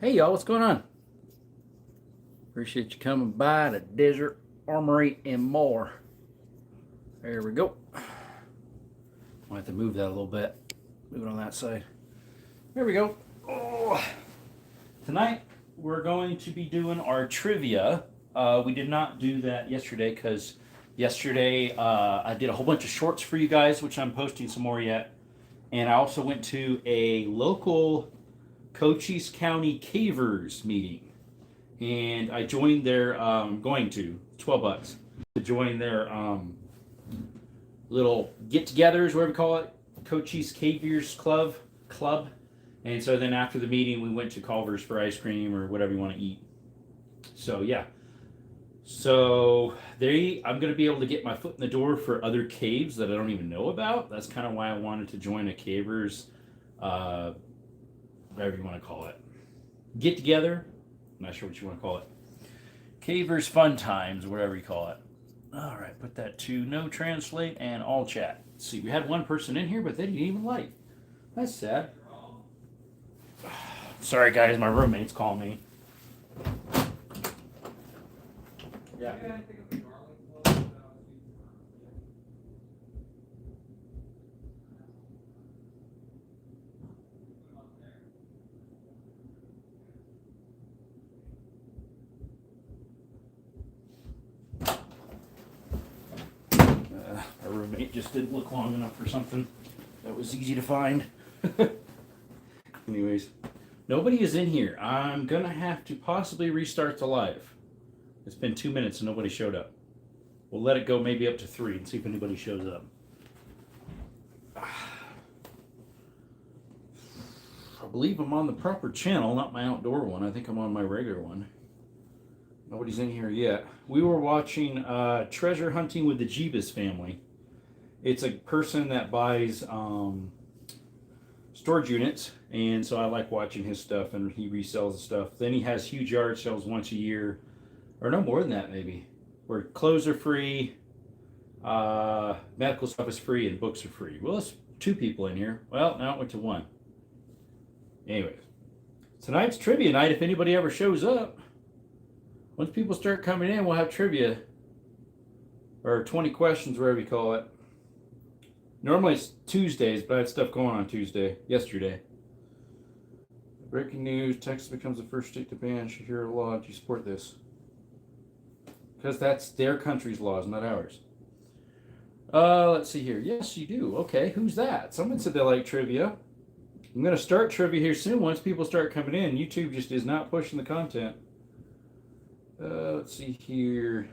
Hey y'all, what's going on? Appreciate you coming by the Desert Armory and more. There we go. I'll have to move that a little bit. Move it on that side. There we go. Oh. Tonight we're going to be doing our trivia. We did not do that yesterday because yesterday I did a whole bunch of shorts for you guys, which I'm posting some more yet. And I also went to a local Cochise County Cavers meeting. And I joined their going to $12 to join their little get-togethers, whatever we call it, Cochise Cavers Club. And so then after the meeting, we went to Culver's for ice cream or whatever you want to eat. So yeah, so I'm going to be able to get my foot in the door for other caves that I don't even know about. That's kind of why I wanted to join a Cavers, whatever you want to call it, get together. I'm not sure what you want to call it. Cavers Fun Times, whatever you call it. All right, put that to no translate and all chat. Let's see, we had one person in here, but they didn't even like. That's sad. Sorry, guys, my roommate's calling me. Yeah. Our roommate just didn't look long enough for something that was easy to find. Anyways, nobody is in here. I'm going to have to possibly restart the live. It's been 2 minutes and nobody showed up. We'll let it go maybe up to 3 and see if anybody shows up. I believe I'm on the proper channel, not my outdoor one. I think I'm on my regular one. Nobody's in here yet. We were watching Treasure Hunting with the Jeebus Family. It's a person that buys storage units, and so I like watching his stuff, and he resells the stuff. Then he has huge yard sales once a year, or no more than that maybe, where clothes are free, medical stuff is free, and books are free. Well, it's 2 people in here. Well, now it went to 1. Anyways, tonight's trivia night if anybody ever shows up. Once people start coming in, we'll have trivia, or 20 questions, whatever you call it. Normally it's Tuesdays, but I had stuff going on yesterday. Breaking news, Texas becomes the first state to ban Sharia law. Do you support this? Because that's their country's laws, not ours. Let's see here. Yes, you do. Okay, who's that? Someone said they like trivia. I'm going to start trivia here soon once people start coming in. YouTube just is not pushing the content. Let's see here.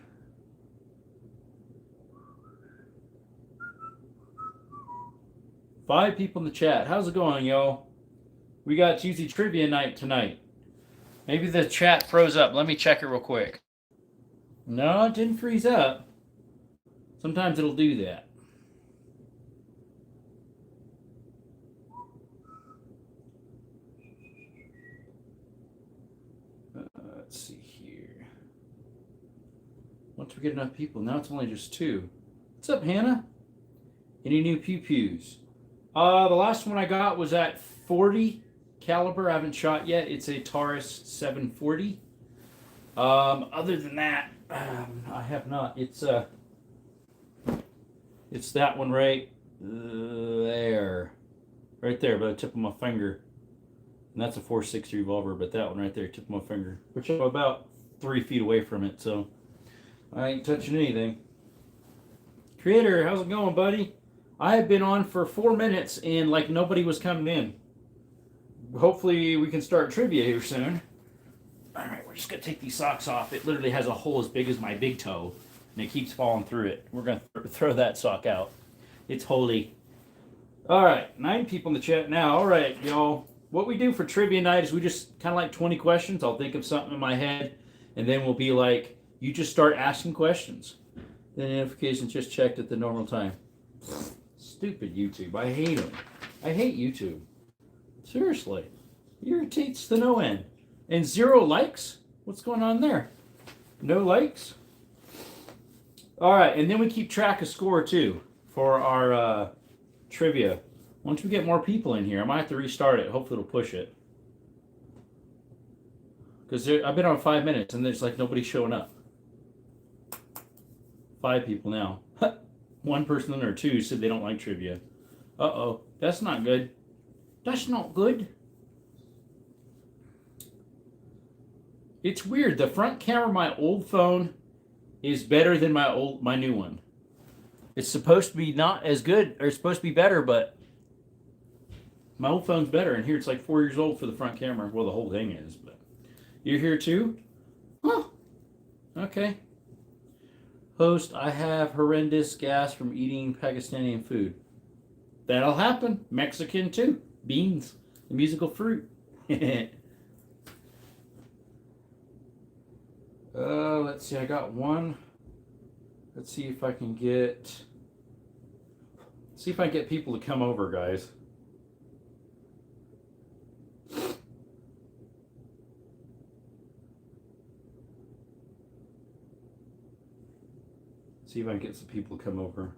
Five people in the chat. How's it going, y'all? We got Tuesday trivia night tonight. Maybe the chat froze up. Let me check it real quick. No, it didn't freeze up. Sometimes it'll do that. Let's see here. Once we get enough people, now it's only just 2. What's up, Hannah? Any new pew-pews? The last one I got was at 40 caliber. I haven't shot yet. It's a Taurus 740. Other than that, I have not. It's that one right there, by the tip of my finger, and that's a 460 revolver. But that one right there, tip of my finger, which I'm about 3 feet away from it, so I ain't touching anything. Creator, how's it going, buddy? I have been on for 4 minutes and like nobody was coming in. Hopefully we can start trivia here soon. All right, we're just gonna take these socks off. It literally has a hole as big as my big toe, and it keeps falling through it. We're gonna throw that sock out. It's holy. All right, 9 people in the chat now. All right, y'all. What we do for trivia night is we just kind of like 20 questions. I'll think of something in my head, and then we'll be like, you just start asking questions. The notifications just checked at the normal time. Stupid YouTube. I hate them. I hate YouTube. Seriously. It irritates the no end. And 0 likes? What's going on there? No likes? All right, and then we keep track of score too for our trivia. Once we get more people in here, I might have to restart it. Hopefully it'll push it. Because I've been on 5 minutes and there's like nobody showing up. 5 people now. One person or 2 said they don't like trivia. Uh-oh. That's not good. That's not good. It's weird. The front camera of my old phone is better than my new one. It's supposed to be not as good, or it's supposed to be better, but my old phone's better. And here it's like 4 years old for the front camera. Well, the whole thing is, but you're here too? Oh, okay. Host, I have horrendous gas from eating Pakistani food. That'll happen. Mexican too. Beans, the musical fruit. Let's see. I got one. Let's see if I can get. See if I can get people to come over, guys. See if I can get some people to come over.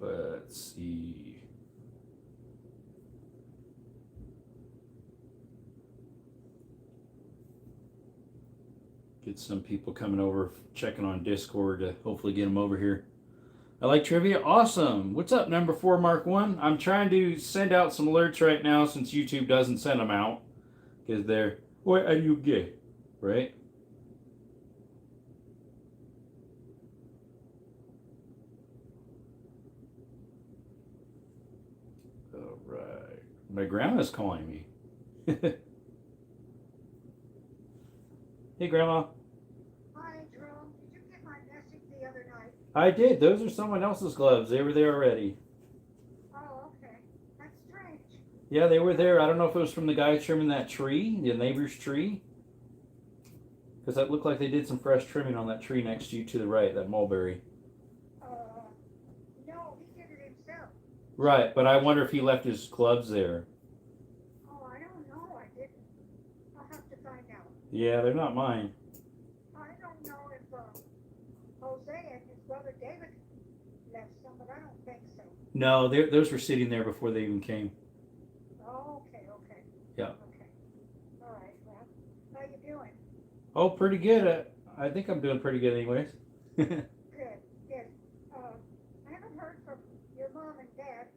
Let's see. Get some people coming over, checking on Discord to hopefully get them over here. I like trivia. Awesome. What's up, number 4, Mark 1? I'm trying to send out some alerts right now since YouTube doesn't send them out. Because they're, what are you gay? Right? All right. My grandma's calling me. Hey, Grandma. Hi, Jerome. Did you get my message the other night? I did. Those are someone else's gloves. They were there already. Oh, okay. That's strange. Yeah, they were there. I don't know if it was from the guy trimming that tree, the neighbor's tree. Because that looked like they did some fresh trimming on that tree next to you to the right, that mulberry. No, he did it himself. Right, but I wonder if he left his gloves there. Oh, I don't know. I didn't. I'll have to find out. Yeah, they're not mine. I don't know if Jose and his brother David left some, but I don't think so. No, those were sitting there before they even came. Oh, okay. Yeah. Okay. All right. Well, how you doing? Oh, pretty good. I think I'm doing pretty good anyways. Good. I haven't heard from your mom and dad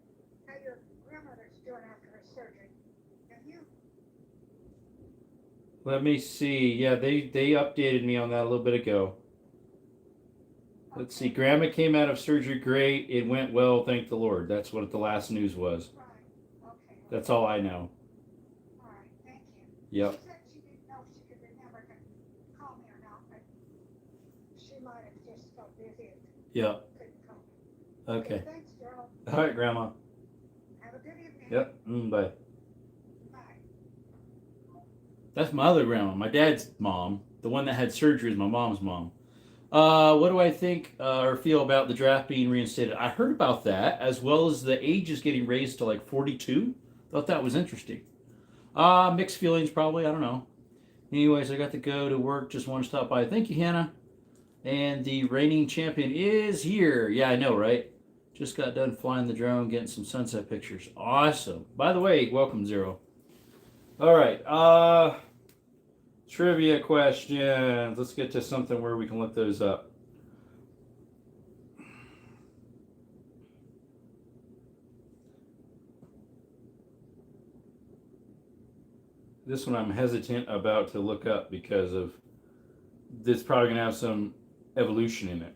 how your grandmother's doing after her surgery. Have you? Let me see. Yeah, they updated me on that a little bit ago. Let's see. Grandma came out of surgery great. It went well, thank the Lord. That's what the last news was. Right. Okay. That's all I know. All right. Thank you. Yep. She said she didn't know if she could remember to call me or not, but she might have just got busy and Yep. couldn't call me. Okay. Thanks, Gerald. All right, Grandma. Have a good evening. Yep. Bye. Bye. That's my other grandma. My dad's mom. The one that had surgery is my mom's mom. What do I think or feel about the draft being reinstated? I heard about that, as well as the age is getting raised to like 42. Thought that was interesting. Mixed feelings, probably. I don't know. Anyways, I got to go to work. Just want to stop by. Thank you, Hannah. And the reigning champion is here. Yeah, I know, right? Just got done flying the drone, getting some sunset pictures. Awesome. By the way, welcome, Zero. All right. Trivia questions. Let's get to something where we can look those up. This one I'm hesitant about to look up because of this probably going to have some evolution in it.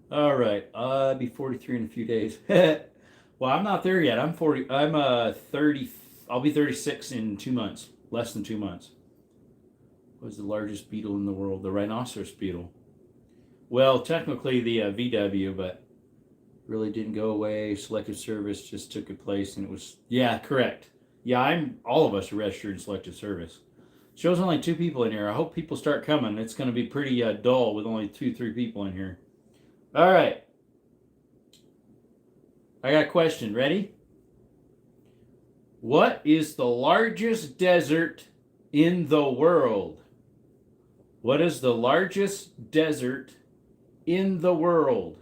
All right, I'll be 43 in a few days. Well, I'm not there yet. I'm 40. I'm 30. I'll be 36 in 2 months. Less than 2 months. What's the largest beetle in the world? The rhinoceros beetle. Well, technically the VW, but really didn't go away. Selective Service just took its place, and it was correct. Yeah, all of us are registered in Selective Service. Shows only 2 people in here. I hope people start coming. It's going to be pretty dull with only 2-3 people in here. All right. I got a question. Ready? What is the largest desert in the world? What is the largest desert in the world?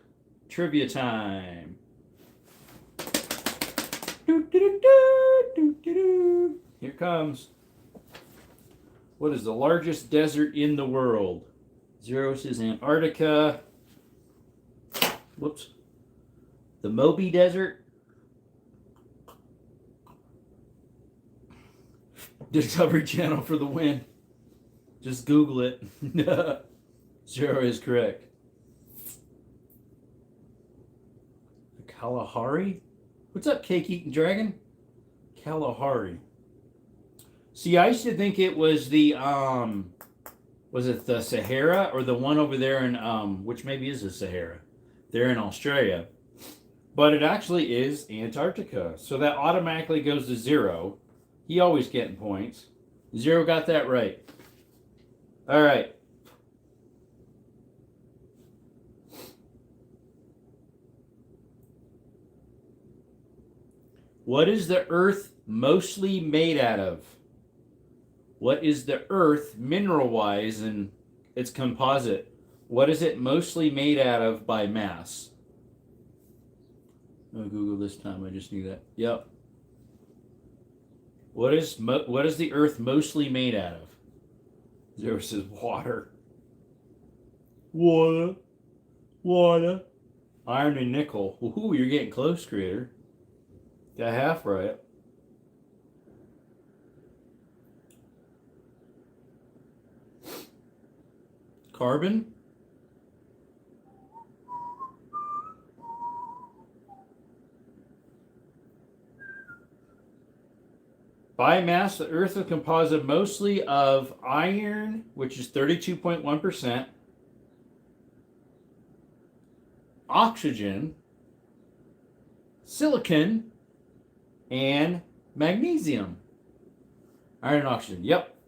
Trivia time. Here comes. What is the largest desert in the world? Zero says Antarctica. Whoops. The Moby Desert. Discovery Channel for the win. Just Google it. Zero is correct. The Kalahari? What's up, Cake Eating Dragon? Kalahari. See, I used to think it was the was it the Sahara or the one over there in which maybe is the Sahara. They're in Australia. But it actually is Antarctica. So that automatically goes to zero. He always getting points. Zero got that right. All right. What is the Earth mostly made out of? What is the Earth mineral-wise and its composite? What is it mostly made out of by mass? I'll Google this time. I just knew that. Yep. What is the Earth mostly made out of? Zero says water. Water. Water. Iron and nickel. Ooh, you're getting close, creator. Got half right. Carbon. By mass, the Earth is composed mostly of iron, which is 32.1%, oxygen, silicon, and magnesium. Iron and oxygen, yep.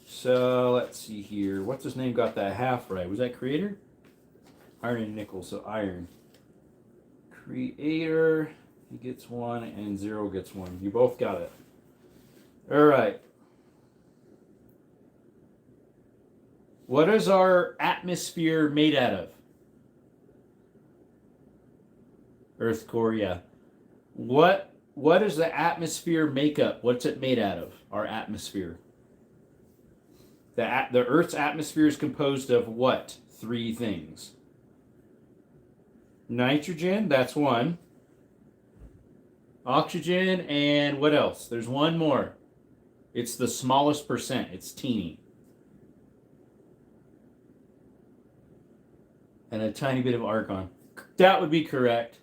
So let's see here. What's his name got that half right? Was that creator? Iron and nickel, so iron. Creator, he gets one, and zero gets one. You both got it. All right. What is our atmosphere made out of? Earth core, yeah. What is the atmosphere makeup? What's it made out of? Our atmosphere. The Earth's atmosphere is composed of what? Three things. Nitrogen, that's one. Oxygen, and what else? There's one more. It's the smallest percent. It's teeny. And a tiny bit of argon. That would be correct.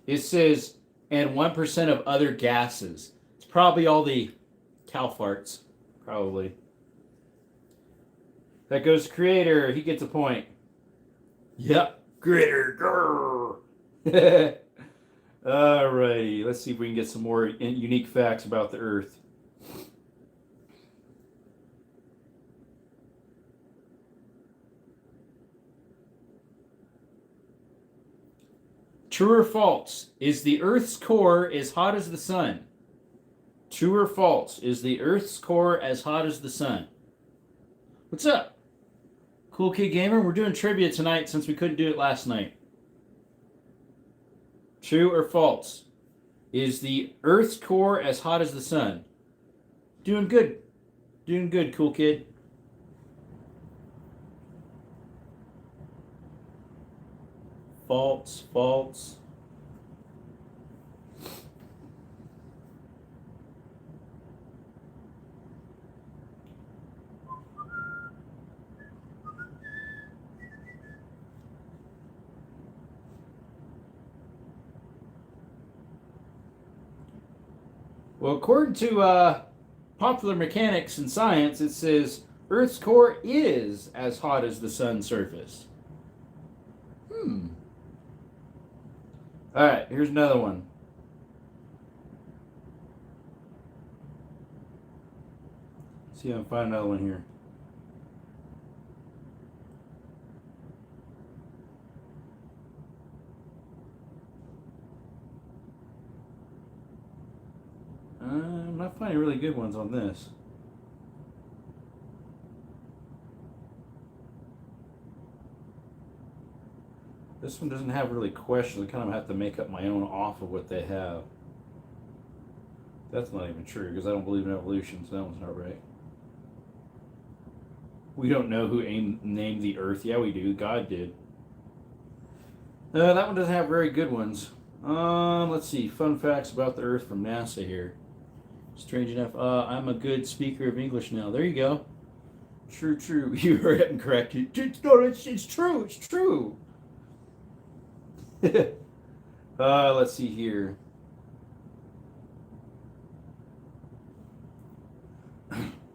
It says, and 1% of other gases. It's probably all the cow farts. Probably. That goes to creator. He gets a point. Yep. Creator. Alrighty. Let's see if we can get some more unique facts about the Earth. True or false? Is the Earth's core as hot as the sun? True or false? Is the Earth's core as hot as the sun? What's up? Cool Kid Gamer, we're doing trivia tonight since we couldn't do it last night. True or false? Is the Earth's core as hot as the sun? Doing good. Doing good, Cool Kid. False, false. Well, according to popular mechanics and science, it says Earth's core is as hot as the sun's surface. All right, here's another one. See if I can find another one here. not finding really good ones on this. This one doesn't have really questions. I kind of have to make up my own off of what they have. That's not even true because I don't believe in evolution, so that one's not right. We don't know who named the Earth. Yeah, we do. God did. That one doesn't have very good ones. Let's see. Fun facts about the Earth from NASA here. Strange enough. I'm a good speaker of English now. There you go. True, true. You heard it incorrect. It's true. It's true. Let's see here.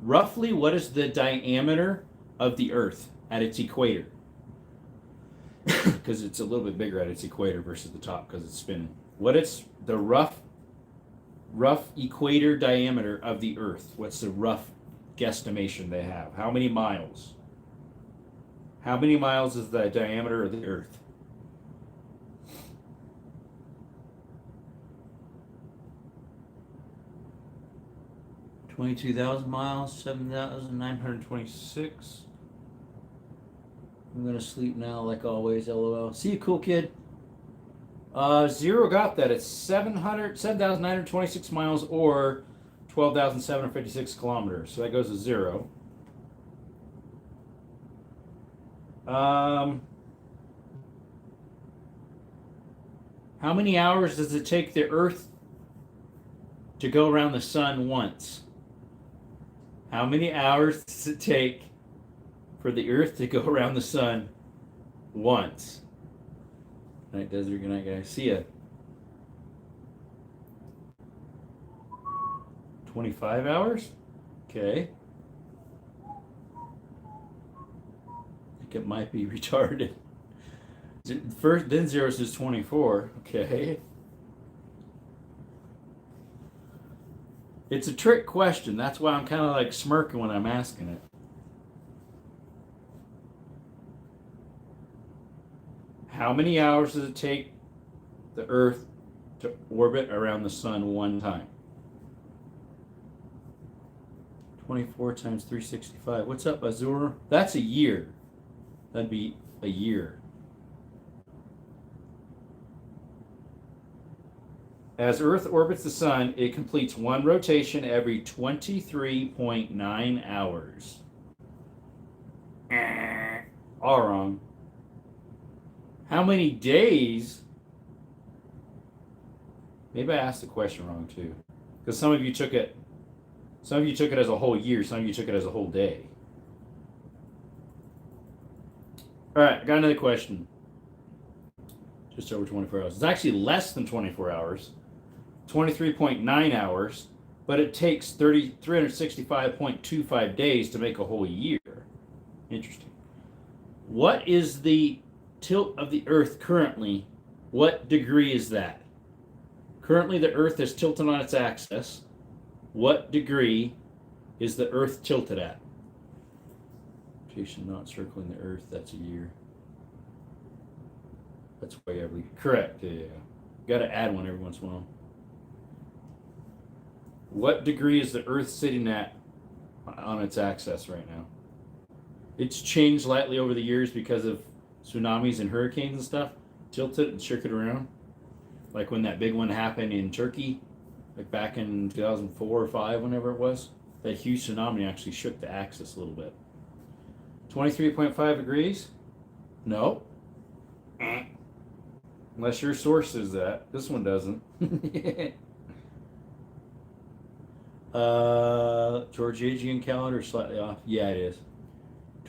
Roughly, what is the diameter of the Earth at its equator? Because it's a little bit bigger at its equator versus the top because it's spinning. What is the rough equator diameter of the Earth? What's the rough guesstimation they have? How many miles? How many miles is the diameter of the Earth? $22,000 miles, 7,926. I'm gonna sleep now, like always. LOL. See you, cool kid. Zero got that. It's 7,926 miles or 12,756 kilometers. So that goes to zero. How many hours does it take the Earth to go around the sun once? How many hours does it take for the Earth to go around the sun once? Good night, Desert. Good night, guys. See ya. 25 hours? Okay. I think it might be retarded. First, then zero says 24. Okay. It's a trick question. That's why I'm kind of like smirking when I'm asking it. How many hours does it take the Earth to orbit around the sun one time? 24 times 365. What's up, Azur? That's a year. That'd be a year. As Earth orbits the sun, it completes one rotation every 23.9 hours. All wrong. How many days? Maybe I asked the question wrong too. Because some of you took it as a whole year, some of you took it as a whole day. All right, I got another question. Just over 24 hours. It's actually less than 24 hours. 23.9 hours, but it takes 365.25 days to make a whole year. Interesting. What is the tilt of the Earth currently? What degree is that? Currently, the Earth is tilted on its axis. What degree is the Earth tilted at? Rotation not circling the Earth, that's a year. That's way every. Correct, yeah. Got to add one every once in a while. What degree is the Earth sitting at on its axis right now? It's changed slightly over the years because of tsunamis and hurricanes and stuff. Tilt it and shook it around. Like when that big one happened in Turkey, like back in 2004 or 5, whenever it was. That huge tsunami actually shook the axis a little bit. 23.5 degrees? No. Unless your source says that. This one doesn't. Georgian calendar slightly off. Yeah, it is.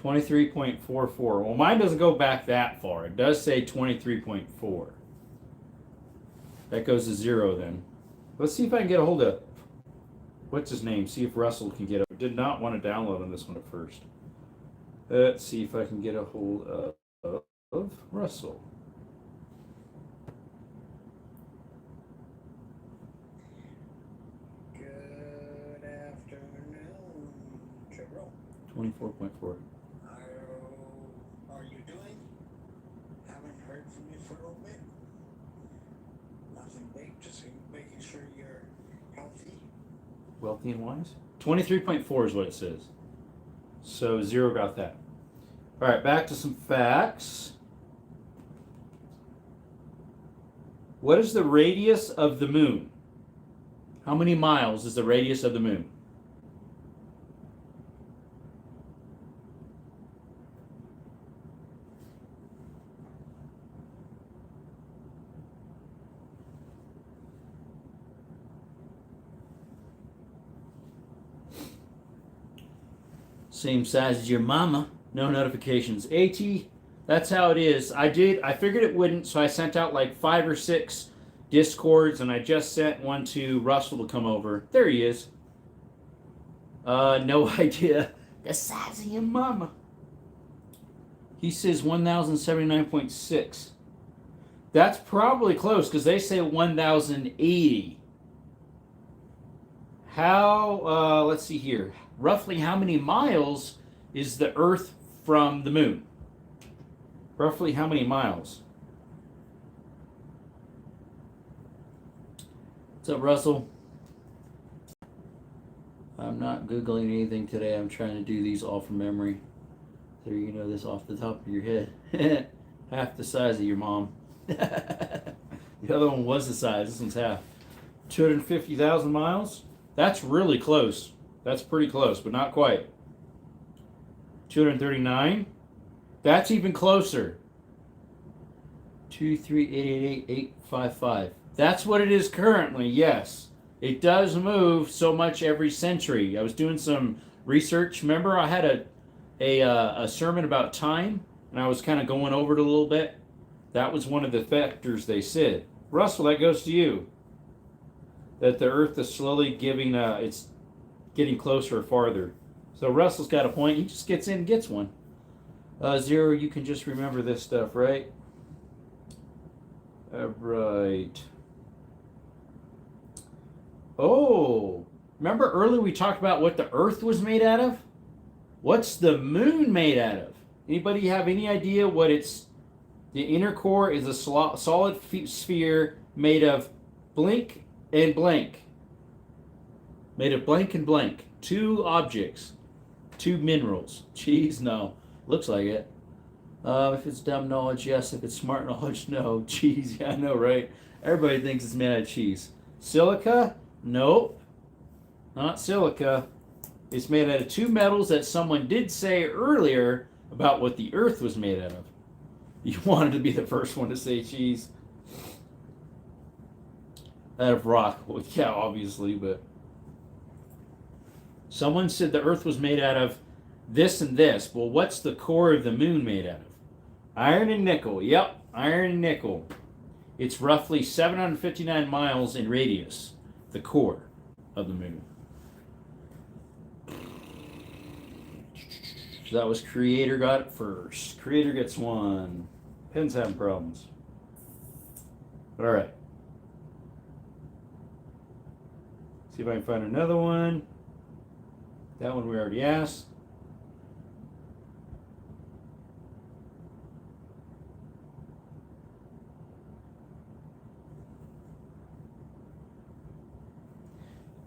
23.44. Well, mine doesn't go back that far. It does say 23.4. That goes to 0 then. Let's see if I can get a hold of, what's his name? See if Russell can get it. I did not want to download on this one at first. Let's see if I can get a hold of Russell. Good afternoon, Trevor. 24.4. How are you doing? Haven't heard from you for a little bit. Nothing big, just making sure you're healthy. Wealthy and wise? 23.4 is what it says. So 0 got that. All right, back to some facts. What is the radius of the moon? How many miles is the radius of the moon? Same size as your mama. No notifications. AT, that's how it is. I figured it wouldn't, so I sent out like 5 or 6 Discords, and I just sent one to Russell to come over. There he is. No idea. The size of your mama. He says 1,079.6. That's probably close, because they say 1,080. How, let's see here. Roughly how many miles is the Earth from the moon? Roughly how many miles? What's up, Russell? I'm not Googling anything today. I'm trying to do these all from memory. So you know this off the top of your head. Half the size of your mom. The other one was the size. This one's half. 250,000 miles? That's really close. That's pretty close, but not quite. 239? That's even closer. 2388855. That's what it is currently, yes. It does move so much every century. I was doing some research. Remember, I had a sermon about time, and I was kind of going over it a little bit. That was one of the factors they said. Russell, that goes to you. That the Earth is slowly it's getting closer or farther. So Russell's got a point. He just gets in and gets one. 0, you can just remember this stuff, right? Right. Oh, remember earlier we talked about what the Earth was made out of? What's the moon made out of? Anybody have any idea what it's... The inner core is a solid sphere made of blank and blank. Made of blank and blank. 2 objects. 2 minerals. Cheese? No. Looks like it. If it's dumb knowledge, yes. If it's smart knowledge, no. Cheese? Yeah, I know, right? Everybody thinks it's made out of cheese. Silica? Nope. Not silica. It's made out of 2 metals that someone did say earlier about what the Earth was made out of. You wanted to be the first one to say cheese. Out of rock. Well, yeah, obviously, but... Someone said the Earth was made out of this and this. Well, what's the core of the moon made out of? Iron and nickel. Yep, iron and nickel. It's roughly 759 miles in radius. The core of the moon. So that was Creator got it first. Creator gets 1. Pen's having problems. All right. See if I can find another one. That one we already asked.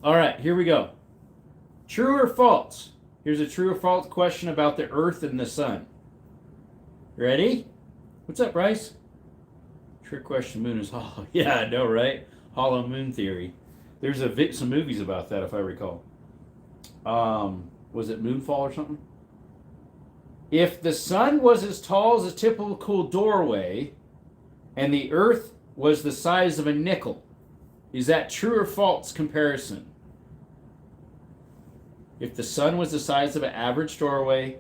All right, here we go. True or false? Here's a true or false question about the Earth and the Sun. Ready? What's up, Bryce? Trick question, moon is hollow. Yeah, I know, right? Hollow moon theory. There's some movies about that, if I recall. Was it Moonfall or something? If the sun was as tall as a typical doorway and the Earth was the size of a nickel, is that true or false comparison? If the sun was the size of an average doorway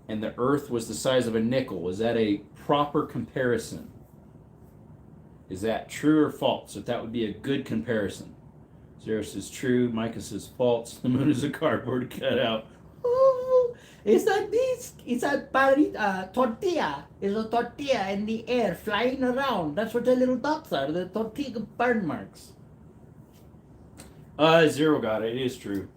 and the Earth was the size of a nickel, is that a proper comparison? Is that true or false? If that would be a good comparison. Zero says true. Micah says false. The moon is a cardboard cutout. Oh, it's like this. It's a tortilla. It's a tortilla in the air flying around. That's what the little dots are. The tortilla burn marks. 0 got it. It is true.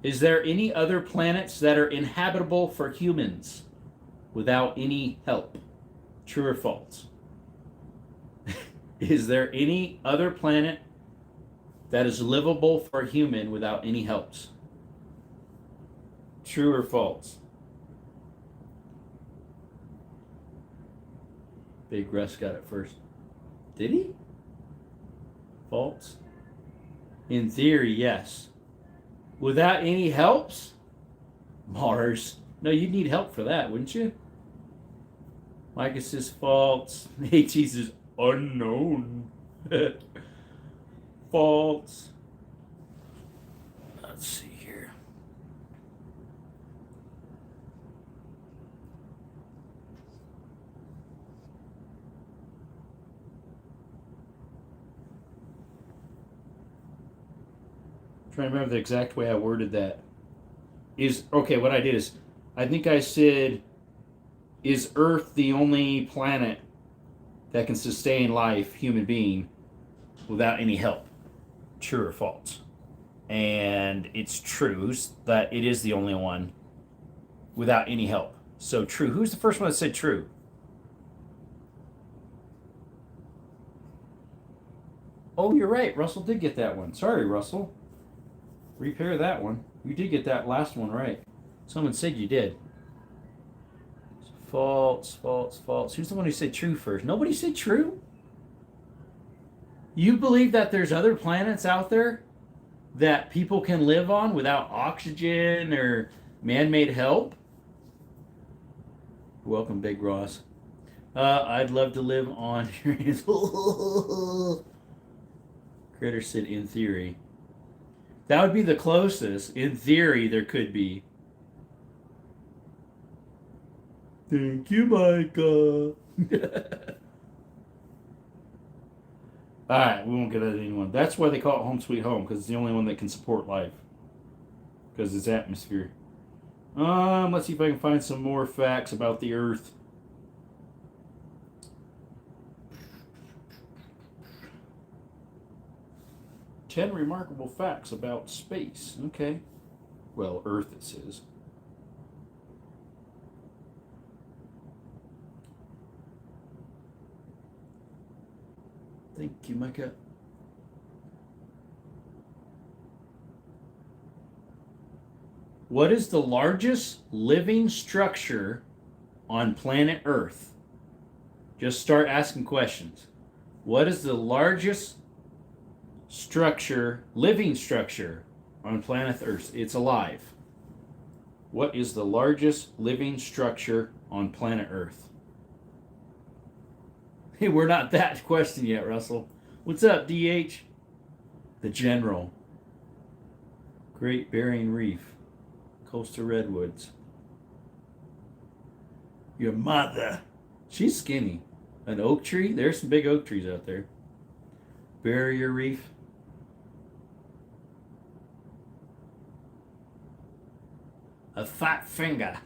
Is there any other planets that are inhabitable for humans without any help? True or false? Is there any other planet that is livable for a human without any helps? True or false? Big Russ got it first. Did he? False? In theory, yes. Without any helps? Mars. No, you'd need help for that, wouldn't you? Micah says false. HE says unknown. False. Let's see here. Trying to remember the exact way I worded that. What I did is, I think I said, is Earth the only planet that can sustain life, human being, without any help? True or false? And it's true that it is the only one without any help. So true. Who's the first one that said true? Oh, you're right. Russell did get that one. Sorry, Russell. Repair that one. You did get that last one right. Someone said you did. False, false, false. Who's the one who said true first? Nobody said true? You believe that there's other planets out there that people can live on without oxygen or man-made help? Welcome, Big Ross. I'd love to live on Critter said in theory. That would be the closest. In theory, there could be. Thank you, Micah. Alright, we won't get at anyone. That's why they call it Home Sweet Home, because it's the only one that can support life. Because it's atmosphere. Let's see if I can find some more facts about the Earth. "10 remarkable facts about space." Okay. Well, Earth, it says. Thank you, Micah. What is the largest living structure on planet Earth? Just start asking questions. What is the largest living structure on planet Earth? It's alive. What is the largest living structure on planet Earth? Hey, we're not that question yet, Russell. What's up, DH? The General. Great Barrier Reef. Coastal Redwoods. Your mother. She's skinny. An oak tree? There's some big oak trees out there. Barrier Reef. A fat finger.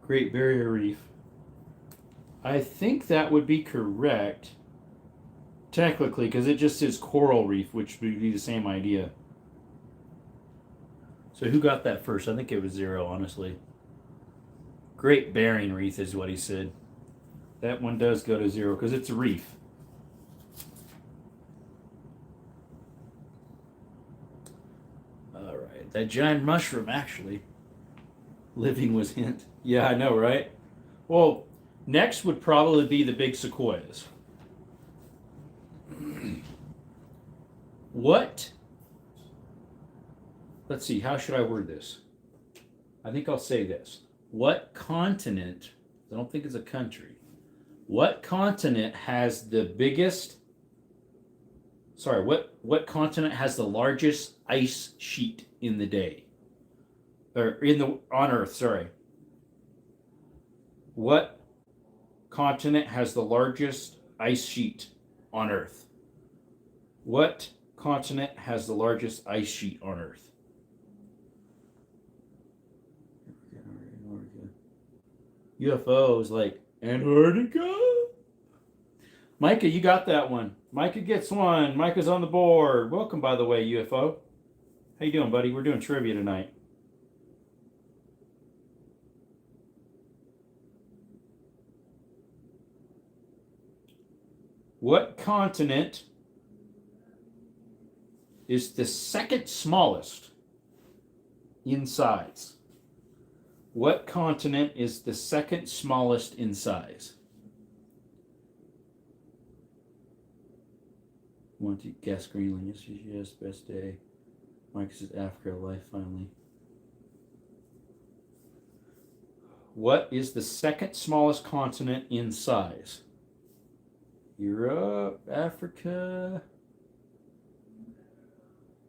Great Barrier Reef. I think that would be correct, technically, because it just says coral reef, which would be the same idea. So who got that first? I think it was 0, honestly. Great Barrier Reef is what he said. That one does go to 0, because it's a reef. Alright, that giant mushroom, actually. Living was hint. Yeah, I know, right? Well, next would probably be the big sequoias. What? Let's see, how should I word this? I think I'll say this. What continent, I don't think it's a country, what continent has the biggest, what continent has the largest ice sheet in the day? Or on Earth, sorry. What continent has the largest ice sheet on Earth? What continent has the largest ice sheet on Earth? UFO is like Antarctica. Micah, you got that one. Micah gets one. Micah's on the board. Welcome, by the way, UFO. How you doing, buddy? We're doing trivia tonight. What continent is the second smallest in size? What continent is the second smallest in size? Want to guess Greenland? Yes, best day. Mike says Africa, life finally. What is the second smallest continent in size? Europe, Africa,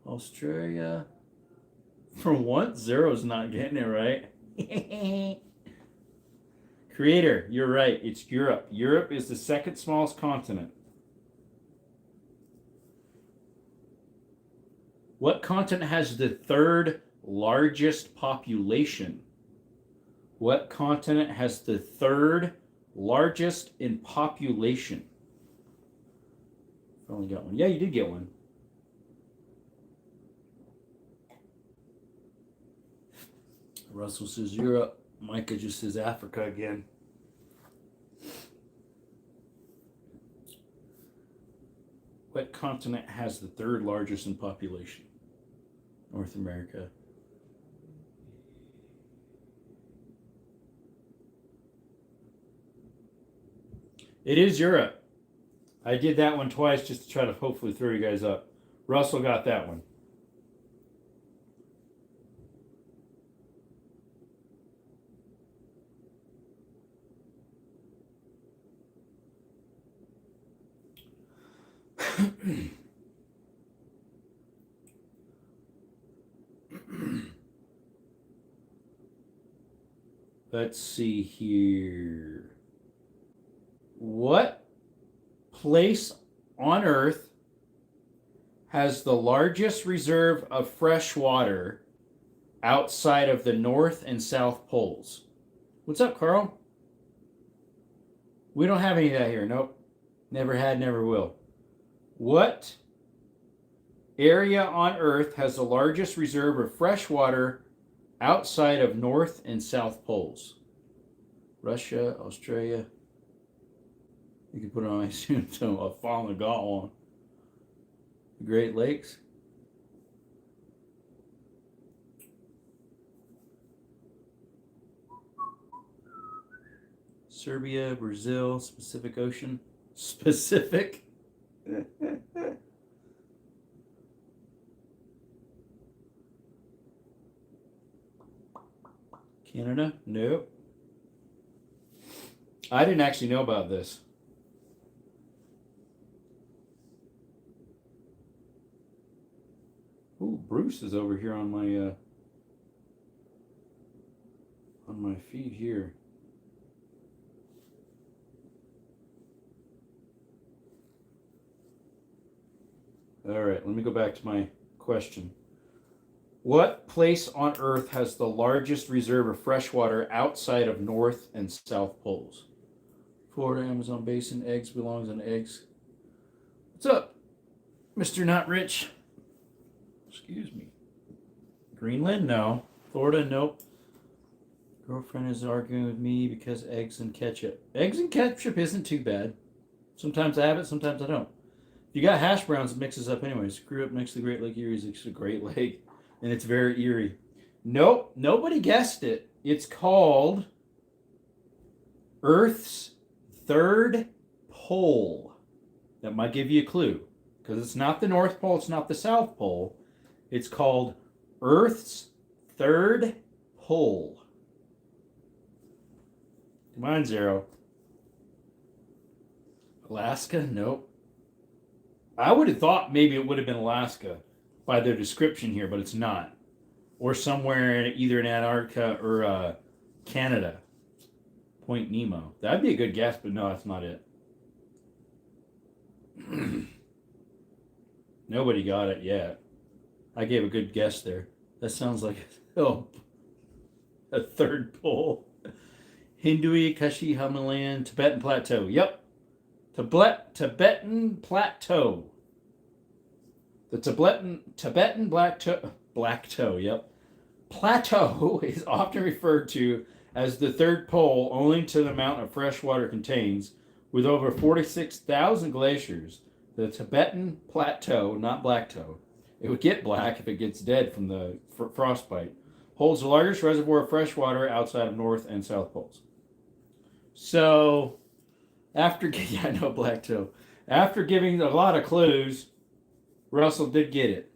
Australia. For once, Zero's not getting it right. Creator, you're right. It's Europe. Europe is the second smallest continent. What continent has the third largest population? What continent has the third largest in population? I only got one. Yeah, you did get one. Russell says Europe. Micah just says Africa again. What continent has the third largest in population? North America. It is Europe. I did that one twice just to try to hopefully throw you guys up. Russell got that one. Let's see here. What place on Earth has the largest reserve of fresh water outside of the North and South Poles? What's up, Carl? We don't have any of that here. Nope. Never had, never will. What area on Earth has the largest reserve of fresh water outside of North and South Poles? Russia, Australia. You can put it on my soon, so I'll finally got one. The Great Lakes. Serbia, Brazil, Pacific Ocean. Specific. Canada? Nope. I didn't actually know about this. Ooh, Bruce is over here on my feed here. All right, let me go back to my question. What place on Earth has the largest reserve of fresh water outside of North and South Poles? Florida, Amazon Basin, eggs belongs on eggs. What's up, Mr. Not Rich? Excuse me. Greenland? No. Florida? Nope. Girlfriend is arguing with me because eggs and ketchup. Eggs and ketchup isn't too bad. Sometimes I have it, sometimes I don't. If you got hash browns, it mixes up anyways. Grew up next to the Great Lake Erie. It's a great lake. And it's very eerie. Nope. Nobody guessed it. It's called Earth's third pole. That might give you a clue. Because it's not the North Pole. It's not the South Pole. It's called Earth's third pole. Come on, Zero. Alaska? Nope. I would have thought maybe it would have been Alaska by their description here, but it's not. Or somewhere either in Antarctica or Canada. Point Nemo. That'd be a good guess, but no, that's not it. Nobody got it yet. I gave a good guess there. That sounds like a third pole. Hindui, Kashi, Himalayan, Tibetan Plateau. Yep. Tibetan Plateau. The Tibetan Black Toe, yep. Plateau is often referred to as the third pole only to the amount of fresh water contains, with over 46,000 glaciers. The Tibetan Plateau, not Blacktoe, it would get black if it gets dead from the frostbite, holds the largest reservoir of fresh water outside of North and South Poles. So, after I know Blacktoe. After giving a lot of clues, Russell did get it.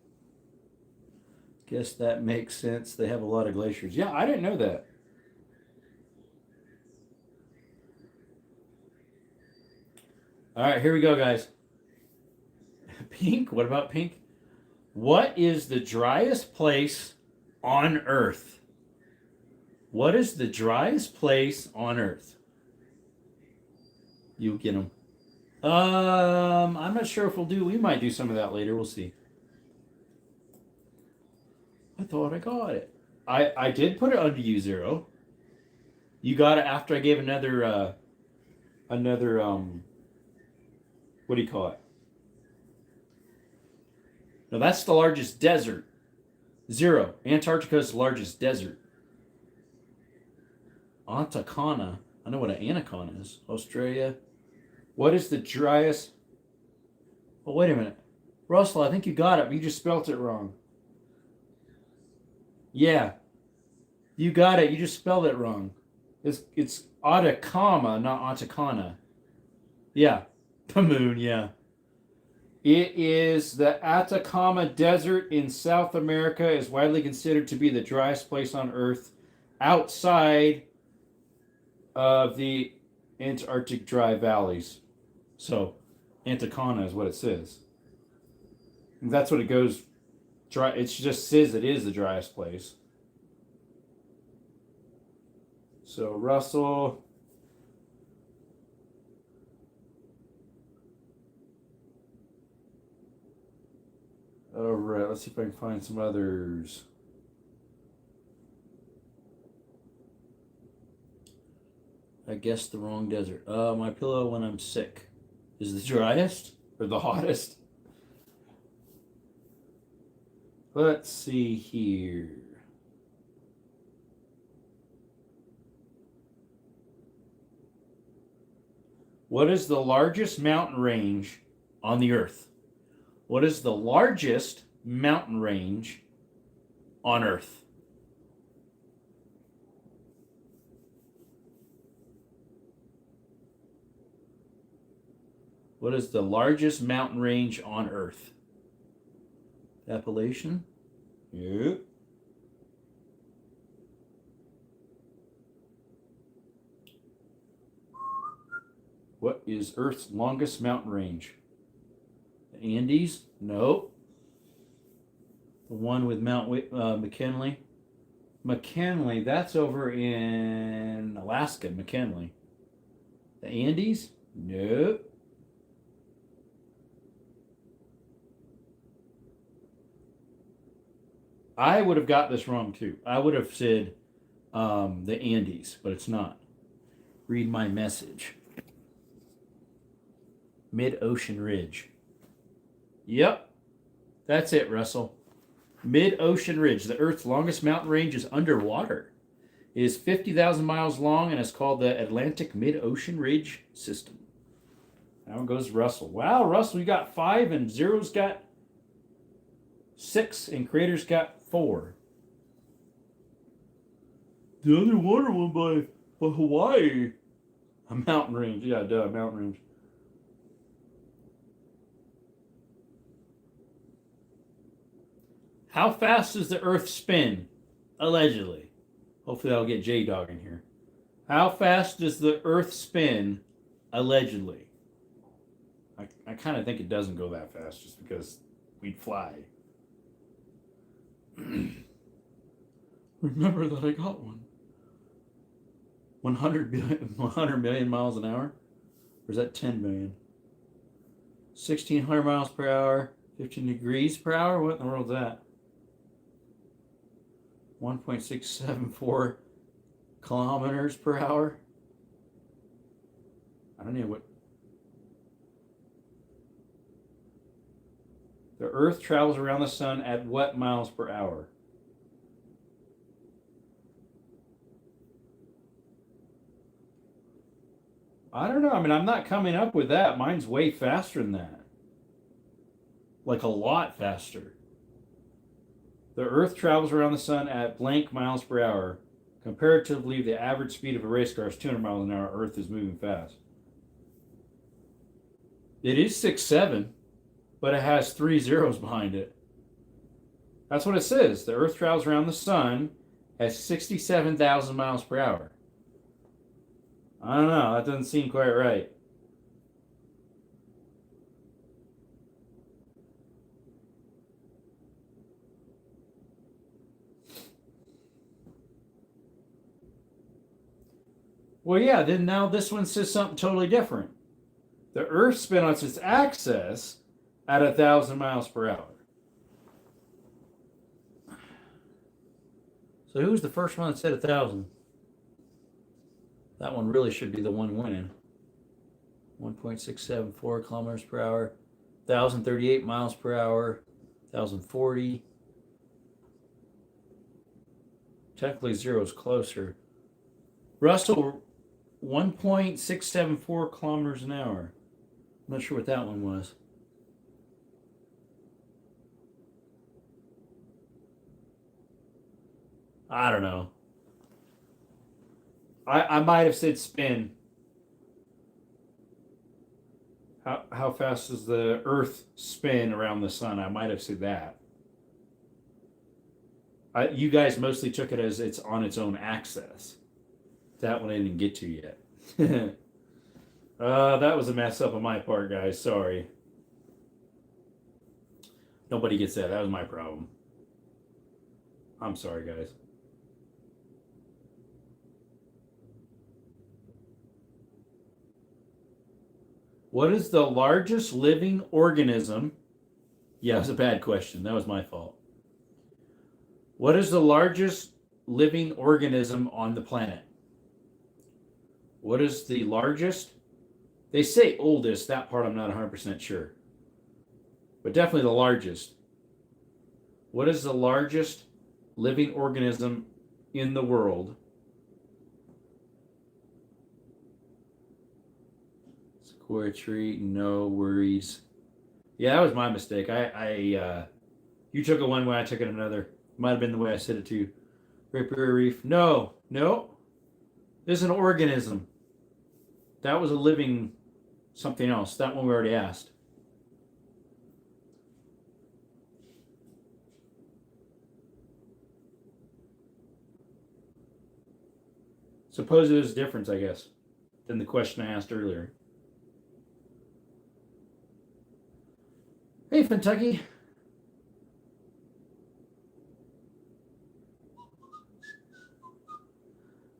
Guess that makes sense. They have a lot of glaciers. Yeah, I didn't know that. All right, here we go, guys. Pink? What about pink? What is the driest place on Earth? What is the driest place on Earth? You get them. I'm not sure if we might do some of that later. We'll see. I thought I got it. I did put it under U0. You got it after I gave another what do you call it? No, that's the largest desert. 0. Antarctica is the largest desert. Atacama. I know what an anaconda is. Australia. What is the driest? Oh, wait a minute. Russell, I think you got it, but you just spelt it wrong. Yeah. You got it. You just spelled it wrong. It's Atacama, not Atacana. Yeah. Pamoon, yeah. It is the Atacama Desert in South America is widely considered to be the driest place on Earth outside of the Antarctic dry valleys. So, Atacama is what it says. And that's what it goes dry. It just says it is the driest place. So, Russell. All right, let's see if I can find some others. I guessed the wrong desert. My pillow when I'm sick is the driest or the hottest. Let's see here. What is the largest mountain range on the Earth? What is the largest mountain range on Earth? What is the largest mountain range on Earth? Appalachian? Yep. What is Earth's longest mountain range? The Andes? Nope. The one with Mount McKinley? McKinley, that's over in Alaska, McKinley. The Andes? Nope. I would have got this wrong too. I would have said the Andes, but it's not. Read my message. Mid-Ocean Ridge. Yep. That's it, Russell. Mid-Ocean Ridge. The Earth's longest mountain range is underwater. It is 50,000 miles long and is called the Atlantic Mid-Ocean Ridge System. Now goes Russell. Wow, Russell, you got 5 and Zero's got 6 and Creator's got 4. The underwater one by Hawaii. A mountain range. Yeah, duh, mountain range. How fast does the Earth spin? Allegedly. Hopefully I'll get J-Dog in here. How fast does the Earth spin? Allegedly. I kind of think it doesn't go that fast just because we'd fly. Remember that I got one. 100 million miles an hour? Or is that 10 million? 1,600 miles per hour. 15 degrees per hour? What in the world is that? 1.674 kilometers per hour? I don't know what. The Earth travels around the sun at what miles per hour? I don't know. I mean, I'm not coming up with that. Mine's way faster than that. Like a lot faster. The Earth travels around the sun at blank miles per hour. Comparatively, the average speed of a race car is 200 miles an hour. Earth is moving fast. It is 6'7", but it has 3 zeros behind it. That's what it says. The Earth travels around the sun at 67,000 miles per hour. I don't know. That doesn't seem quite right. Well, yeah, then now this one says something totally different. The Earth spin on its axis at 1,000 miles per hour. So who's the first one that said 1,000? That one really should be the one winning. 1.674 kilometers per hour, 1,038 miles per hour, 1,040. Technically, zero is closer. Russell, 1.674 kilometers an hour. I'm not sure what that one was. I don't know. I might have said spin. How fast does the Earth spin around the sun? I might have said that. You guys mostly took it as it's on its own axis. That one I didn't get to yet. That was a mess up on my part, guys. Sorry. Nobody gets that. That was my problem. I'm sorry, guys. What is the largest living organism? Yeah, it was a bad question. That was my fault. What is the largest living organism on the planet? What is the largest? They say oldest. That part I'm not 100% sure. But definitely the largest. What is the largest living organism in the world? Sequoia tree, no worries. Yeah, that was my mistake. You took it one way, I took it another. Might have been the way I said it too. Great Barrier Reef. No. This is an organism. That was a living something else. That one we already asked. Suppose there's a difference, I guess, than the question I asked earlier. Hey, Kentucky.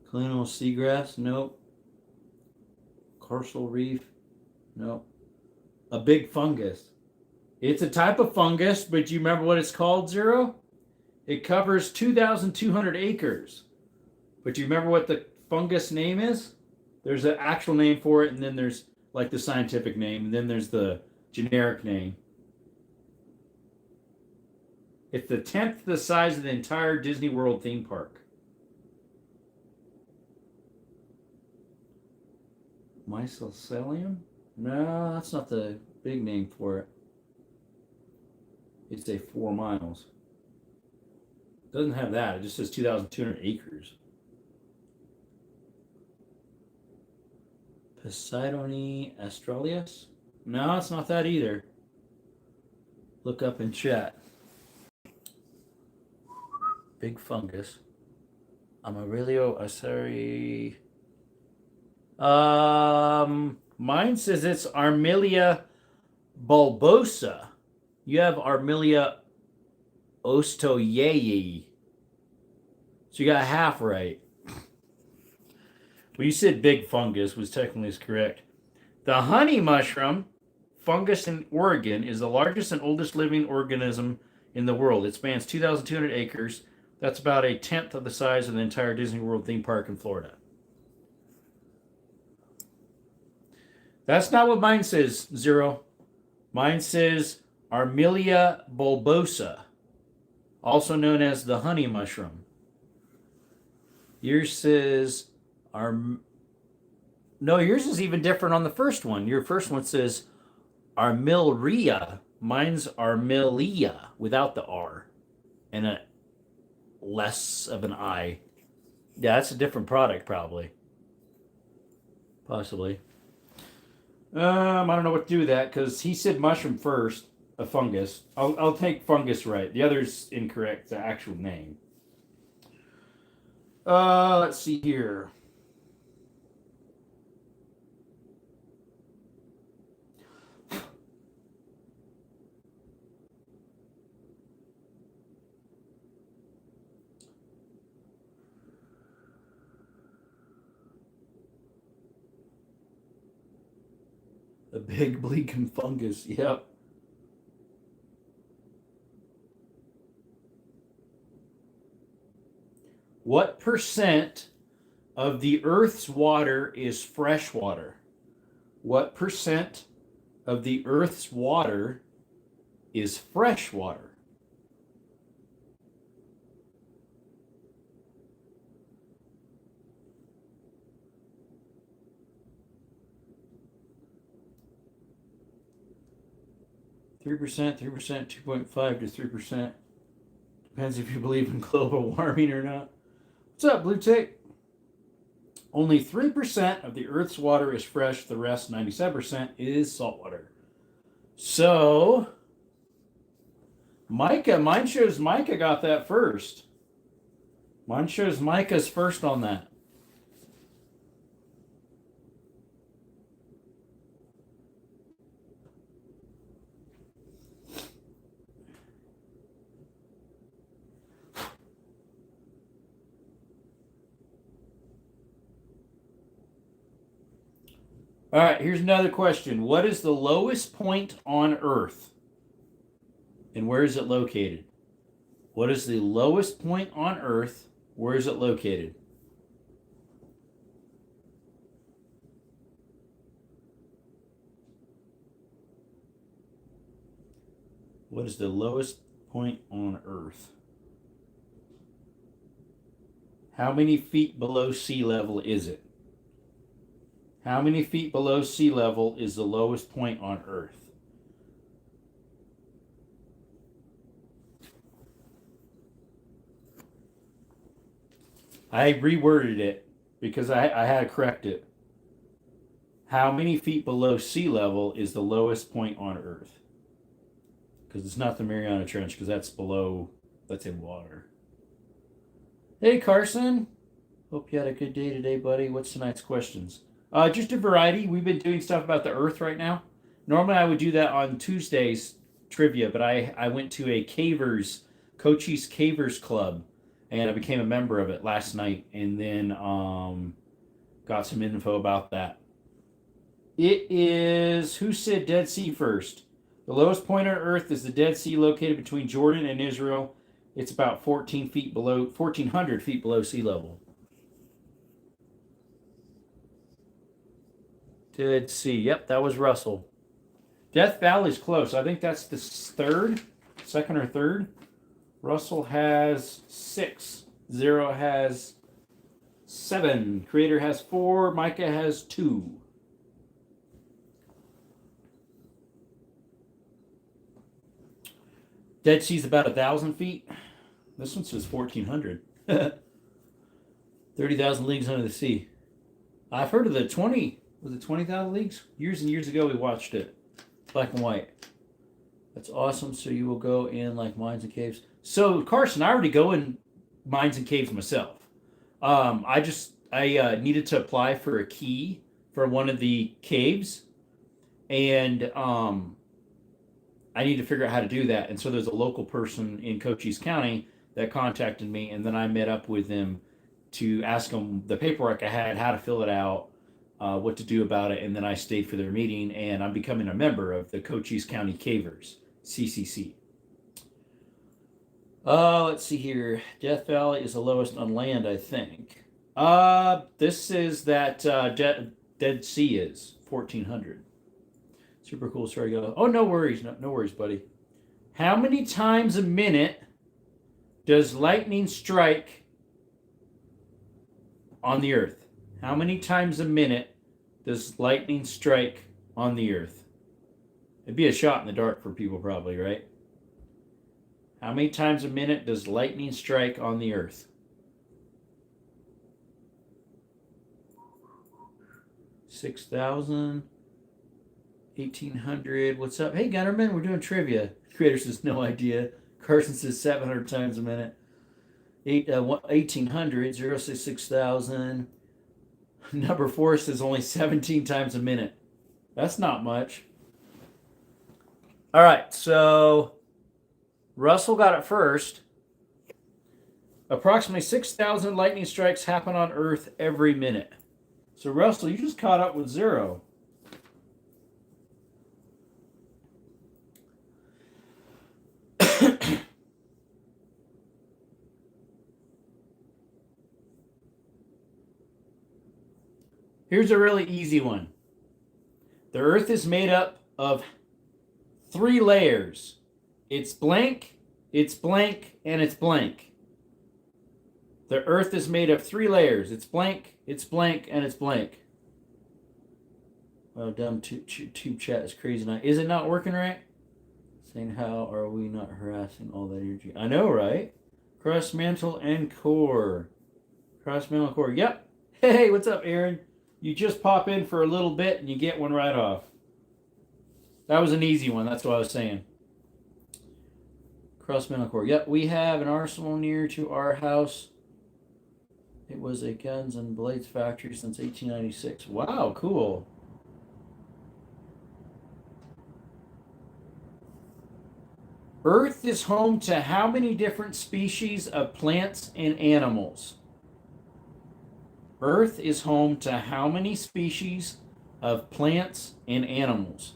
Colonial seagrass? Nope. Coral reef? Nope. A big fungus. It's a type of fungus, but do you remember what it's called, Zero? It covers 2,200 acres. But do you remember what the fungus name is? There's an actual name for it, and then there's like the scientific name, and then there's the generic name. It's the 10th the size of the entire Disney World theme park. Mycelium? No, that's not the big name for it. It's a 4 miles. It doesn't have that. It just says 2,200 acres. Poseidone australis? No, it's not that either. Look up in chat. Big fungus. Amarillo aceri. Mine says it's Armilia bulbosa. You have Armilia ostoyei. So you got half right. Well, you said big fungus was technically correct. The honey mushroom fungus in Oregon is the largest and oldest living organism in the world. It spans 2,200 acres. That's about a 10th of the size of the entire Disney World theme park in Florida. That's not what mine says, Zero. Mine says Armilia bulbosa, also known as the honey mushroom. Yours says No, yours is even different on the first one. Your first one says Armillaria. Mine's Armilia without the R and a less of an I. Yeah, that's a different product, probably. Possibly. I don't know what to do with that because he said mushroom first, a fungus. I'll take fungus right. The other's incorrect, the actual name. Let's see here. A big bleaking fungus. Yep. What percent of the Earth's water is fresh water? What percent of the Earth's water is fresh water? Three percent, 2.5 to 3%. Depends if you believe in global warming or not. What's up, Blue Tick? Only 3% of the Earth's water is fresh. The rest, 97%, is saltwater. So, Micah, mine shows Micah got that first. Mine shows Micah's first on that. All right, here's another question. What is the lowest point on Earth? And where is it located? What is the lowest point on Earth? Where is it located? What is the lowest point on Earth? How many feet below sea level is it? How many feet below sea level is the lowest point on Earth? I reworded it because I had to correct it. How many feet below sea level is the lowest point on Earth? Because it's not the Mariana Trench, because that's below, that's in water. Hey, Carson. Hope you had a good day today, buddy. What's tonight's questions? Just a variety. We've been doing stuff about the Earth right now. Normally, I would do that on Tuesdays trivia, but I went to a Cavers, Cochise Cavers Club, and I became a member of it last night, and then got some info about that. It is, who said Dead Sea first? The lowest point on Earth is the Dead Sea, located between Jordan and Israel. It's about 1,400 feet below sea level. Dead Sea. Yep, that was Russell. Death Valley's close. I think that's the second or third. Russell has 6. Zero has 7. Creator has 4. Micah has 2. Dead Sea's about 1,000 feet. This one says 1,400. 30,000 leagues under the sea. I've heard of the 20,000 leagues? Years and years ago we watched it. Black and white. That's awesome. So you will go in like mines and caves. So Carson, I already go in mines and caves myself. I needed to apply for a key for one of the caves. And I need to figure out how to do that. And so there's a local person in Cochise County that contacted me, and then I met up with them to ask them the paperwork I had, how to fill it out, what to do about it, and then I stayed for their meeting, and I'm becoming a member of the Cochise County Cavers, CCC. Let's see here. Death Valley is the lowest on land, I think. This is that Dead Sea is 1,400. Super cool. Sorry, go. Oh, no worries. No worries, buddy. How many times a minute does lightning strike on the Earth? How many times a minute does lightning strike on the Earth? It'd be a shot in the dark for people, probably, right? How many times a minute does lightning strike on the Earth? 6,000, 1,800. What's up? Hey, Gunnerman, we're doing trivia. Creator says no idea. Carson says 700 times a minute. 1,800, 6,000. Number 4 says only 17 times a minute. That's not much. All right, so Russell got it first. Approximately 6,000 lightning strikes happen on Earth every minute. So Russell, you just caught up with 0. Here's a really easy one. The Earth is made up of 3 layers. It's blank, it's blank, and it's blank. The Earth is made of 3 layers. It's blank, and it's blank. Oh, dumb tube chat is crazy now. Is it not working right? Saying how are we not harassing all that energy? I know, right? Cross mantle and core. Cross mantle and core. Yep. Hey, what's up, Aaron? You just pop in for a little bit and you get one right off. That was an easy one. That's what I was saying. Cross mantle core. Yep, we have an arsenal near to our house. It was a guns and blades factory since 1896. Wow, cool. Earth is home to how many different species of plants and animals? Earth is home to how many species of plants and animals?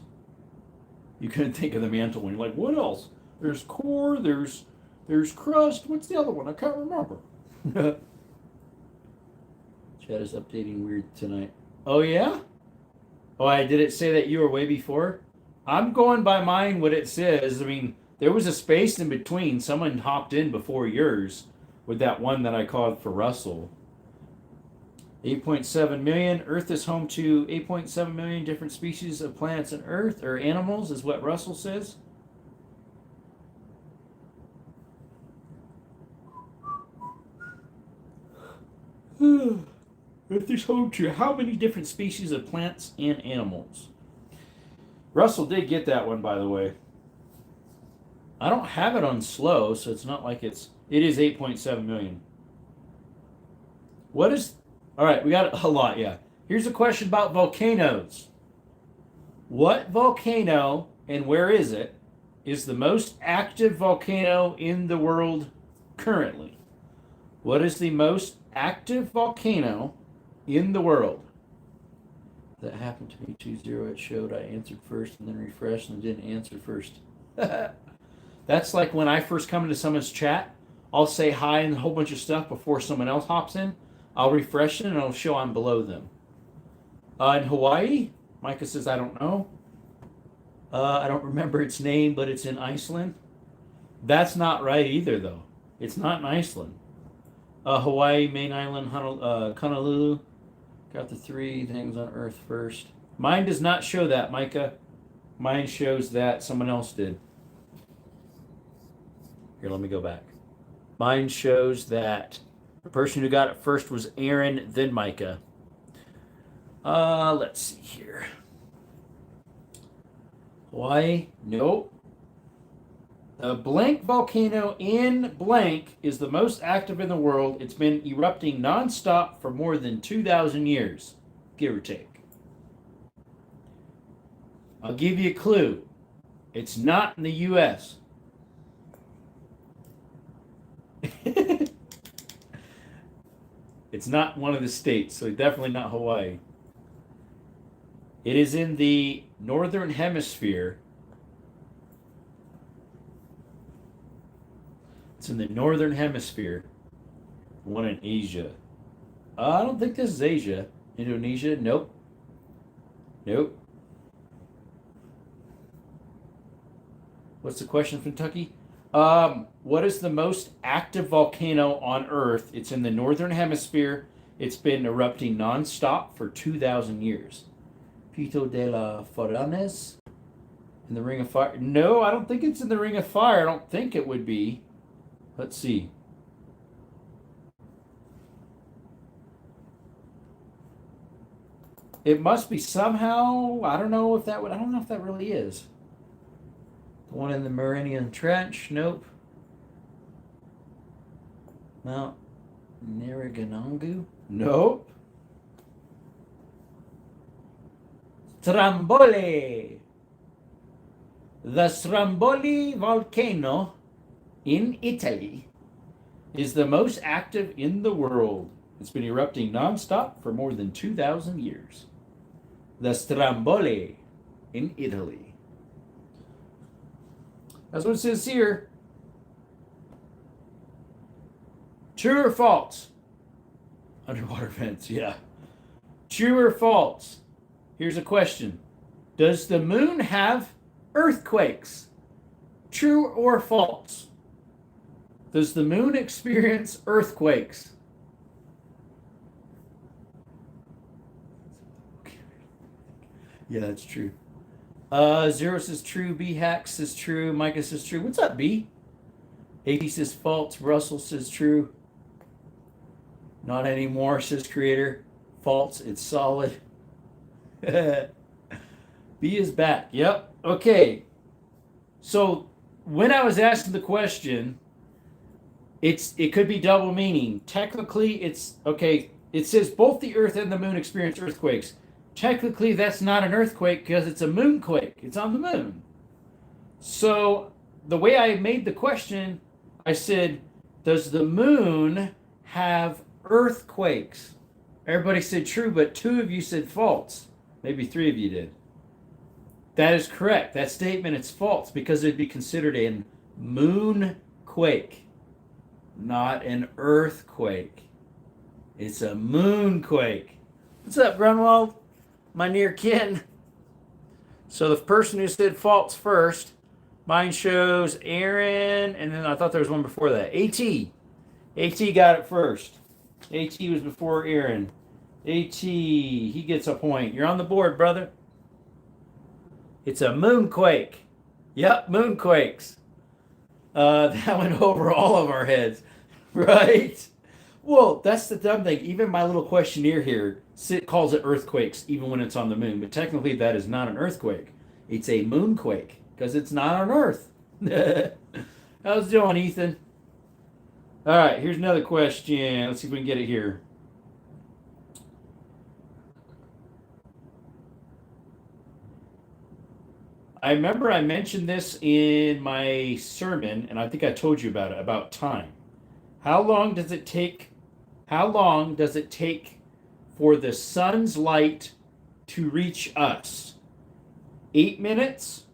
You couldn't think of the mantle one. You're like, what else? There's core, there's crust. What's the other one? I can't remember. Chat is updating weird tonight. Oh, yeah? Oh, did it say that you were way before? I'm going by mine, what it says. I mean, there was a space in between. Someone hopped in before yours with that one that I called for Russell. 8.7 million. Earth is home to 8.7 million different species of plants and earth or animals, is what Russell says. Earth is home to how many different species of plants and animals? Russell did get that one, by the way. I don't have it on slow, so it's not like it is 8.7 million. What is... All right, we got a lot, yeah. Here's a question about volcanoes. What volcano, and where is it, is the most active volcano in the world currently? What is the most active volcano in the world? That happened to me 2-0. It showed I answered first and then refreshed and didn't answer first. That's like when I first come into someone's chat, I'll say hi and a whole bunch of stuff before someone else hops in. I'll refresh it and it'll show I'm below them. In Hawaii, Micah says, I don't know. I don't remember its name, but it's in Iceland. That's not right either, though. It's not in Iceland. Hawaii, main island, Honolulu. Got the 3 things on Earth first. Mine does not show that, Micah. Mine shows that someone else did. Here, let me go back. Mine shows that the person who got it first was Aaron, then Micah. Let's see here. Hawaii, nope. The blank volcano in blank is the most active in the world. It's been erupting nonstop for more than 2,000 years, give or take. I'll give you a clue. It's not in the U.S. It's not one of the states, so definitely not Hawaii. It is in the northern hemisphere. It's in the northern hemisphere. One in Asia. I don't think this is Asia. Indonesia? Nope. Nope. What's the question, Kentucky? What is the most active volcano on Earth? It's in the northern hemisphere. It's been erupting nonstop for 2,000 years. Pito de la Foranes in the Ring of Fire. No, I don't think it's in the Ring of Fire. I don't think it would be. Let's see. It must be somehow. I don't know if that would. I don't know if that really is. The one in the Meridian Trench. Nope. Mount Naraganongu. Nope. Stromboli. The Stromboli volcano in Italy is the most active in the world. It's been erupting nonstop for more than 2,000 years. The Stromboli in Italy. That's what it says here. True or false? Underwater vents, yeah. True or false? Here's a question. Does the moon have earthquakes? True or false? Does the moon experience earthquakes? Yeah, that's true. Zero says true. B Hack says true. Micah says true. What's up, B? AP says false. Russell says true. Not anymore, says creator. False. It's solid. B is back. Yep. Okay. So when I was asking the question, it could be double meaning. Technically, it's okay. It says both the Earth and the Moon experience earthquakes. Technically, that's not an earthquake because it's a moonquake. It's on the moon. So the way I made the question, I said, does the moon have earthquakes? Everybody said true, but 2 of you said false. Maybe 3 of you did. That is correct. That statement is false because it'd be considered a moonquake, not an earthquake. It's a moonquake. What's up, Grunwald? My near kin. So the person who said false first, mine shows Aaron, and then I thought there was one before that. AT. AT got it first. AT was before Aaron. AT, he gets a point. You're on the board, brother. It's a moonquake. Yep, moonquakes. That went over all of our heads, right? Well, that's the dumb thing. Even my little questionnaire here calls it earthquakes, even when it's on the moon. But technically, that is not an earthquake. It's a moonquake because it's not on Earth. How's it doing, Ethan? All right, here's another question. Let's see if we can get it here. I remember I mentioned this in my sermon, and I think I told you about it, about time. How long does it take for the sun's light to reach us? 8 minutes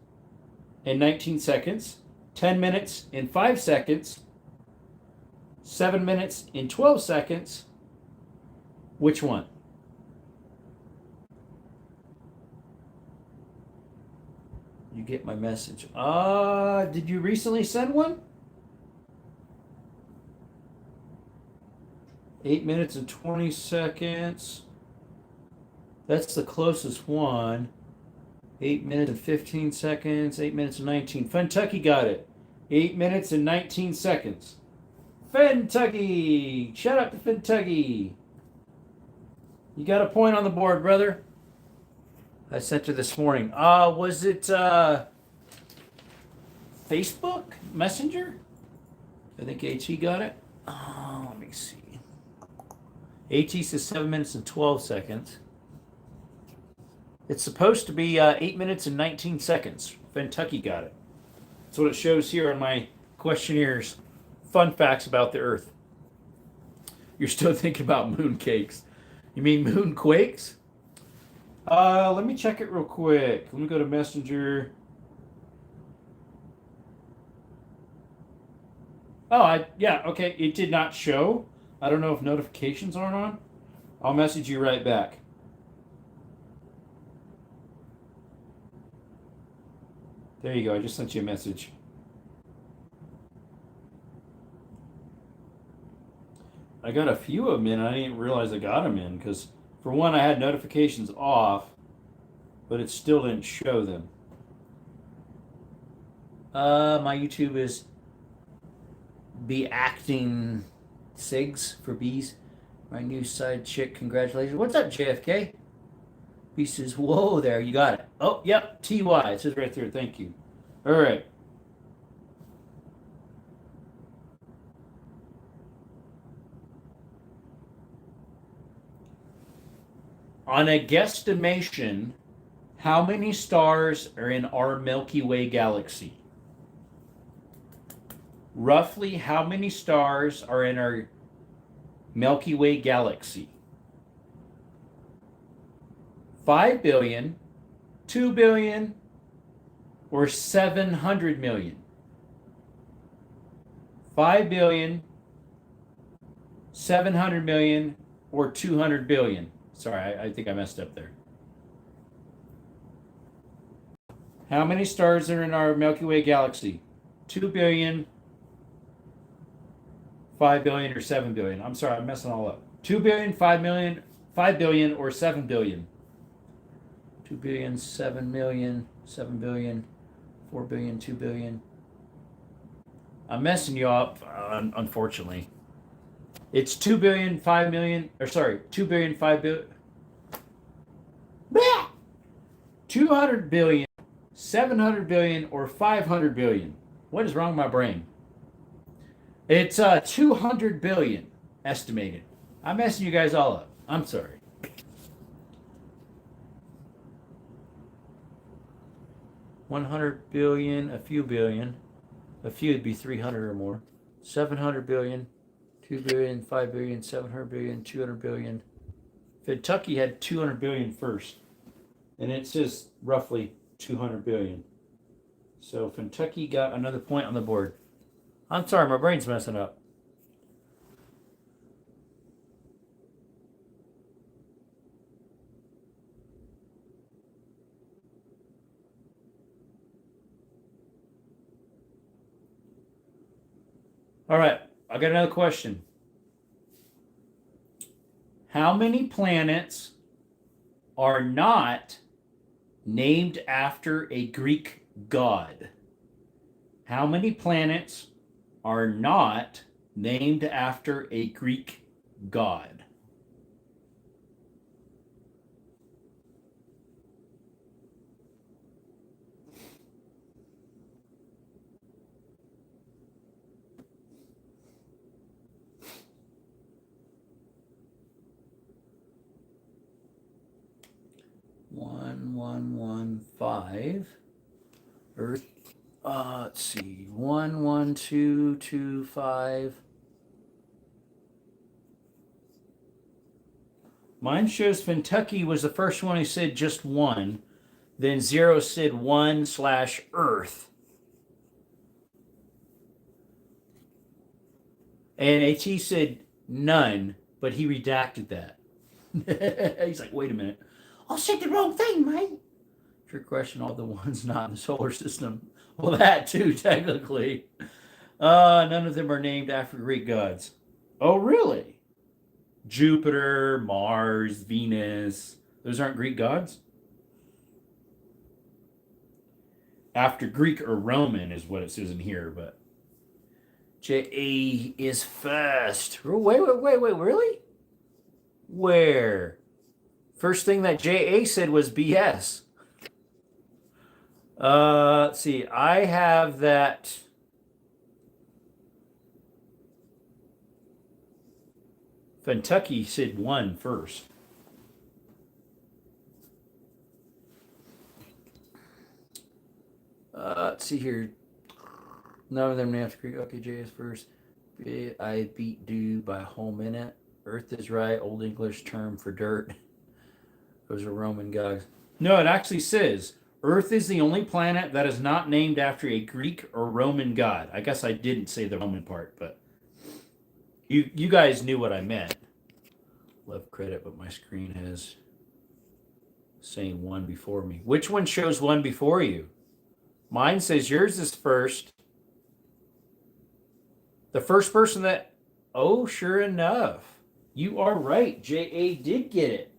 and 19 seconds, 10 minutes and 5 seconds, 7 minutes and 12 seconds. Which one? You get my message. Did you recently send one? 8 minutes and 20 seconds. That's the closest one. 8 minutes and 15 seconds. 8 minutes and 19. Kentucky got it. 8 minutes and 19 seconds. Kentucky! Shout out to Kentucky. You got a point on the board, brother. I sent her this morning. Was it Facebook Messenger? I think AT got it. Let me see. AT says 7 minutes and 12 seconds. It's supposed to be 8 minutes and 19 seconds. Kentucky got it. That's what it shows here on my questionnaires. Fun facts about the Earth. You're still thinking about mooncakes. You mean moonquakes? Let me check it real quick. Let me go to Messenger. Yeah, okay. It did not show. I don't know if notifications aren't on. I'll message you right back. There you go. I just sent you a message. I got a few of them in, and I didn't realize I got them in because, for one, I had notifications off, but it still didn't show them. My YouTube is be acting SIGs for bees. My new side chick, congratulations. What's up, JFK? B says, whoa there, you got it. Oh, yep, TY. It says right there, thank you. All right. On a guesstimation, how many stars are in our Milky Way galaxy? Roughly, how many stars are in our Milky Way galaxy? 5 billion, 2 billion, or 700 million? 5 billion, 700 million, or 200 billion? Sorry, I think I messed up there. How many stars are in our Milky Way galaxy? 2 billion, 5 billion, or 7 billion? I'm sorry, I'm messing all up. 2 billion, 5 million, 5 billion, or 7 billion? 2 billion, 7 million, 7 billion, 4 billion, 2 billion. I'm messing you up, unfortunately. It's 2 billion, 5 million, or sorry, 2 billion, 5 billion. 200 billion, 700 billion, or 500 billion? What is wrong with my brain? It's 200 billion estimated. I'm messing you guys all up. I'm sorry. $100 billion, a few billion. A few would be 300 or more. 700 billion, 2 billion, 5 billion, 700 billion, 200 billion. Kentucky had 200 billion first. And it says roughly 200 billion. So Kentucky got another point on the board. I'm sorry, my brain's messing up. All right, I got another question. How many planets are not named after a Greek god? How many planets are not named after a Greek god? One, 5. Earth. Let's see. 1, 2, 2, 5. Mine shows Kentucky was the first one who said just 1. Then 0 said 1/Earth. And AT said none, but he redacted that. He's like, wait a minute. I said the wrong thing, mate. Trick question, all the ones not in the solar system. Well, that too, technically. None of them are named after Greek gods. Oh, really? Jupiter, Mars, Venus. Those aren't Greek gods? After Greek or Roman is what it says in here, but J.A. is first. Wait, really? Where? First thing that J.A. said was BS. Let's see. I have that. Kentucky said 1 first. Let's see here. None of them have to Greek. Okay, J is first. I beat dude by a whole minute. Earth is right. Old English term for dirt. Those are Roman gods. No, it actually says Earth is the only planet that is not named after a Greek or Roman god. I guess I didn't say the Roman part, but you guys knew what I meant. Love credit, but my screen has saying 1 before me. Which one shows 1 before you? Mine says yours is first. The first person that... Oh, sure enough. You are right. J.A. did get it.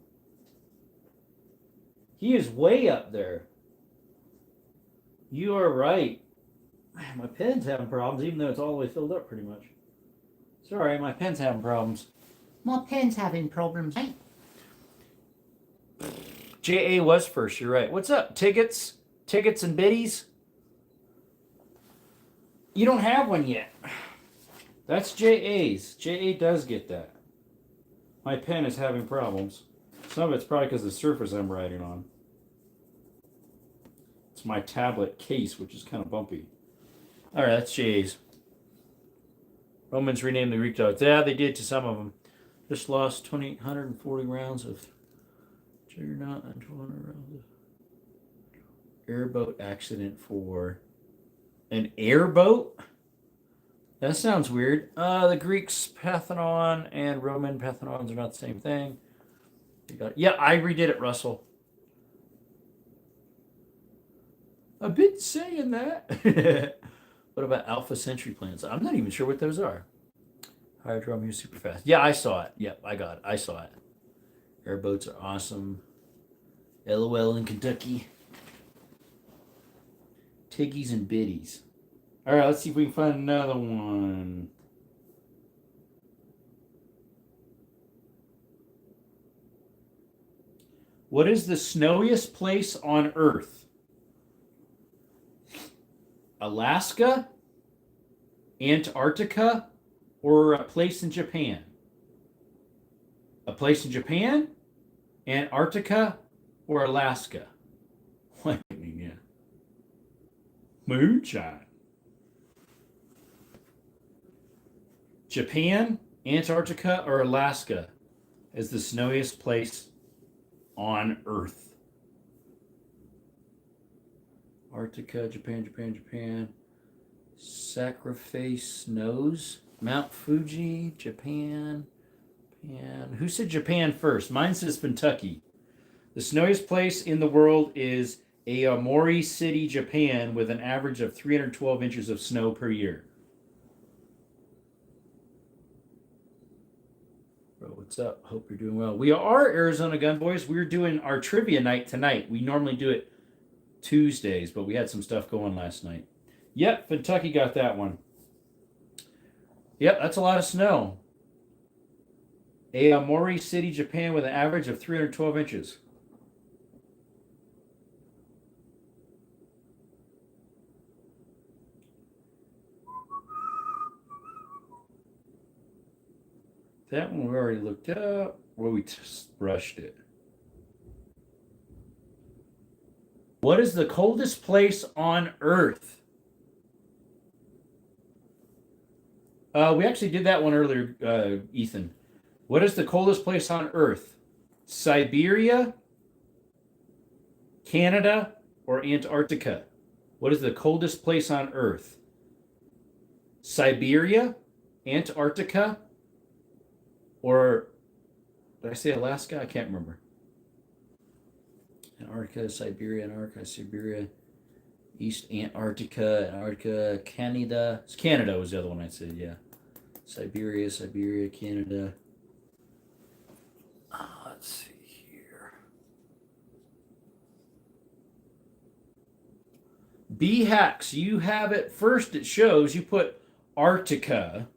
He is way up there. You are right. My pen's having problems, even though it's all the way filled up pretty much. Sorry, my pen's having problems. My pen's having problems. JA was first, you're right. What's up? Tickets and biddies? You don't have one yet. That's JA's. JA does get that. My pen is having problems. Some of it's probably because of the surface I'm writing on. It's my tablet case, which is kind of bumpy. All right, that's JA's. Romans renamed the Greek dogs. Yeah, they did to some of them. Just lost 2,840 rounds of Juggernaut and 200 rounds of airboat accident for an airboat? That sounds weird. The Greeks Parthenon and Roman Parthenons are not the same thing. Yeah, I redid it, Russell. I've been saying that. What about Alpha Century plans? I'm not even sure what those are. Hydro here super fast. Yeah, I saw it. Yep, I got it. I saw it. Airboats are awesome. LOL in Kentucky. Tiggies and biddies. All right, let's see if we can find another one. What is the snowiest place on Earth? Alaska, Antarctica, or a place in Japan? A place in Japan, Antarctica, or Alaska? What? Yeah. Moonshine. Japan, Antarctica, or Alaska is the snowiest place on Earth. Antarctica, Japan. Sacrifice snows. Mount Fuji, Japan. Who said Japan first? Mine says Kentucky. The snowiest place in the world is Aomori City, Japan, with an average of 312 inches of snow per year. Bro, what's up? Hope you're doing well. We are Arizona Gun Boys. We're doing our trivia night tonight. We normally do it Tuesdays, but we had some stuff going last night. Yep, Kentucky got that one. Yep, that's a lot of snow. Aomori City, Japan, with an average of 312 inches. That one we already looked up. Well, we just brushed it. What is the coldest place on Earth? We actually did that one earlier, Ethan. What is the coldest place on Earth? Siberia, Canada, or Antarctica? What is the coldest place on Earth? Siberia, Antarctica, or did I say Alaska? I can't remember. Antarctica, Siberia, East Antarctica, Canada. Canada was the other one I said, yeah. Siberia, Canada. Let's see here. B-Hacks, you have it first. It shows you put Arctica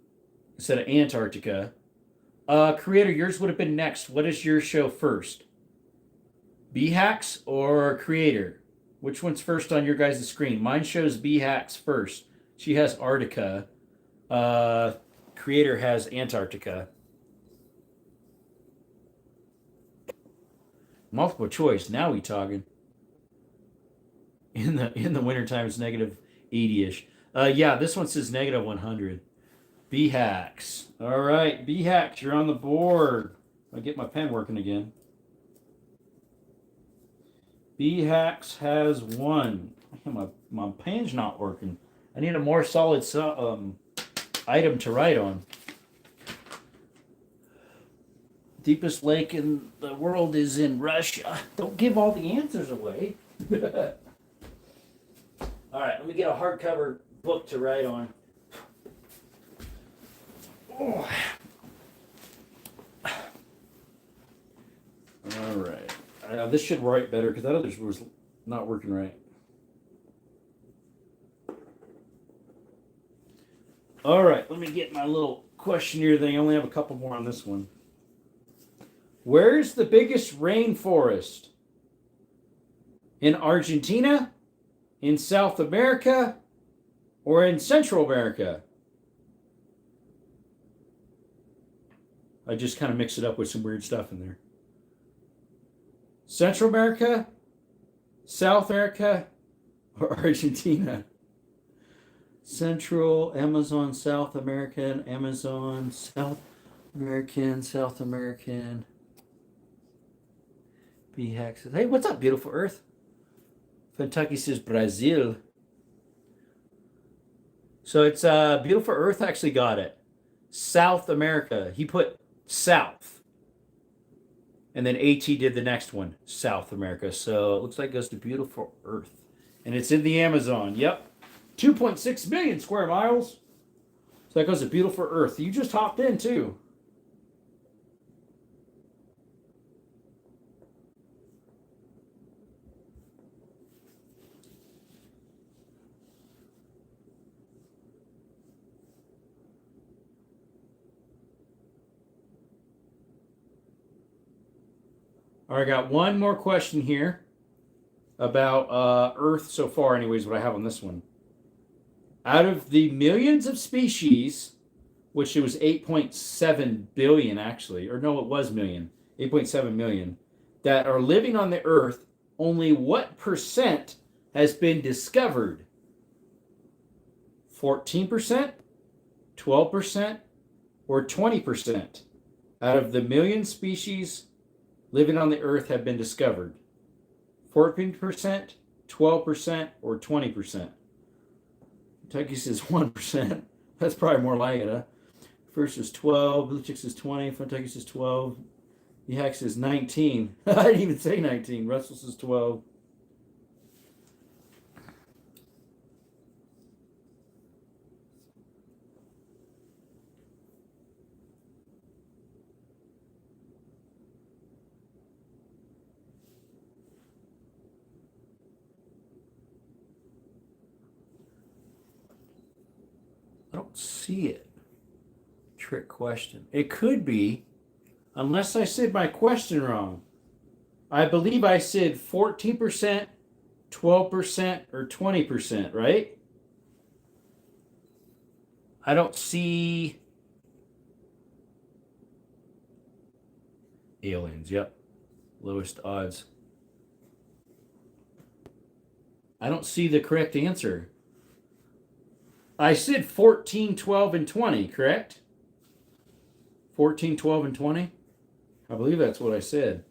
instead of Antarctica. Creator, yours would have been next. What is your show first? B-Hacks or Creator? Which one's first on your guys' screen? Mine shows B-Hacks first. She has Arctica. Creator has Antarctica. Multiple choice. Now we talking. In the wintertime, it's negative 80-ish. Yeah, this one says negative 100. B-Hacks. All right, B-Hacks, you're on the board. I'll get my pen working again. B-Hacks has one. My pen's not working. I need a more solid item to write on. Deepest lake in the world is in Russia. Don't give all the answers away. All right, let me get a hardcover book to write on. Oh. All right. This should write better because that other was not working right. All right, let me get my little questionnaire thing. I only have a couple more on this one. Where's the biggest rainforest? In Argentina, in South America, or in Central America? I just kind of mix it up with some weird stuff in there. Central America, South America, or Argentina? Central, Amazon, South American, Amazon, South American, South American. B-Hack says, hey, what's up, beautiful Earth? Kentucky says Brazil. So it's beautiful Earth actually got it. South America. He put South. And then AT did the next one, South America. So it looks like it goes to beautiful Earth. And it's in the Amazon. Yep. 2.6 million square miles. So that goes to beautiful Earth. You just hopped in too. All right, I got one more question here about Earth so far, anyways, what I have on this one. Out of the millions of species, which it was 8.7 billion actually, or no, it was million, 8.7 million, that are living on the Earth, only what percent has been discovered? 14%, 12%, or 20% out of the million species living on the Earth have been discovered? 14%, 12%, or 20%? Kentucky says 1%. That's probably more like it, huh? First is 12. Blue Chick says 20. Kentucky says 12. Hack says 19. I didn't even say 19. Russell says 12. I don't see it. Trick question. It could be, unless I said my question wrong. I believe I said 14%, 12%, or 20%, right? I don't see aliens. Yep. Lowest odds. I don't see the correct answer. I said 14, 12, and 20, correct? 14, 12, and 20? I believe that's what I said.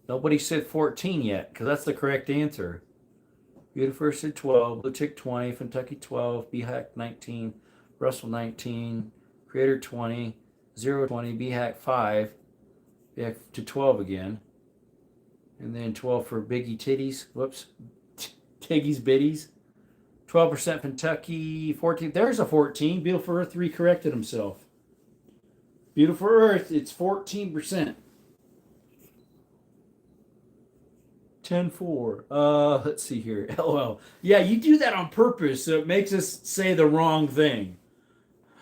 Nobody said 14 yet, because that's the correct answer. Beautiful said 12, Blue Chick 20, Kentucky 12, B-Hack 19, Russell 19, Creator 20, 0 20, B-Hack 5, B-Hack to 12 again. And then 12 for Biggie Titties. Whoops. Tiggy's Bitties. 12% Kentucky, 14. There's a 14. Beautiful Earth recorrected himself. Beautiful Earth, it's 14%. 10-4. Let's see here. LOL. Yeah, you do that on purpose, so it makes us say the wrong thing.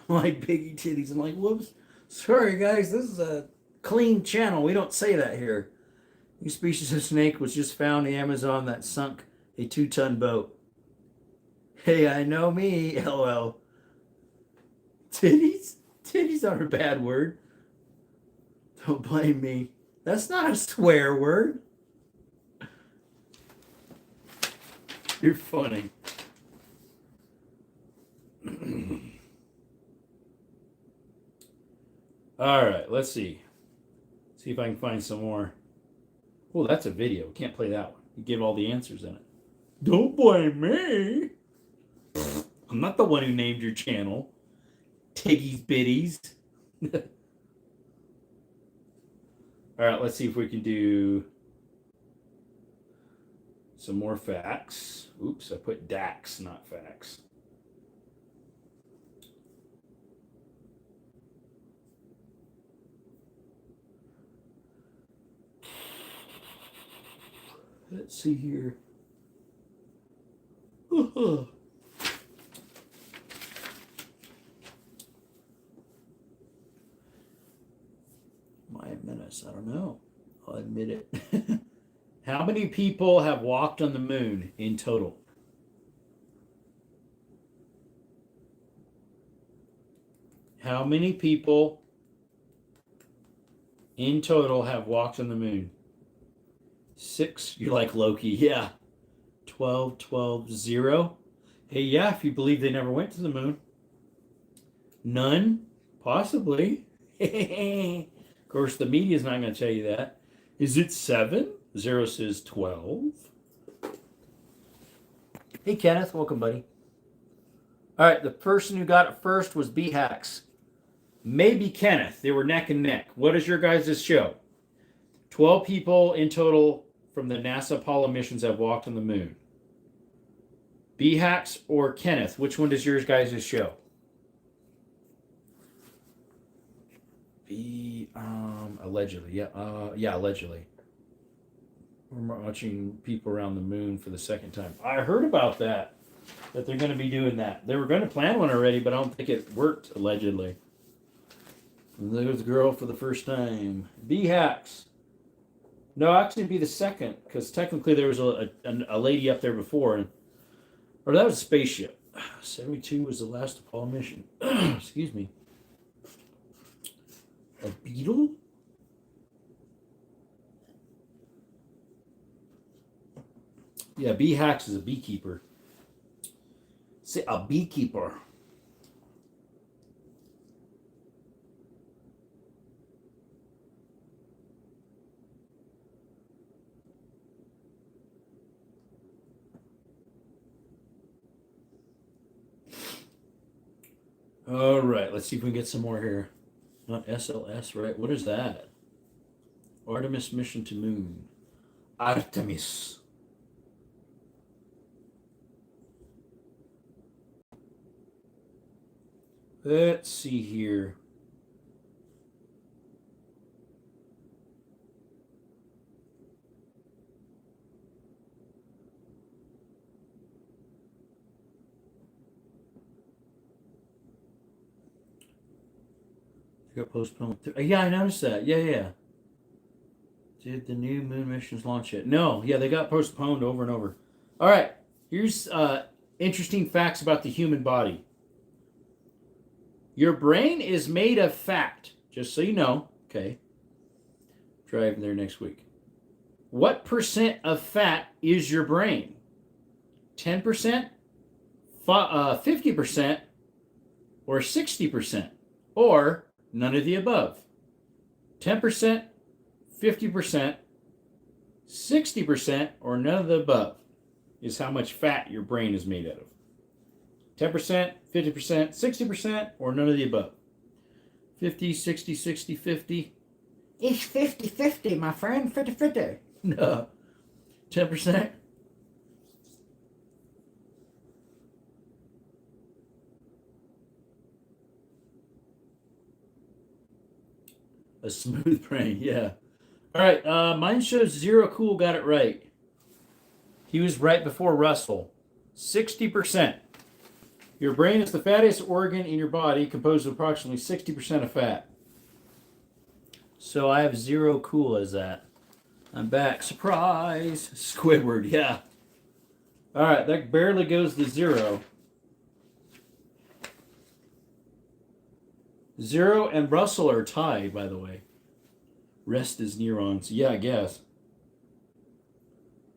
Like Biggie Titties. I'm like, whoops. Sorry, guys. This is a clean channel. We don't say that here. New species of snake was just found in the Amazon that sunk a 2-ton boat. Hey, I know me, LOL. Titties? Titties are a bad word. Don't blame me. That's not a swear word. You're funny. All right, let's see. See if I can find some more. Oh, that's a video. Can't play that one. You give all the answers in it. Don't blame me. I'm not the one who named your channel. Tiggy's Bitties. All right, let's see if we can do some more facts. Oops, I put DAX, not facts. Let's see here. My menace, I don't know. I'll admit it. How many people have walked on the moon in total? How many people in total have walked on the moon? 6. You're like Loki. Yeah. 12, 12, 0. Hey, yeah, if you believe they never went to the moon. None? Possibly. Of course, the media's not going to tell you that. Is it 7? 0 says 12. Hey, Kenneth. Welcome, buddy. All right, the person who got it first was B-Hacks. Maybe Kenneth. They were neck and neck. What is your guys' show? 12 people in total from the NASA Apollo missions have walked on the moon. B-Hacks or Kenneth? Which one does yours guys' show? Allegedly. Yeah, allegedly. We're watching people around the moon for the second time. I heard about that they're going to be doing that. They were going to plan one already, but I don't think it worked, allegedly. And there's the girl for the first time. B-Hacks. No, actually it'd be the second, because technically there was a lady up there before. Or that was a spaceship. 72 was the last Apollo mission. Excuse me. A beetle? Yeah, B-Hacks is a beekeeper. Say a beekeeper. All right, let's see if we can get some more here. Not SLS, right? What is that? Artemis mission to moon. Artemis. Let's see here. Got postponed. Yeah, I noticed that. Yeah. Did the new moon missions launch yet? No. Yeah, they got postponed over and over. All right. Here's interesting facts about the human body. Your brain is made of fat. Just so you know. Okay. Driving there next week. What percent of fat is your brain? 10%? 50%? Or 60%? Or none of the above. 10%, 50%, 60%, or none of the above is how much fat your brain is made out of. 10%, 50%, 60%, or none of the above. 50, 60, 60, 50. It's 50-50, my friend. 50-50. No. 10%? A smooth brain, yeah. All right, mine shows Zero Cool got it right. He was right before Russell. 60%. Your brain is the fattiest organ in your body, composed of approximately 60% of fat. So I have Zero Cool as that. I'm back. Surprise! Squidward, yeah. All right, that barely goes to 0. 0 and Russell are tied, by the way. Rest is neurons. Yeah, I guess.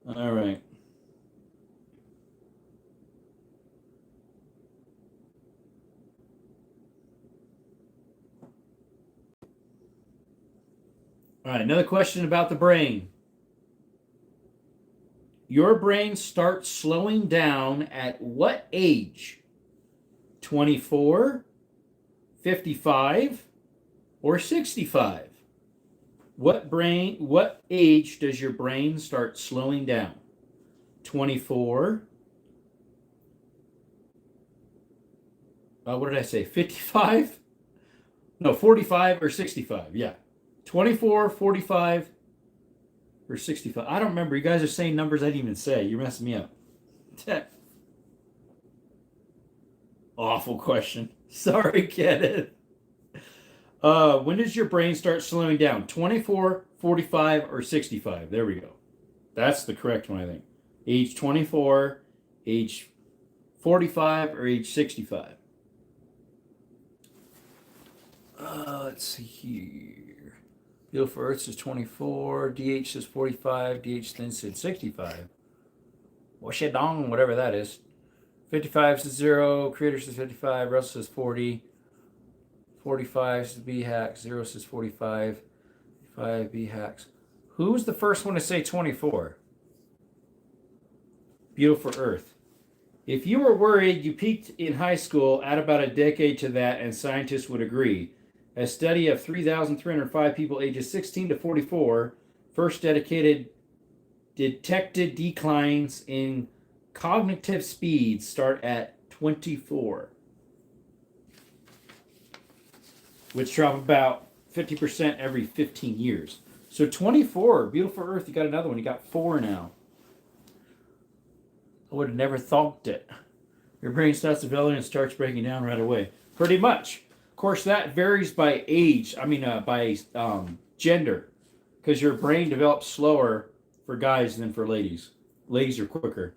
All right. All right, another question about the brain. Your brain starts slowing down at what age? 24? 55 or 65? What age does your brain start slowing down? 24? What did I say? 55? No, 45 or 65. Yeah. 24, 45, or 65? I don't remember. You guys are saying numbers I didn't even say. You're messing me up. Awful question. Sorry, Kenneth. When does your brain start slowing down? 24, 45, or 65? There we go. That's the correct one, I think. Age 24, age 45, or age 65? Let's see here. Beautiful Earth says 24, DH says 45, DH then said 65. Washadong, whatever that is. 55 says 0, Creator says 55, Russell says 40, 45 says B hacks, 0 says 45, 5 B hacks. Who was the first one to say 24? Beautiful Earth. If you were worried, you peaked in high school at about a decade to that, and scientists would agree. A study of 3,305 people ages 16 to 44 first detected declines in cognitive speeds start at 24, which drop about 50% every 15 years. So 24, Beautiful Earth, you got another one. You got 4 now. I would have never thought it. Your brain starts developing and starts breaking down right away. Pretty much. Of course, that varies by age. By gender. Because your brain develops slower for guys than for ladies. Ladies are quicker.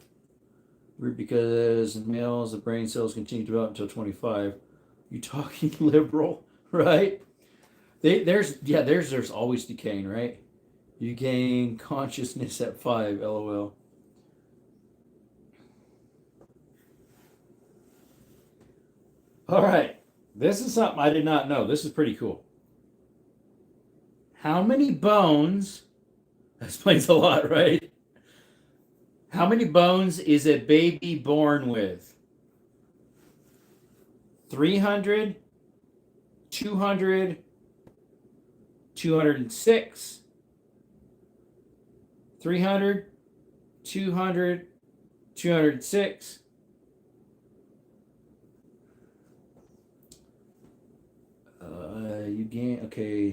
Because in males, the brain cells continue to develop until 25. You talking liberal, right? There's always decaying, right? You gain consciousness at 5, LOL. All right. This is something I did not know. This is pretty cool. How many bones, that explains a lot, right? How many bones is a baby born with? 300, 200, 206, 300, 200, 206. You gain, okay,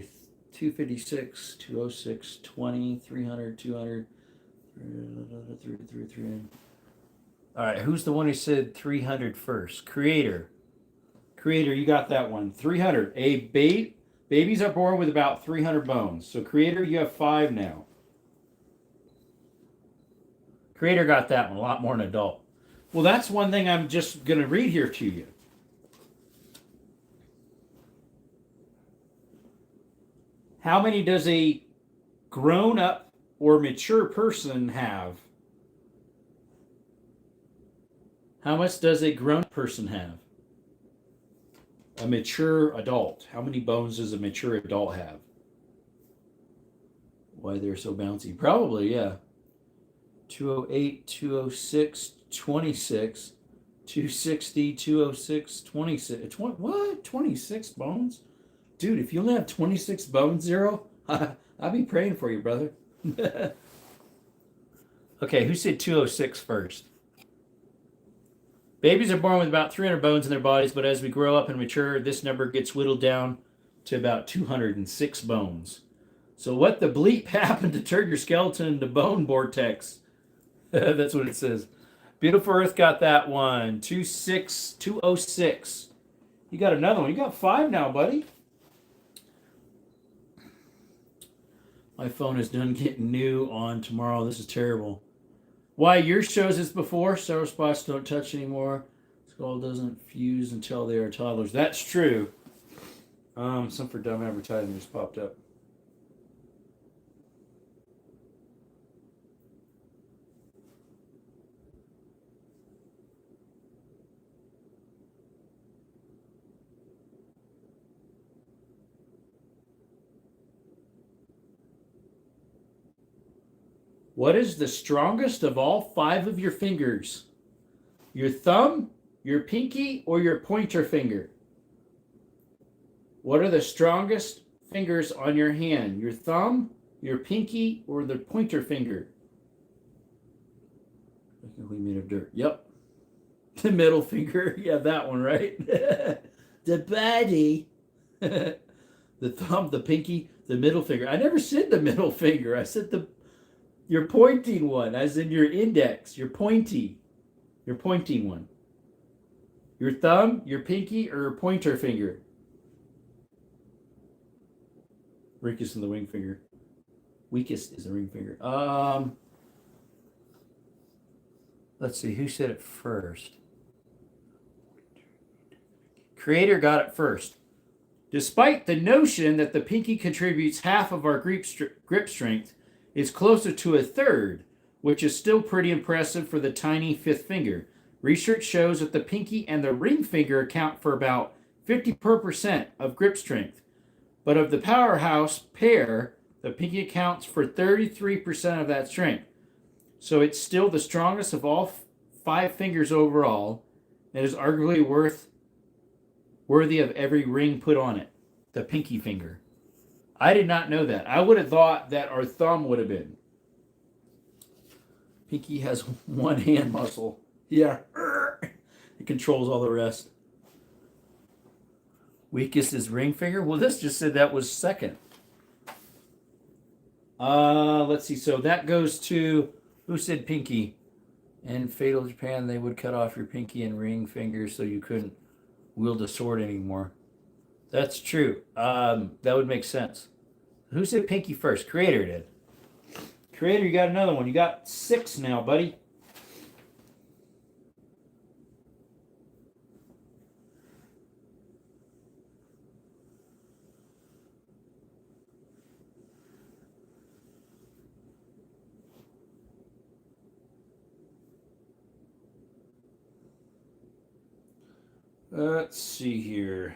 256, 206, 20, 300, 200, 300. All right, who's the one who said 300 first? Creator, you got that one. 300. Babies are born with about 300 bones. So Creator, you have 5 now. Creator got that one, a lot more than adult. Well, that's one thing I'm just going to read here to you. How many does a grown-up or mature person have? How much does a grown person have? A mature adult. How many bones does a mature adult have? Why they're so bouncy? Probably, yeah. 208, 206, 26, 260, 206, 26. What? 26 bones? Dude, if you only have 26 bones, Zero, I'll be praying for you, brother. Okay, who said 206 first? Babies are born with about 300 bones in their bodies, but as we grow up and mature, this number gets whittled down to about 206 bones. So what the bleep happened to turn your skeleton into bone vortex? That's what it says. Beautiful Earth got that one. 206. You got another one. You got 5 now, buddy. My phone is done getting new on tomorrow. This is terrible. Why yours shows this before? Several spots don't touch anymore. Skull doesn't fuse until they are toddlers. That's true. Some for dumb advertising just popped up. What is the strongest of all 5 of your fingers? Your thumb, your pinky, or your pointer finger? What are the strongest fingers on your hand? Your thumb, your pinky, or the pointer finger? We made of dirt. Yep. The middle finger. Yeah, that one, right? The body. The thumb, the pinky, the middle finger. I never said the middle finger. I said the Your pointing one, as in your index, your pointy. Your pointing one. Your thumb, your pinky, or your pointer finger? Weakest is the ring finger. Weakest is the ring finger. Let's see, who said it first? Creator got it first. Despite the notion that the pinky contributes half of our grip strength, it's closer to a third, which is still pretty impressive for the tiny fifth finger. Research shows that the pinky and the ring finger account for about 50% of grip strength. But of the powerhouse pair, the pinky accounts for 33% of that strength. So it's still the strongest of all 5 fingers overall, and is arguably worthy of every ring put on it. The pinky finger. I did not know that. I would have thought that our thumb would have been. Pinky has one hand muscle. Yeah. It controls all the rest. Weakest is ring finger. Well, this just said that was second. Let's see. So that goes to, who said pinky? In Fatal Japan, they would cut off your pinky and ring fingers so you couldn't wield a sword anymore. That's true. That would make sense. Who said pinky first? Creator did. Creator, you got another one. You got 6 now, buddy. Let's see here.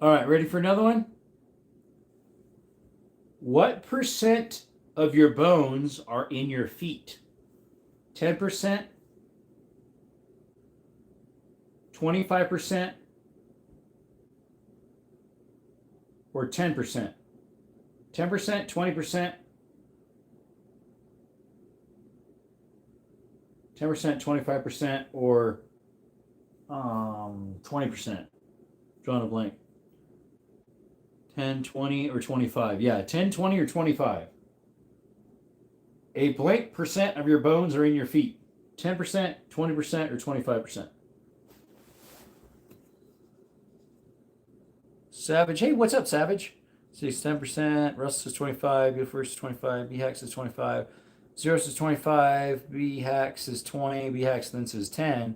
All right, ready for another one? What percent of your bones are in your feet? 10%? 25%? Or 10%? 10%, 20%? 10%, 25%, or 20%. Drawing a blank. 10, 20, or 25. Yeah, 10, 20, or 25. A blank percent of your bones are in your feet. 10%, 20%, or 25%. Savage. Hey, what's up, Savage? 10%. Russ says 25. Go first is 25. B-Hack says 25. Zero says 25. B-Hack says 20. B-Hack then says 10.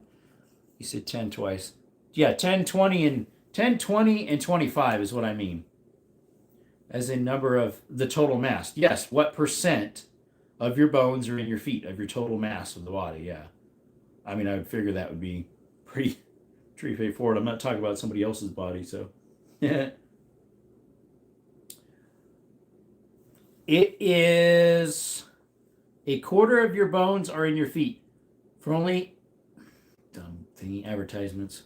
You said 10 twice. Yeah, 10, 20, and 10, 20, and 25 is what I mean. As in number of the total mass. Yes, what percent of your bones are in your feet, of your total mass of the body, yeah. I mean, I would figure that would be pretty straightforward. I'm not talking about somebody else's body, so. It is a quarter of your bones are in your feet. For only, dumb thingy advertisements.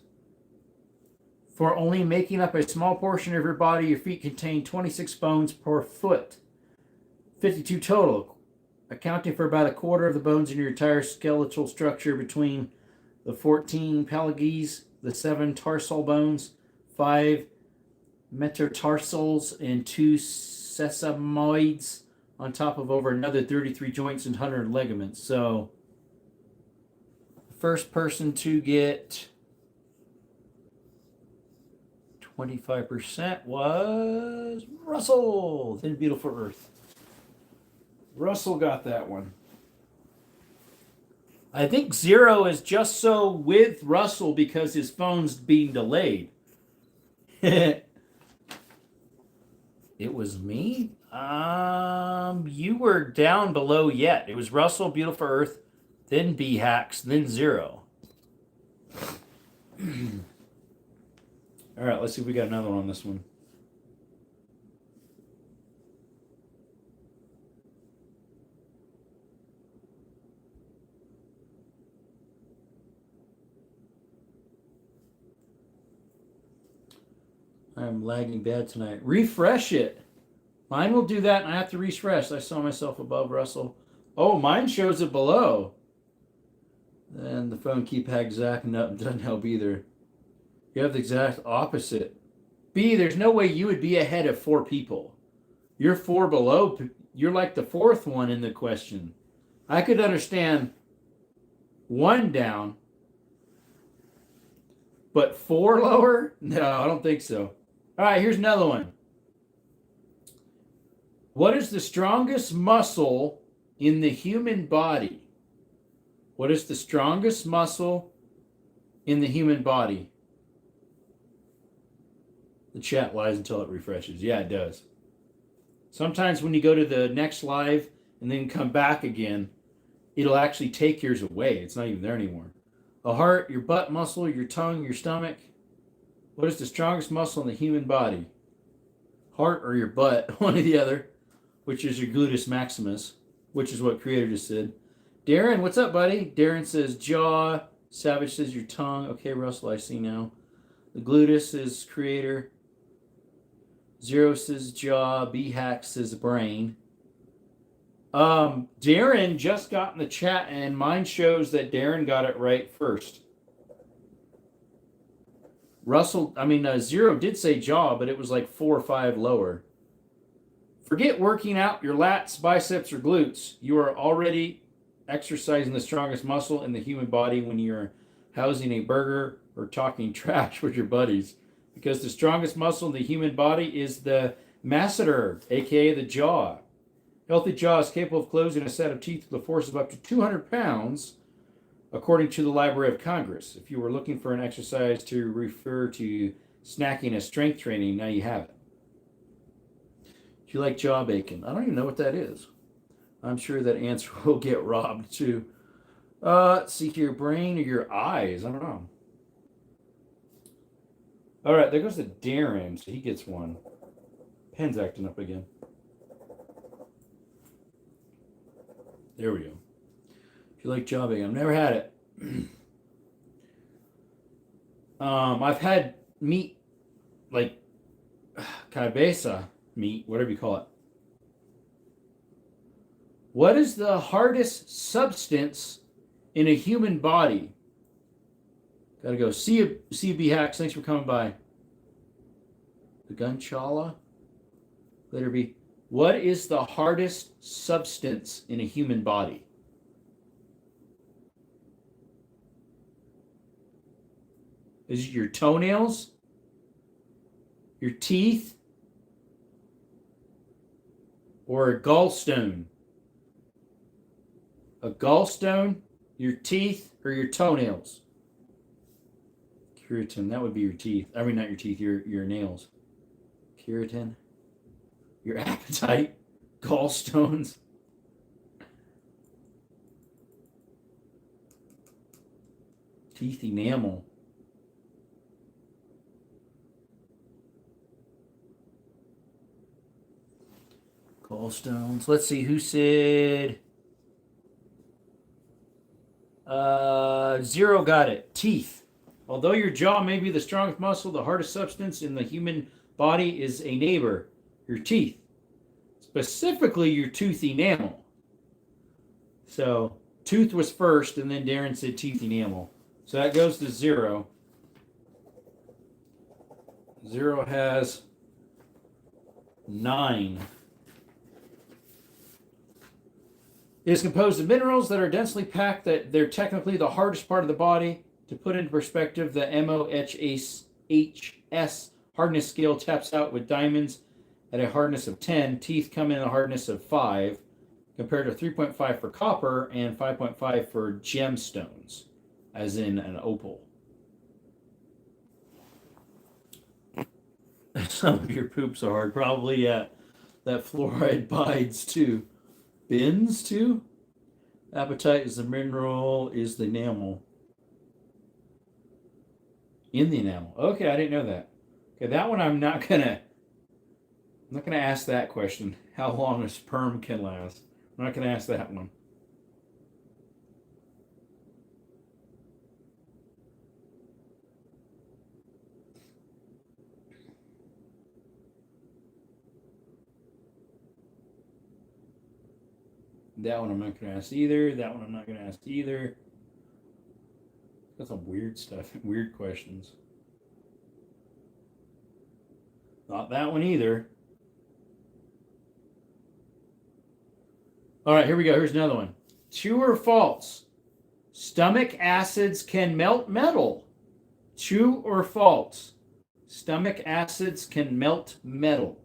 For only making up a small portion of your body, your feet contain 26 bones per foot. 52 total, accounting for about a quarter of the bones in your entire skeletal structure between the 14 phalanges, the 7 tarsal bones, 5 metatarsals, and 2 sesamoids, on top of over another 33 joints and 100 ligaments. So, the first person to get 25% was Russell. Then Beautiful Earth. Russell got that one. I think 0 is just so with Russell because his phone's being delayed. It was me? You were down below yet. It was Russell, Beautiful Earth, then B-Hacks, then 0. All right, let's see if we got another one on this one. I'm lagging bad tonight. Refresh it. Mine will do that, and I have to refresh. I saw myself above Russell. Oh, mine shows it below. And the phone keep zacking up and doesn't help either. You have the exact opposite. B, there's no way you would be ahead of 4 people. You're 4 below. You're like the 4th one in the question. I could understand 1 down, but 4 lower? No, I don't think so. All right, here's another one. What is the strongest muscle in the human body? What is the strongest muscle in the human body? The chat lies until it refreshes. Yeah, it does. Sometimes when you go to the next live and then come back again, it'll actually take yours away. It's not even there anymore. The heart, your butt muscle, your tongue, your stomach. What is the strongest muscle in the human body? Heart or your butt, one or the other, which is your gluteus maximus, which is what Creator just said. Darren, what's up, buddy? Darren says jaw. Savage says your tongue. Okay, Russell, I see now. The gluteus is Creator. Zero says jaw. B-Hack says brain. Darren just got in the chat, and mine shows that Darren got it right first. Zero did say jaw, but it was like 4 or 5 lower. Forget working out your lats, biceps, or glutes. You are already exercising the strongest muscle in the human body when you're housing a burger or talking trash with your buddies. Because the strongest muscle in the human body is the masseter, aka the jaw. Healthy jaw is capable of closing a set of teeth with a force of up to 200 pounds, according to the Library of Congress. If you were looking for an exercise to refer to snacking as strength training, now you have it. Do you like jaw bacon? I don't even know what that is. I'm sure that answer will get robbed too. Let's see here, brain or your eyes? I don't know. All right, there goes the Darren, so he gets one. Pen's acting up again. There we go. If you like jaw bacon, I've never had it. I've had meat, like cabeza meat, whatever you call it. What is the hardest substance in a human body? Gotta go. See you, B-Hacks. Thanks for coming by. The Gunchala. Letter B. What is the hardest substance in a human body? Is it your toenails? Your teeth? Or a gallstone? A gallstone, your teeth, or your toenails? Keratin, that would be your teeth. I mean, not your teeth, your nails. Keratin. Your appetite. Gallstones. Teeth enamel. Gallstones. Let's see who said. Zero got it. Teeth. Although your jaw may be the strongest muscle, the hardest substance in the human body is a neighbor, your teeth. Specifically, your tooth enamel. So, tooth was first, and then Darren said teeth enamel. So that goes to zero. Zero has 9. It is composed of minerals that are densely packed, that they're technically the hardest part of the body. To put into perspective, the MOHS hardness scale taps out with diamonds at a hardness of 10. Teeth come in at a hardness of 5, compared to 3.5 for copper and 5.5 for gemstones, as in an opal. Some of your poops are hard. Probably, yeah. That fluoride bides too. Bends too? Appetite is the mineral, is the enamel. In the enamel. Okay, I didn't know that. Okay, that one I'm not gonna ask that question. How long a sperm can last. I'm not gonna ask that one. That one I'm not going to ask either. That one I'm not going to ask either. Got some weird stuff, weird questions. Not that one either. All right, here we go. Here's another one. True or false? Stomach acids can melt metal. True or false? Stomach acids can melt metal.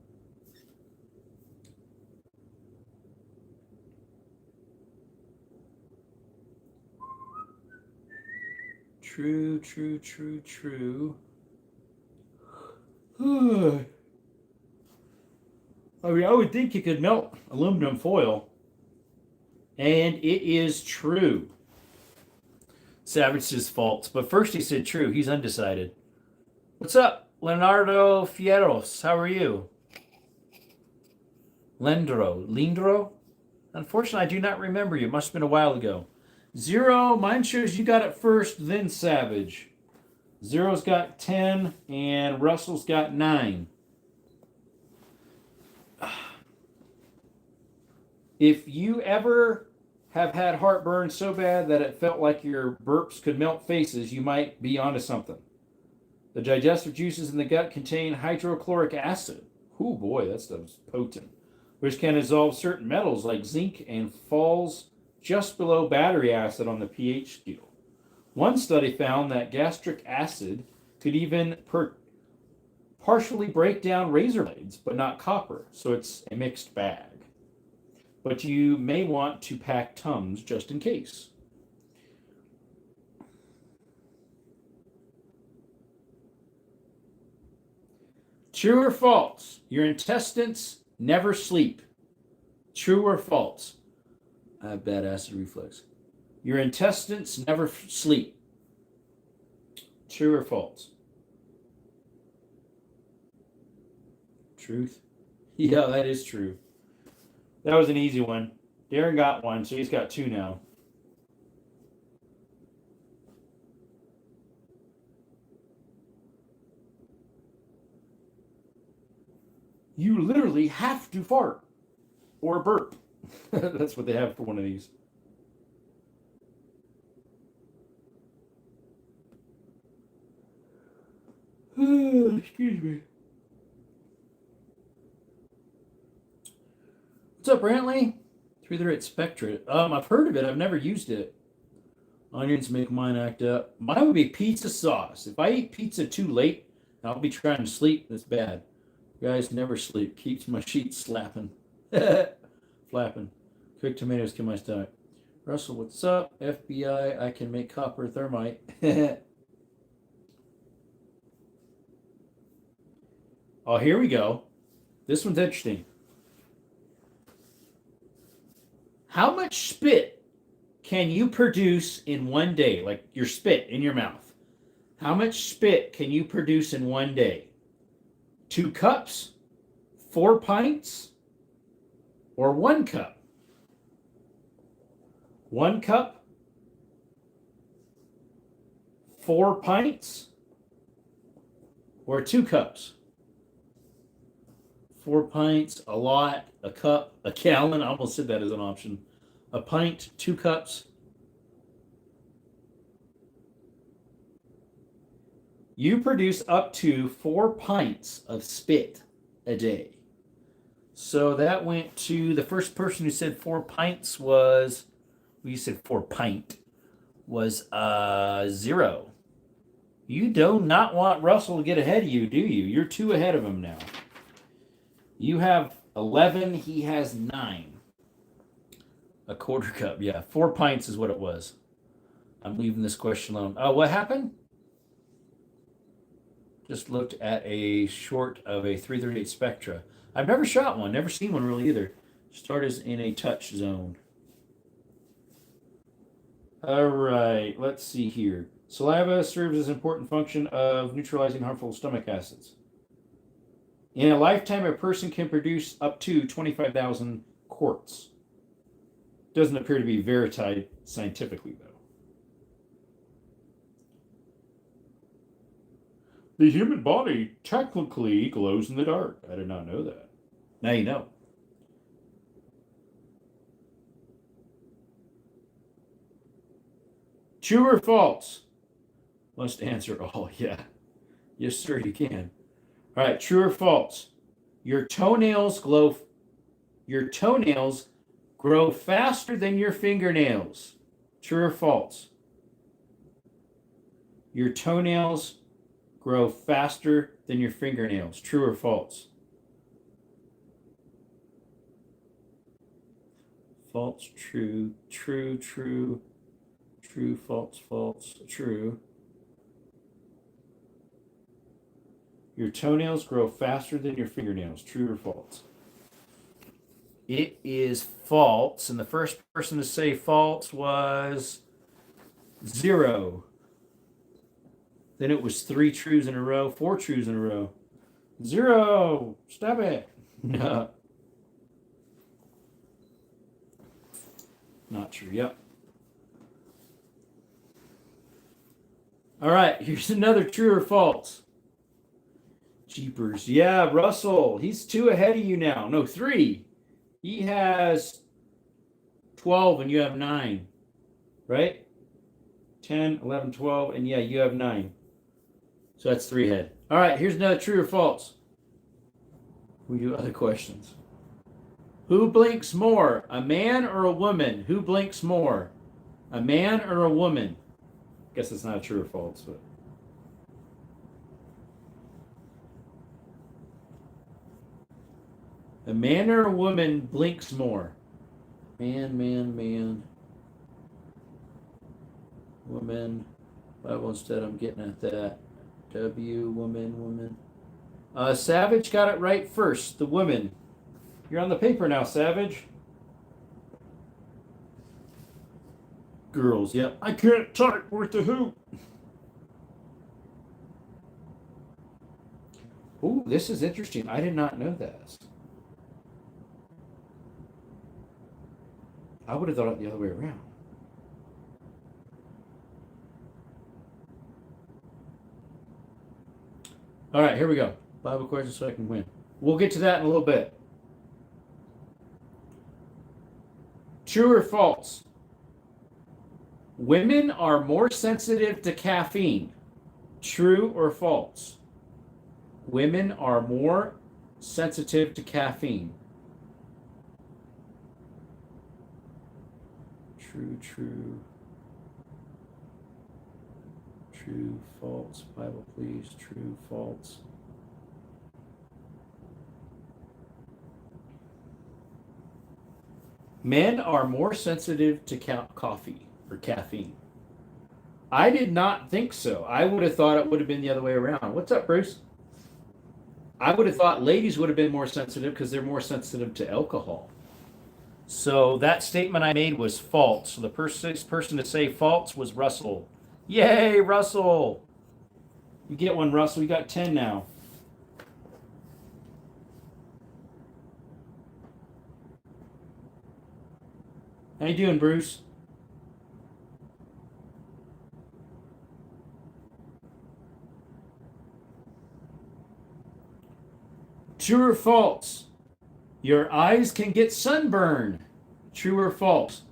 True, true, true, true. I mean, I would think you could melt aluminum foil. And it is true. Savage says false, but first he said true. He's undecided. What's up, Leonardo Fieros? How are you? Lindro? Unfortunately, I do not remember you. It must have been a while ago. Zero, mine shows you got it first, then Savage. Zero's got 10, and Russell's got 9. If you ever have had heartburn so bad that it felt like your burps could melt faces, you might be onto something. The digestive juices in the gut contain hydrochloric acid. Oh boy, that stuff's potent. Which can dissolve certain metals like zinc and falls just below battery acid on the pH scale. One study found that gastric acid could even partially break down razor blades, but not copper, so it's a mixed bag. But you may want to pack Tums just in case. True or false? Your intestines never sleep. True or false? I have bad acid reflux. Your intestines never sleep. True or false? Truth? Yeah, that is true. That was an easy one. Darren got one, so he's got 2 now. You literally have to fart or burp. That's what they have for one of these. Excuse me. What's up, Brantley? 338 Spectra. I've heard of it. I've never used it. Onions make mine act up. Mine would be pizza sauce. If I eat pizza too late, I'll be trying to sleep. That's bad. Guys never sleep. Keeps my sheets slapping. Flapping. Cooked tomatoes kill my stomach. Russell, what's up? FBI, I can make copper thermite. Oh, here we go. This one's interesting. How much spit can you produce in one day? Like your spit in your mouth. How much spit can you produce in one day? 2 cups? 4 pints? Or 1 cup? 1 cup? 4 pints? Or 2 cups? 4 pints, a lot, a cup, a gallon. I almost said that as an option. A pint, 2 cups. You produce up to 4 pints of spit a day. So that went to the first person who said 4 pints was, well, you said 4 pint, was 0. You do not want Russell to get ahead of you, do you? You're 2 ahead of him now. You have 11, he has 9. A quarter cup, yeah. 4 pints is what it was. I'm leaving this question alone. Oh, what happened? Just looked at a short of a 338 Spectra. I've never shot one, never seen one really either. Started in a touch zone. All right, let's see here. Saliva serves as an important function of neutralizing harmful stomach acids. In a lifetime, a person can produce up to 25,000 quarts. Doesn't appear to be verified scientifically, though. The human body technically glows in the dark. I did not know that. Now you know. True or false? Must answer all. Yeah. Yes, sir, you can. All right, true or false? Your toenails grow faster than your fingernails. True or false? Your toenails grow faster than your fingernails. True or false? False, true, true, true, true, false, false, true. Your toenails grow faster than your fingernails. True or false? It is false. And the first person to say false was 0. Then it was 3 trues in a row, 4 trues in a row. 0. Stop it. No. Not true. Yep. All right. Here's another true or false. Jeepers. Yeah, Russell. He's 2 ahead of you now. No, 3. He has 12 and you have 9. Right? 10, 11, 12. And yeah, you have 9. So that's 3 ahead. All right. Here's another true or false. We do other questions. Who blinks more, a man or a woman? Who blinks more, a man or a woman? Guess it's not true or false, but a man or a woman blinks more. Man, woman. Bible instead, I'm getting at that. W, woman. Savage got it right first. The woman. You're on the paper now, Savage. Girls, yep. I can't type worth a hoot. Ooh, this is interesting. I did not know this. I would have thought it the other way around. All right, here we go. Bible questions so I can win. We'll get to that in a little bit. True or false? Women are more sensitive to caffeine. True or false? Women are more sensitive to caffeine. True, false. Bible, please. True, false. Men are more sensitive to coffee or caffeine. I did not think so. I would have thought it would have been the other way around. What's up, Bruce? I would have thought ladies would have been more sensitive because they're more sensitive to alcohol. So that statement I made was false. So the first person to say false was Russell. Yay, Russell! You get one, Russell. You got 10 now. How you doing, Bruce? True or false? Your eyes can get sunburned. True or false?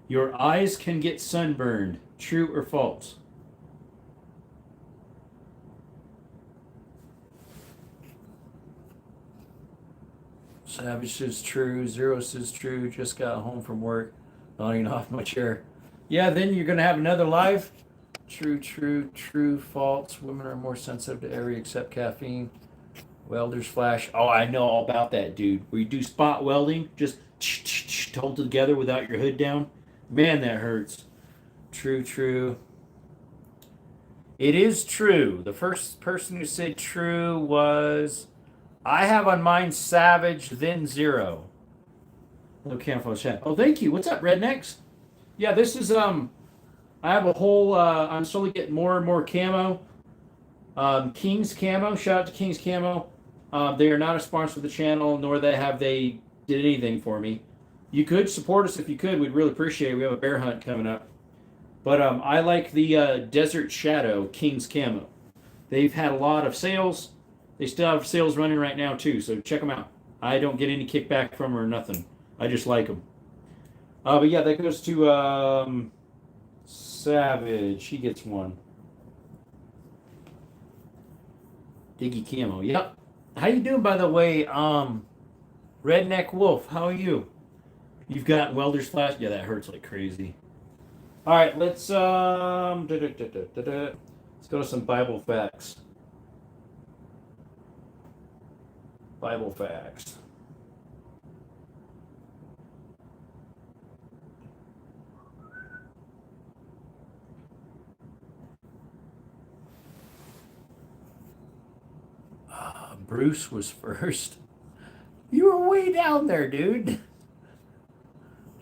Your eyes can get sunburned. True or false? Savage says true. Zero says true. Just got home from work. Nodding off my chair. Yeah, then you're going to have another live. True, false. Women are more sensitive to every except caffeine. Welder's flash. Oh, I know all about that, dude. Where you do spot welding, just hold together without your hood down. Man, that hurts. True. It is true. The first person who said true was... I have on mine Savage, then Zero. No camouflage chat. Oh, thank you. What's up, Rednecks? Yeah, this is... I have a whole, I'm slowly getting more and more camo. King's Camo, shout out to King's Camo. They are not a sponsor of the channel, nor have they did anything for me. You could support us if you could. We'd really appreciate it. We have a bear hunt coming up. But I like the Desert Shadow King's Camo. They've had a lot of sales. They still have sales running right now, too, so check them out. I don't get any kickback from them or nothing. I just like them. But yeah, that goes to... Savage. He gets one. Diggy Camo. Yep. How you doing, by the way? Redneck Wolf. How are you? You've got welder's flash. Yeah, that hurts like crazy. All right, let's let's go to some Bible facts. Bible facts. Bruce was first. You were way down there, dude.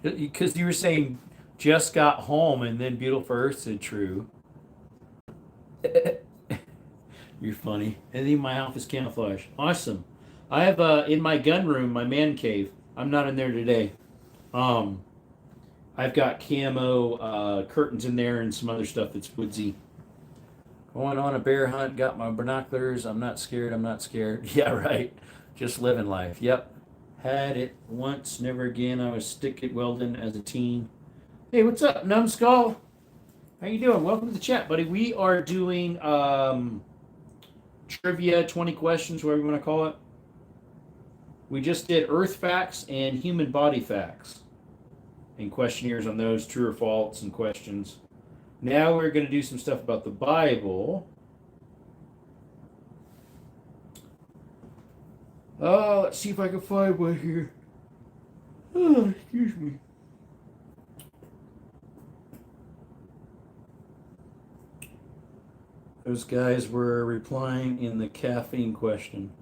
Because you were saying just got home, and then Beautiful Earth said true. You're funny. And then my office camouflage. Awesome. I have in my gun room, my man cave. I'm not in there today. I've got camo curtains in there and some other stuff that's woodsy. Going on a bear hunt, got my binoculars. I'm not scared. I'm not scared. Yeah, right. Just living life. Yep. Had it once, never again. I was stick at welding as a teen. Hey, what's up, Numbskull? How you doing? Welcome to the chat, buddy. We are doing trivia, 20 questions, whatever you want to call it. We just did Earth facts and human body facts, and questionnaires on those, true or false, and questions. Now we're going to do some stuff about the Bible. Let's see if I can find one here. Oh, excuse me. Those guys were replying in the caffeine question.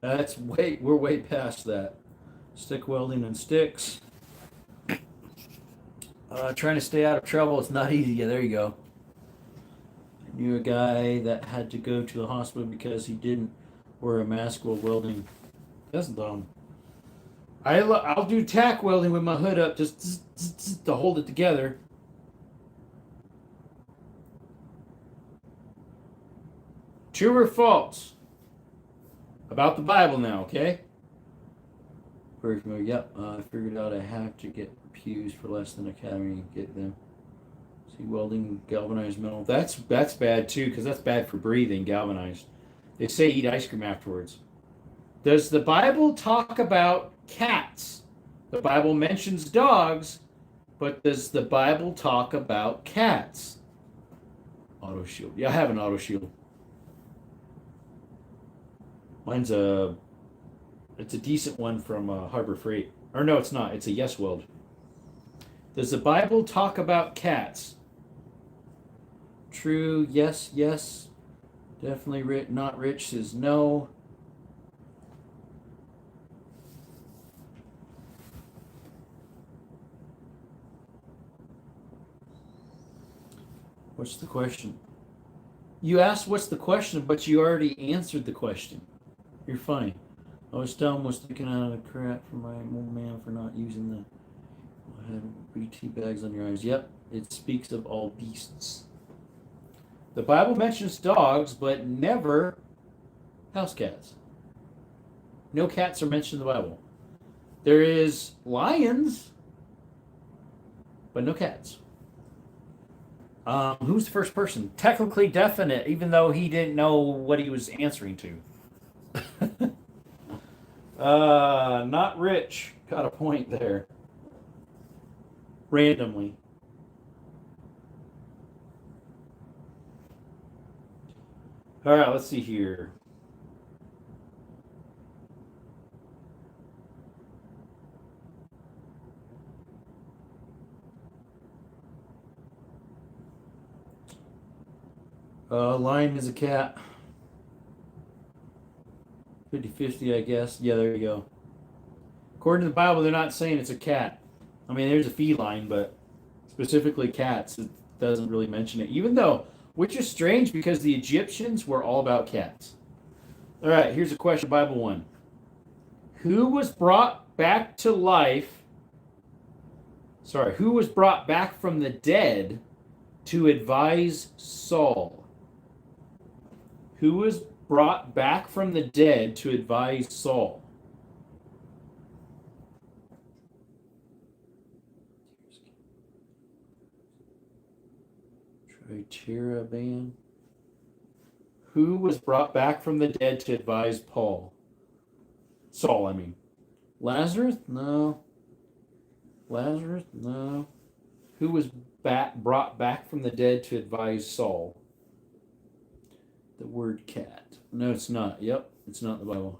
We're way past that. Stick welding and sticks. Trying to stay out of trouble, it's not easy. Yeah, there you go. I knew a guy that had to go to the hospital because he didn't wear a mask while welding. That's dumb. I'll do tack welding with my hood up just to hold it together. True or false? About the Bible now, okay? Yep, I figured out I have to get pews for less than Academy and get them. See, welding galvanized metal. That's bad too, because that's bad for breathing, galvanized. They say eat ice cream afterwards. Does the Bible talk about cats? The Bible mentions dogs, but does the Bible talk about cats? Auto shield. Yeah, I have an auto shield. Mine's it's a decent one from Harbor Freight. Or no, it's not. It's a Yes Weld. Does the Bible talk about cats? True, yes, yes. Definitely not rich says no. What's the question? You asked what's the question, but you already answered the question. You're funny. I was dumb, was thinking out of the crap for my old man for not using the BT bags on your eyes. Yep, it speaks of all beasts. The Bible mentions dogs, but never house cats. No cats are mentioned in the Bible. There is lions, but no cats. Who's the first person? Technically definite, even though he didn't know what he was answering to. Not rich. Got a point there. Randomly. All right, let's see here. Lion is a cat. 50-50, I guess. Yeah, there you go. According to the Bible, they're not saying it's a cat. I mean, there's a feline, but specifically cats, it doesn't really mention it. Even though, which is strange because the Egyptians were all about cats. All right, here's a question, Bible 1. Who was brought back to life? Sorry, who was brought back from the dead to advise Saul? Who was brought back from the dead to advise Saul? Thyatira ban. Who was brought back from the dead to advise Paul? Saul, I mean. Lazarus? No. Lazarus? No. Who was brought back from the dead to advise Saul? The word cat. No, it's not. Yep, it's not in the Bible.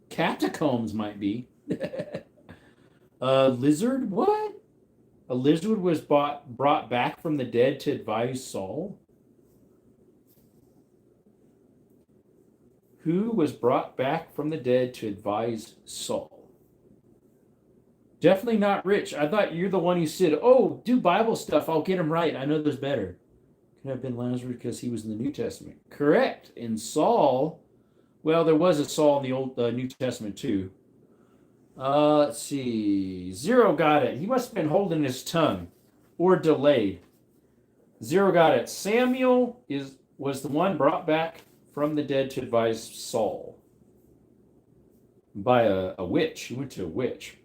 Catacombs might be. Lizard? What? A lizard was brought back from the dead to advise Saul? Who was brought back from the dead to advise Saul? Definitely not Rich. I thought you're the one who said, oh, do Bible stuff. I'll get him right. I know there's better. Could have been Lazarus because he was in the New Testament. Correct. And Saul, well, there was a Saul in the Old New Testament too. Let's see. Zero got it. He must have been holding his tongue or delayed. Zero got it. Samuel was the one brought back from the dead to advise Saul by a witch. He went to a witch.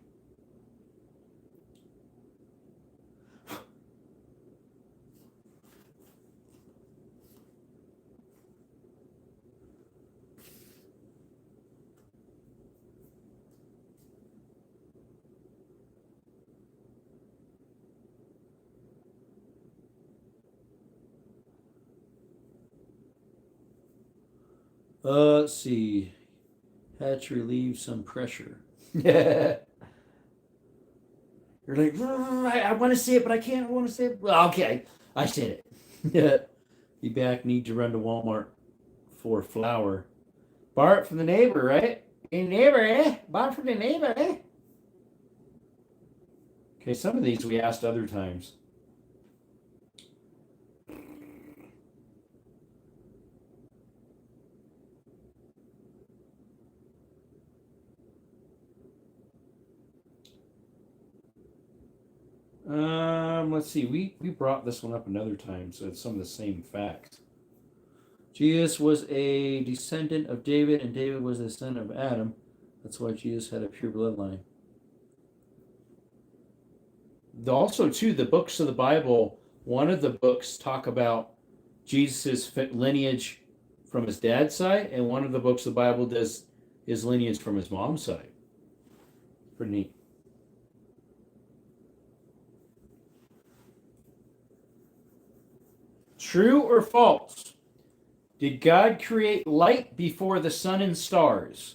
Let's see. Had to relieve some pressure. Yeah. You're like, I want to say it, but I can't. I want to say it. Well, okay, I said it. Yeah. Be back. Need to run to Walmart for flour. Borrow it from the neighbor, right? Hey, neighbor, eh? Borrow it from the neighbor, eh? Okay, some of these we asked other times. Let's see. We brought this one up another time, so it's some of the same facts. Jesus was a descendant of David, and David was a son of Adam. That's why Jesus had a pure bloodline. Also, too, the books of the Bible, one of the books talk about Jesus' lineage from his dad's side, and one of the books of the Bible does his lineage from his mom's side. Pretty neat. True or false? Did God create light before the sun and stars?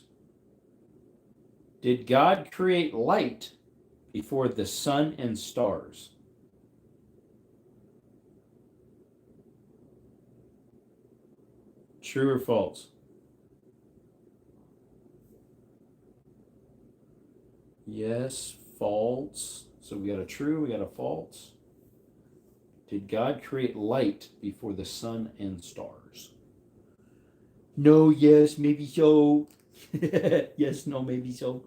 Did God create light before the sun and stars? True or false? Yes, false. So we got a true, we got a false. Did God create light before the sun and stars? No, yes, maybe so. Yes, no, maybe so.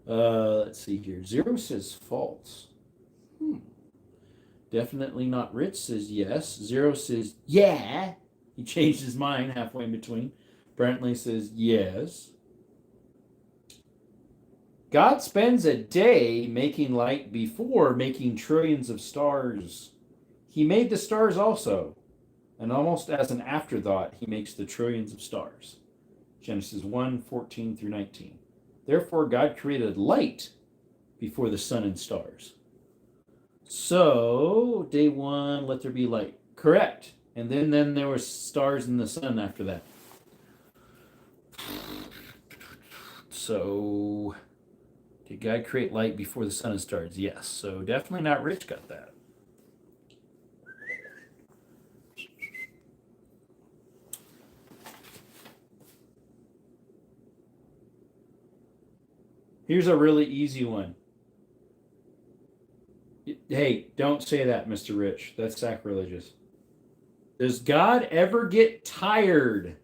Let's see here. Zero says false. Definitely not Rich says yes. Zero says yeah. He changed his mind halfway in between. Brentley says yes. God spends a day making light before making trillions of stars. He made the stars also, and almost as an afterthought, he makes the trillions of stars. Genesis 1:14 through 19. Therefore, God created light before the sun and stars. So, day one, let there be light. Correct. And then there were stars in the sun after that. So, did God create light before the sun and stars? Yes. So, definitely not Rich got that. Here's a really easy one. Hey, don't say that, Mr. Rich. That's sacrilegious. Does God ever get tired?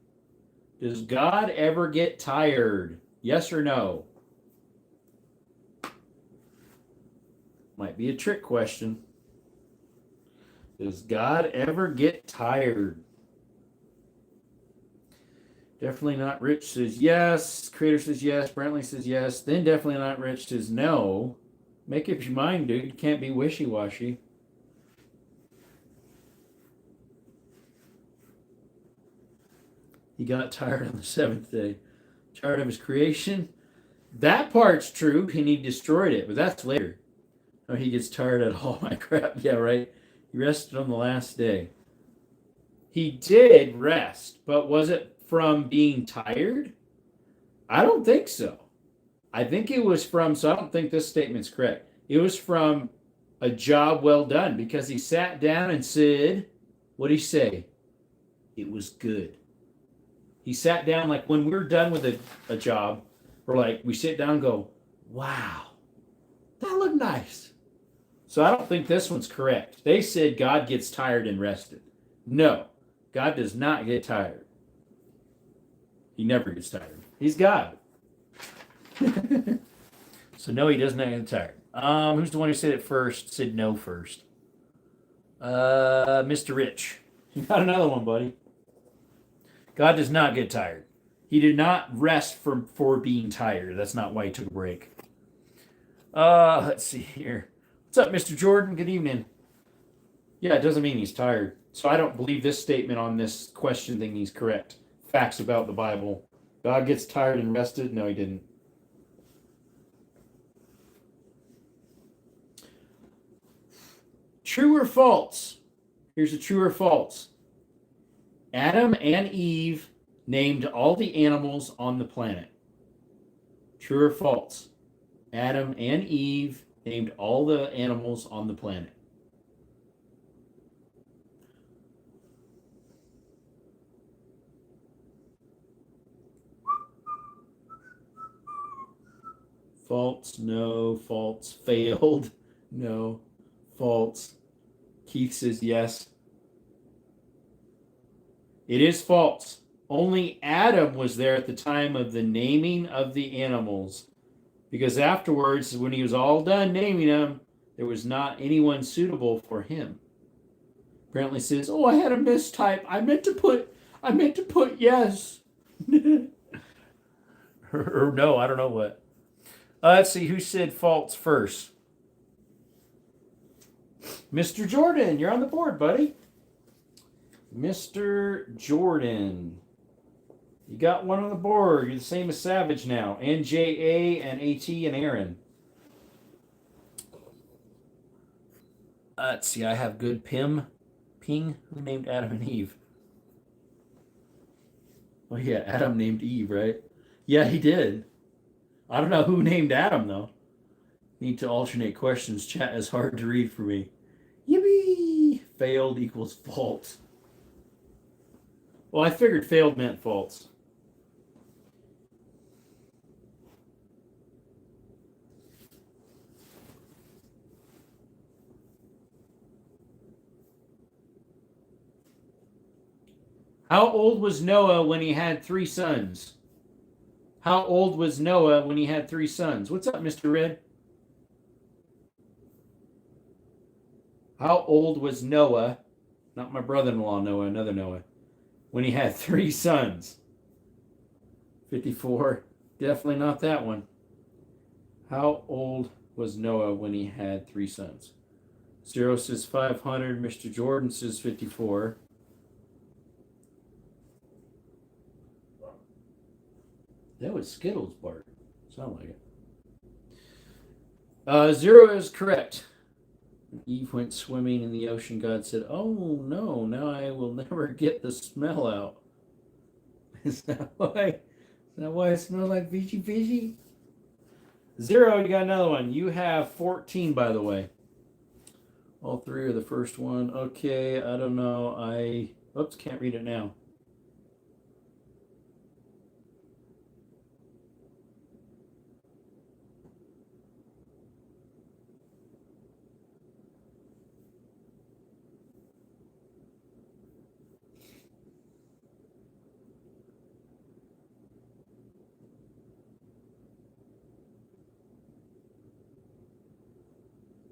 Does God ever get tired? Yes or no? Might be a trick question. Does God ever get tired? Definitely not Rich says yes. Creator says yes. Brantley says yes. Then definitely not Rich says no. Make up your mind, dude. You can't be wishy-washy. He got tired on the seventh day. Tired of his creation. That part's true, and he destroyed it, but that's later. Oh, he gets tired of all my crap. Yeah, right. He rested on the last day. He did rest, but was it from being tired? I don't think so. I think it was from, so I don't think this statement's correct. It was from a job well done, because he sat down and said, what did he say? It was good. He sat down, like when we're done with a job, we sit down and go, wow, that looked nice. So I don't think this one's correct. They said God gets tired and rested. No, God does not get tired. He never gets tired. He's God. So no, he does not get tired. Who's the one who said it first? Said no first. Mr. Rich. You got another one, buddy. God does not get tired. He did not rest for being tired. That's not why he took a break. Let's see here. What's up, Mr. Jordan? Good evening. Yeah, it doesn't mean he's tired. So I don't believe this statement on this question thing is correct. Facts about the Bible. God gets tired and rested? No, he didn't. True or false? Here's a true or false. Adam and Eve named all the animals on the planet. True or false? Adam and Eve named all the animals on the planet. False, no, false, failed, no, false. Keith says yes. It is false. Only Adam was there at the time of the naming of the animals, because afterwards, when he was all done naming them, there was not anyone suitable for him. Apparently says, "Oh, I had a mistype. I meant to put yes." or no, I don't know what. Let's see who said false first. Mr. Jordan, you're on the board, buddy. Mr. Jordan. You got one on the board. You're the same as Savage now. And J.A. and A.T. and Aaron. Let's see. I have good Ping. Who named Adam and Eve? Oh, yeah. Adam named Eve, right? Yeah, he did. I don't know who named Adam, though. Need to alternate questions. Chat is hard to read for me. Yippee! Failed equals false. Well, I figured failed meant false. How old was Noah when he had 3 sons? How old was Noah when he had 3 sons? What's up, Mr. Red? How old was Noah, not my brother-in-law Noah, another Noah, when he had 3 sons? 54. Definitely not that one. How old was Noah when he had 3 sons? 0 says 500. Mr. Jordan says 54. That was Skittles, Bart. Sound like it. 0 is correct. Eve went swimming in the ocean. God said, "Oh no, now I will never get the smell out." Is that why I smell like fishy? 0, you got another one. You have 14, by the way. All 3 are the first one. Okay, I don't know. Oops, can't read it now.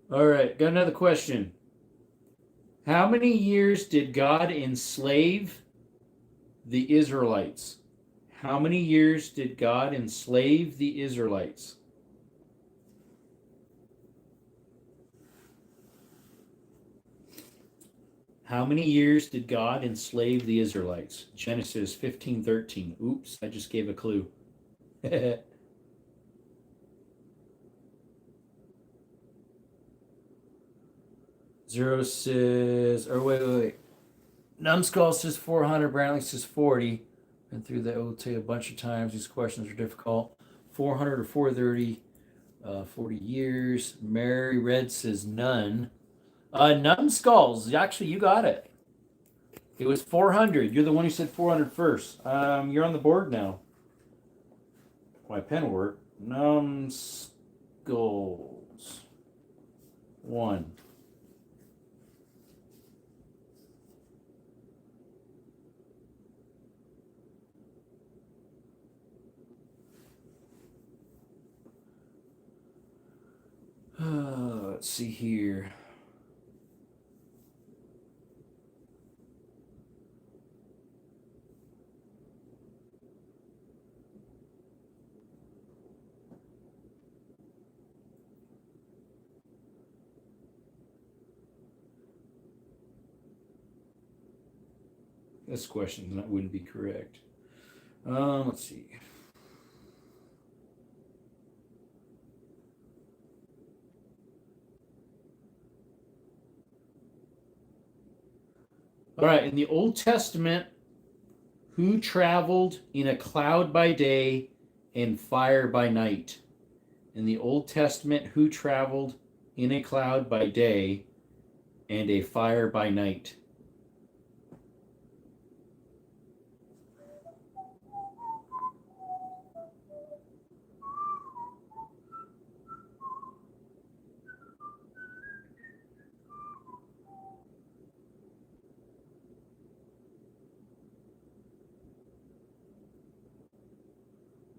All right, got another question. How many years did God enslave the Israelites? How many years did God enslave the Israelites? How many years did God enslave the Israelites? Genesis 15:13. Oops, I just gave a clue. Zero says, or wait. Numbskull says 400, Brantley says 40. Been through the OT a bunch of times. These questions are difficult. 400 or 430, 40 years. Mary Red says none. Numbskulls, actually, you got it. It was 400. You're the one who said 400 first. You're on the board now. My pen will work. Numbskulls. 1. Let's see here. This question wouldn't be correct. Let's see. All right, in the Old Testament, who traveled in a cloud by day and fire by night? In the Old Testament, who traveled in a cloud by day and a fire by night?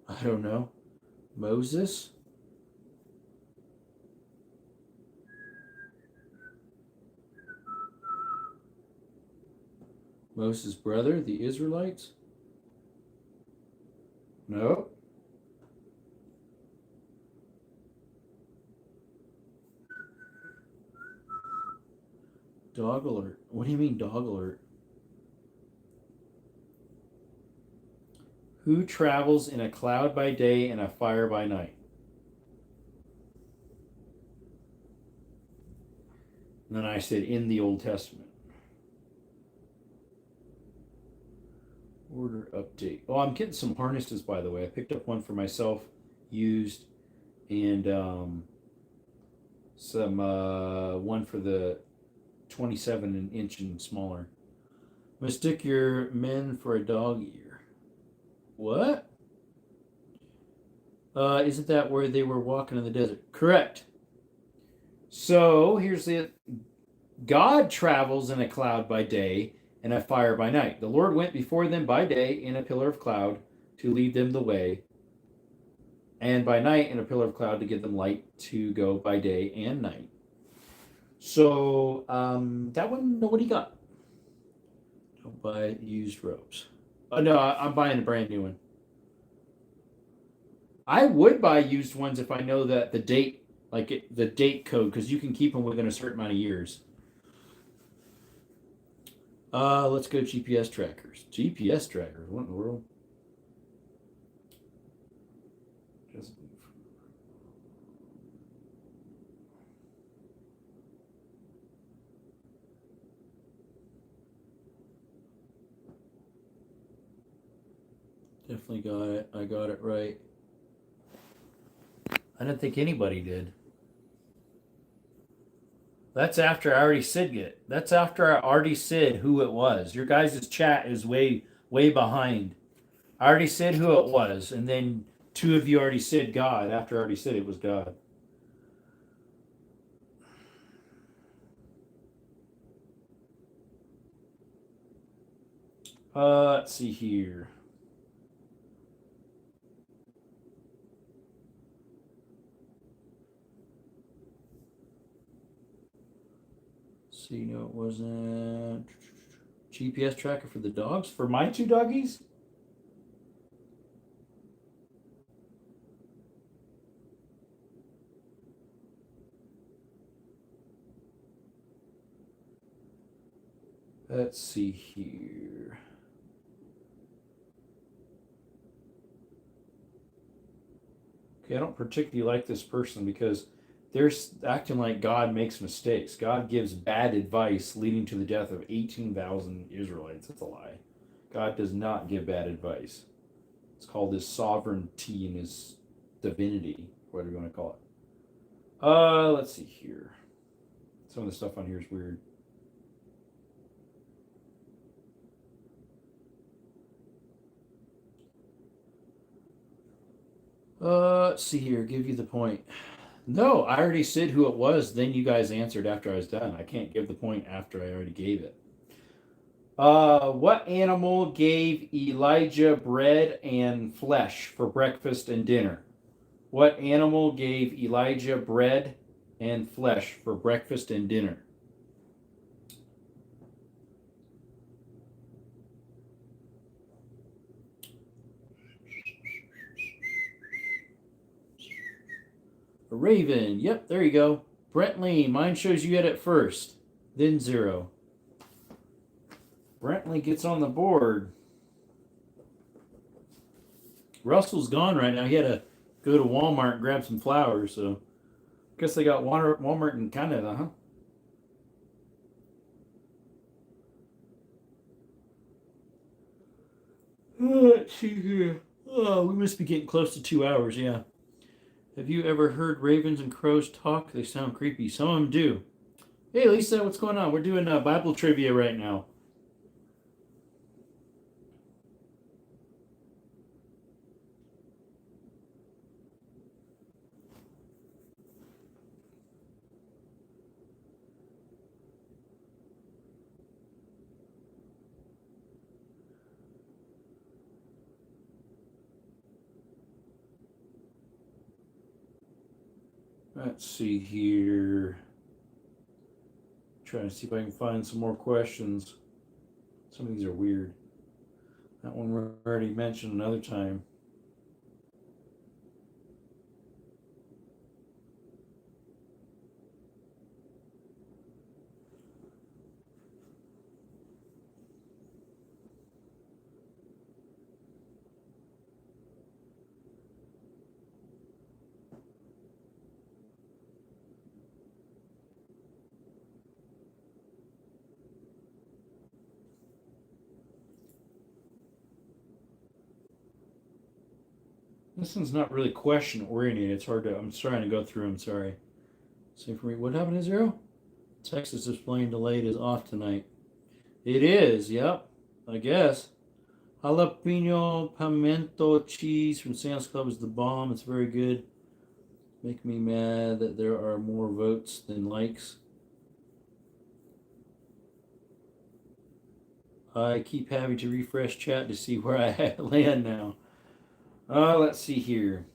I don't know. Moses? Moses' brother, the Israelites? No. Dog alert. What do you mean, dog alert? Who travels in a cloud by day and a fire by night? And then I said, in the Old Testament. Order update. Oh, I'm getting some harnesses, by the way. I picked up one for myself, used, and some one for the 27 inch and smaller. Mistook your men for a dog ear. What? Isn't that where they were walking in the desert? Correct. So here's the God travels in a cloud by day and a fire by night. The Lord went before them by day in a pillar of cloud to lead them the way, and by night in a pillar of cloud to give them light to go by day and night. So that one nobody got. Don't buy used robes. No, I'm buying a brand new one. I would buy used ones if I know that the date, the date code, because you can keep them within a certain amount of years. Let's go GPS trackers. GPS trackers? What in the world? Just definitely got it. I got it right. I didn't think anybody did. That's after I already said it. That's after I already said who it was. Your guys' chat is way behind. I already said who it was, and then 2 of you already said God after I already said it was God. Let's see here. See, no, it wasn't. GPS tracker for the dogs? For my 2 doggies? Let's see here. Okay, I don't particularly like this person because they're acting like God makes mistakes. God gives bad advice leading to the death of 18,000 Israelites. That's a lie. God does not give bad advice. It's called his sovereignty and his divinity, whatever you want to call it. Let's see here. Some of the stuff on here is weird. Let's see here. Give you the point. No, I already said who it was. Then you guys answered after I was done. I can't give the point after I already gave it. What animal gave Elijah bread and flesh for breakfast and dinner? What animal gave Elijah bread and flesh for breakfast and dinner? A raven. Yep, there you go. Brentley, mine shows you had it first, then 0. Brentley gets on the board. Russell's gone right now. He had to go to Walmart and grab some flowers, so I guess they got Walmart in Canada, huh? Let's see here. Oh, we must be getting close to 2 hours, yeah. Have you ever heard ravens and crows talk? They sound creepy. Some of them do. Hey, Lisa, what's going on? We're doing Bible trivia right now. Let's see here. Trying to see if I can find some more questions. Some of these are weird. That one we already mentioned another time. This one's not really question oriented. It's hard to. I'm trying to go through them. Sorry. Same for me. What happened to 0? Texas displaying delayed is off tonight. It is. Yep. I guess. Jalapeno pimento cheese from Sam's Club is the bomb. It's very good. Make me mad that there are more votes than likes. I keep having to refresh chat to see where I land now. Let's see here.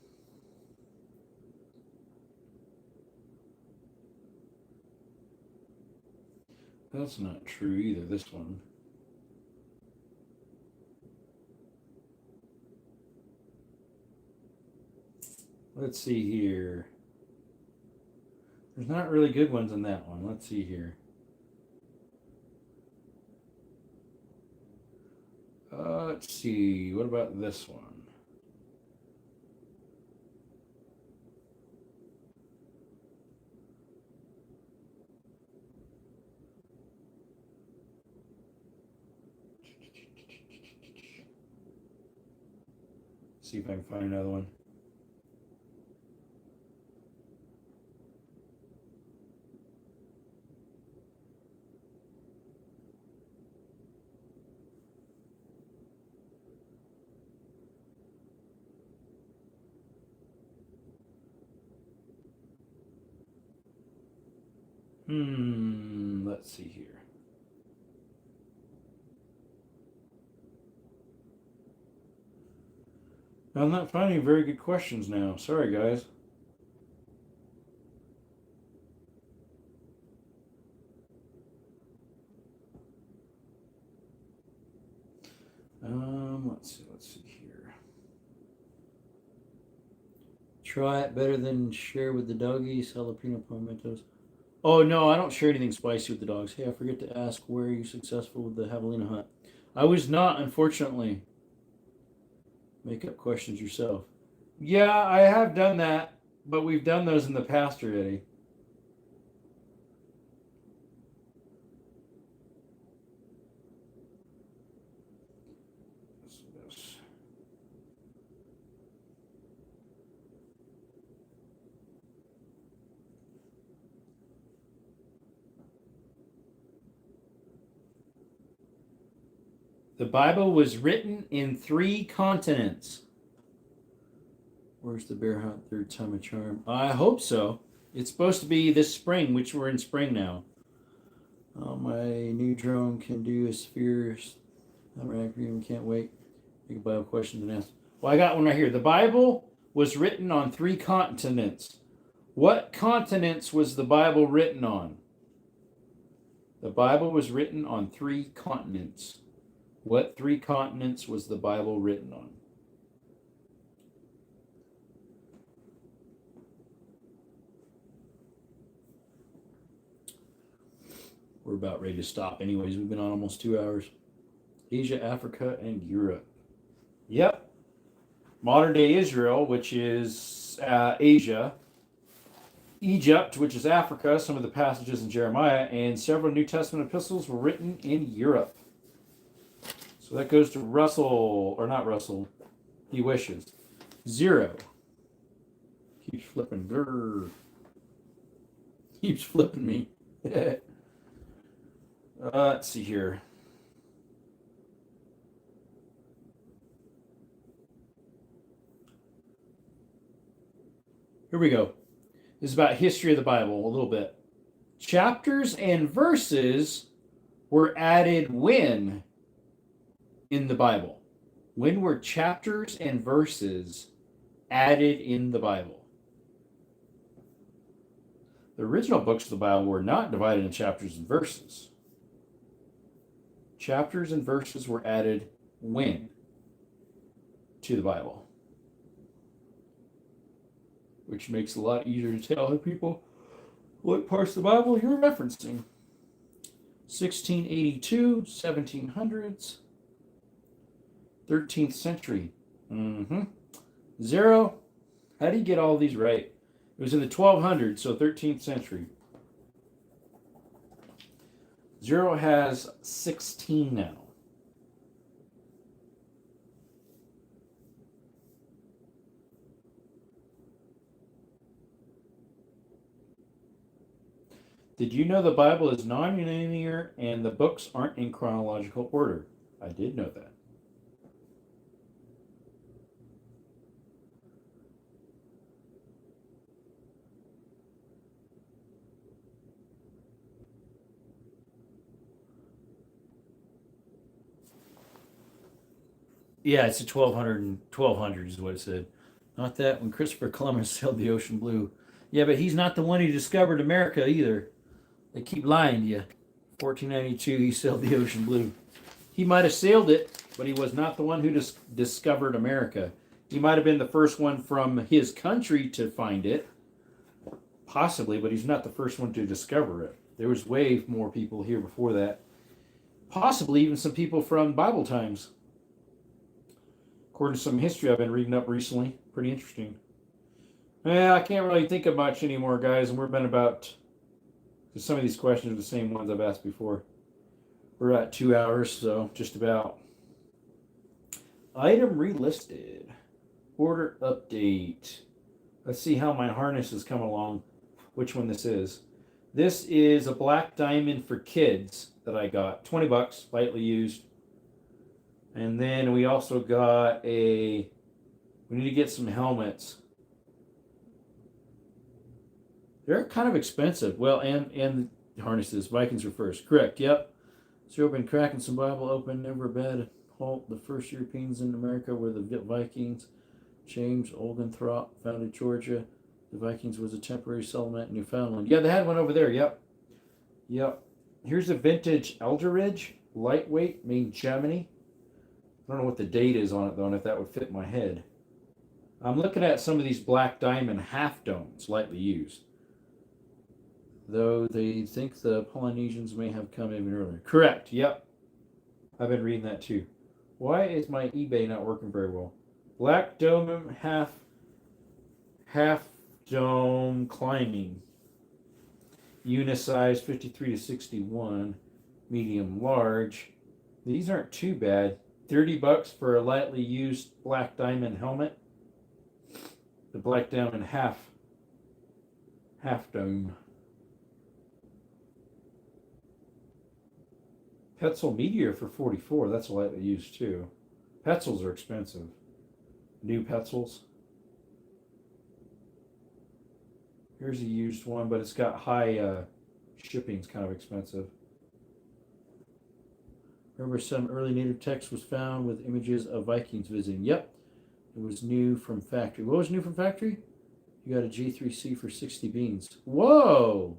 That's not true either, this one. Let's see here. There's not really good ones in that one. Let's see here. Let's see. What about this one? See if I can find another one. Let's see here. I'm not finding very good questions now. Sorry, guys. Let's see here. Try it better than share with the doggies, jalapeno pimentos. Oh no, I don't share anything spicy with the dogs. Hey, I forget to ask, where are you successful with the javelina hunt? I was not, unfortunately. Make up questions yourself. Yeah, I have done that, but we've done those in the past already. The Bible was written in 3 continents. Where's the bear hunt? Third time a charm. I hope so. It's supposed to be this spring, which we're in spring now. Oh, my new drone can do a sphere. Can't wait. Think of Bible questions and answers. Well, I got one right here. The Bible was written on 3 continents. What continents was the Bible written on? The Bible was written on 3 continents. What 3 continents was the Bible written on? We're about ready to stop. Anyways, we've been on almost 2 hours. Asia, Africa, and Europe. Yep. Modern day Israel, which is Asia. Egypt, which is Africa. Some of the passages in Jeremiah. And several New Testament epistles were written in Europe. So that goes to Russell, or not Russell. He wishes. 0. Keeps flipping. Grr. Keeps flipping me. Let's see here. Here we go. This is about history of the Bible a little bit. Chapters and verses were added when in the Bible? When were chapters and verses added in the Bible? The original books of the Bible were not divided into chapters and verses. Chapters and verses were added when to the Bible? Which makes it a lot easier to tell people what parts of the Bible you're referencing. 1682, 1700s, 13th century. 0. How do you get all these right? It was in the 1200s, so 13th century. 0 has 16 now. Did you know the Bible is non-linear and the books aren't in chronological order? I did know that. Yeah, it's a 1200 is what it said. Not that when Christopher Columbus sailed the ocean blue. Yeah, but he's not the one who discovered America either. They keep lying to you. 1492, he sailed the ocean blue. He might have sailed it, but he was not the one who discovered America. He might have been the first one from his country to find it, possibly, but he's not the first one to discover it. There was way more people here before that. Possibly even some people from Bible times. According to some history I've been reading up recently. Pretty interesting. I can't really think of much anymore, guys, and we've been about... Some of these questions are the same ones I've asked before. We're at 2 hours, so just about. Item relisted. Order update. Let's see how my harness has come along. Which one this is. This is a black diamond for kids that I got. $20, lightly used. And then we also got we need to get some helmets. They're kind of expensive. Well, and harnesses. Vikings were first. Correct. Yep. So we've been cracking some Bible open. Never a bad halt. The first Europeans in America were the Vikings. James Oglethorpe founded Georgia. The Vikings was a temporary settlement in Newfoundland. Yeah, they had one over there. Yep. Yep. Here's a vintage Eldridge. Lightweight. Made in Germany. I don't know what the date is on it, though, and if that would fit my head. I'm looking at some of these black diamond half domes, lightly used. though they think the Polynesians may have come even earlier. Correct. Yep. I've been reading that too. Why is my eBay not working very well? Black dome half dome climbing. Unisize 53 to 61. Medium large. These aren't too bad. $30 for a lightly used black diamond helmet. The black diamond half dome. Petzl Meteor for 44. That's lightly used too. Petzls are expensive. New Petzls. Here's a used one, but it's got high shipping's kind of expensive. Remember, some early native text was found with images of Vikings visiting. Yep, it was new from factory. What was new from factory? You got a G3C for 60 beans. Whoa!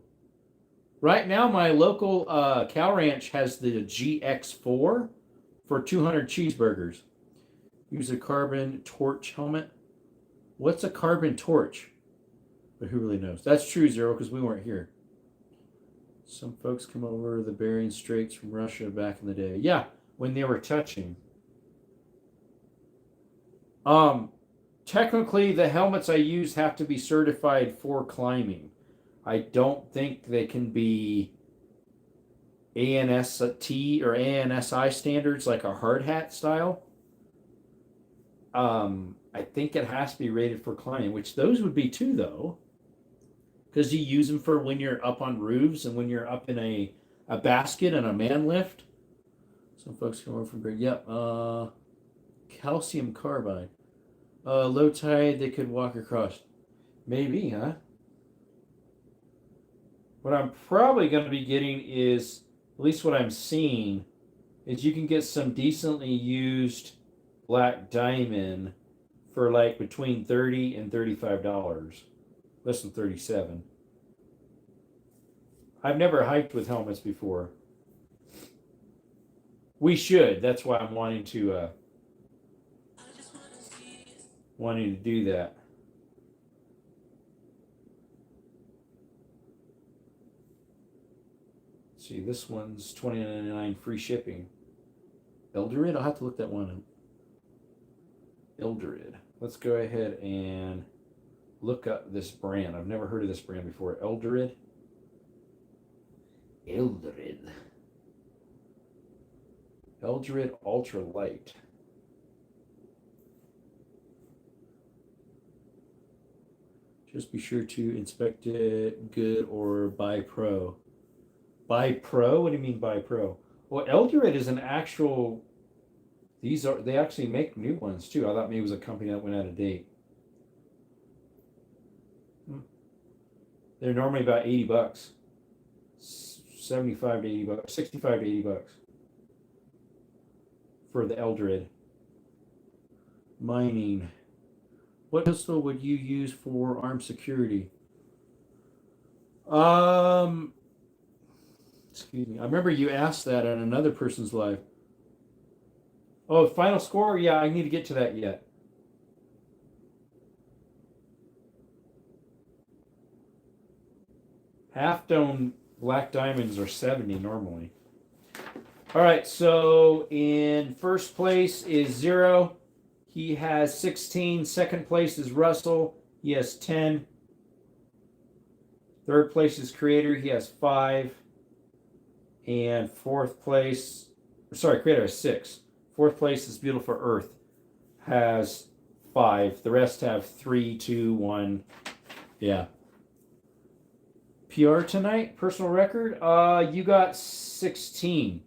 Right now, my local cow ranch has the GX4 for 200 cheeseburgers. Use a carbon torch helmet. What's a carbon torch? But who really knows? That's true, Zero, because we weren't here. Some folks come over the Bering Straits from Russia back in the day. Yeah, when they were touching. Technically, the helmets I use have to be certified for climbing. I don't think they can be ANST or ANSI standards like a hard hat style. I think it has to be rated for climbing, which those would be too, though. Because you use them for when you're up on roofs and when you're up in a basket and a man lift. Some folks come over from Greg. Yep. Calcium carbide. Low tide, they could walk across. Maybe, huh? What I'm probably going to be getting is, at least what I'm seeing, is you can get some decently used black diamond for like between $30 and $35. Less than 37. I've never hiked with helmets before. We should. That's why I'm wanting to do that. Let's see, this one's $29.99 free shipping. Eldred? I'll have to look that one up. Eldred. Let's go ahead and look up this brand. I've never heard of this brand before. Eldred. Eldred Ultra Light. Just be sure to inspect it good or buy pro. Buy pro? What do you mean buy pro? Well, Eldred is an actual. They actually make new ones too. I thought maybe it was a company that went out of date. They're normally about $80. 75 to 80 bucks, 65 to 80 bucks for the Eldred. Mining. What pistol would you use for armed security? Excuse me. I remember you asked that on another person's live. Oh, final score? Yeah, I need to get to that yet. Half dome black diamonds are 70 normally. All right, so in first place is Zero. He has 16. Second place is Russell. He has 10. Third place is Creator. He has 5. And Creator has 6. Fourth place is Beautiful Earth. Has 5. The rest have 3, 2, 1. Yeah. PR tonight, personal record. You got 16.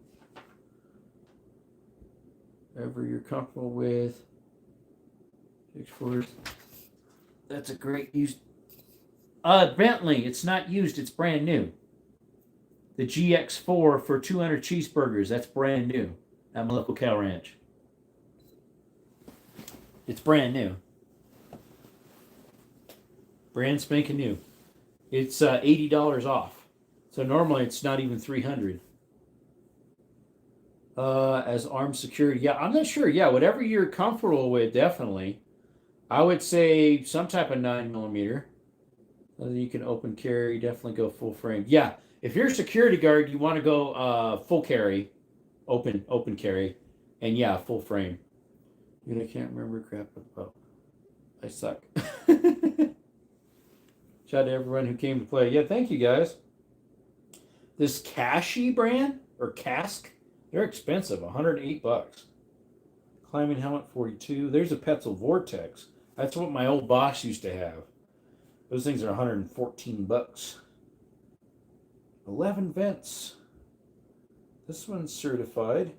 Whatever you're comfortable with. 6-4. That's a great used. Bentley, it's not used, it's brand new. The GX4 for 200 cheeseburgers, that's brand new at my local cow ranch. It's brand new. Brand spanking new. It's $80 off. So normally it's not even $300. As armed security, yeah, I'm not sure. Yeah, whatever you're comfortable with, definitely. I would say some type of 9mm. You can open carry, definitely go full frame. Yeah, if you're a security guard, you want to go full carry, open carry, and yeah, full frame. And I can't remember crap about. I suck. Shout out to everyone who came to play. Yeah, thank you guys. This Kashi brand or Cask, they're expensive, $108. Climbing helmet 42. There's a Petzl Vortex. That's what my old boss used to have. Those things are $114. 11 vents. This one's certified.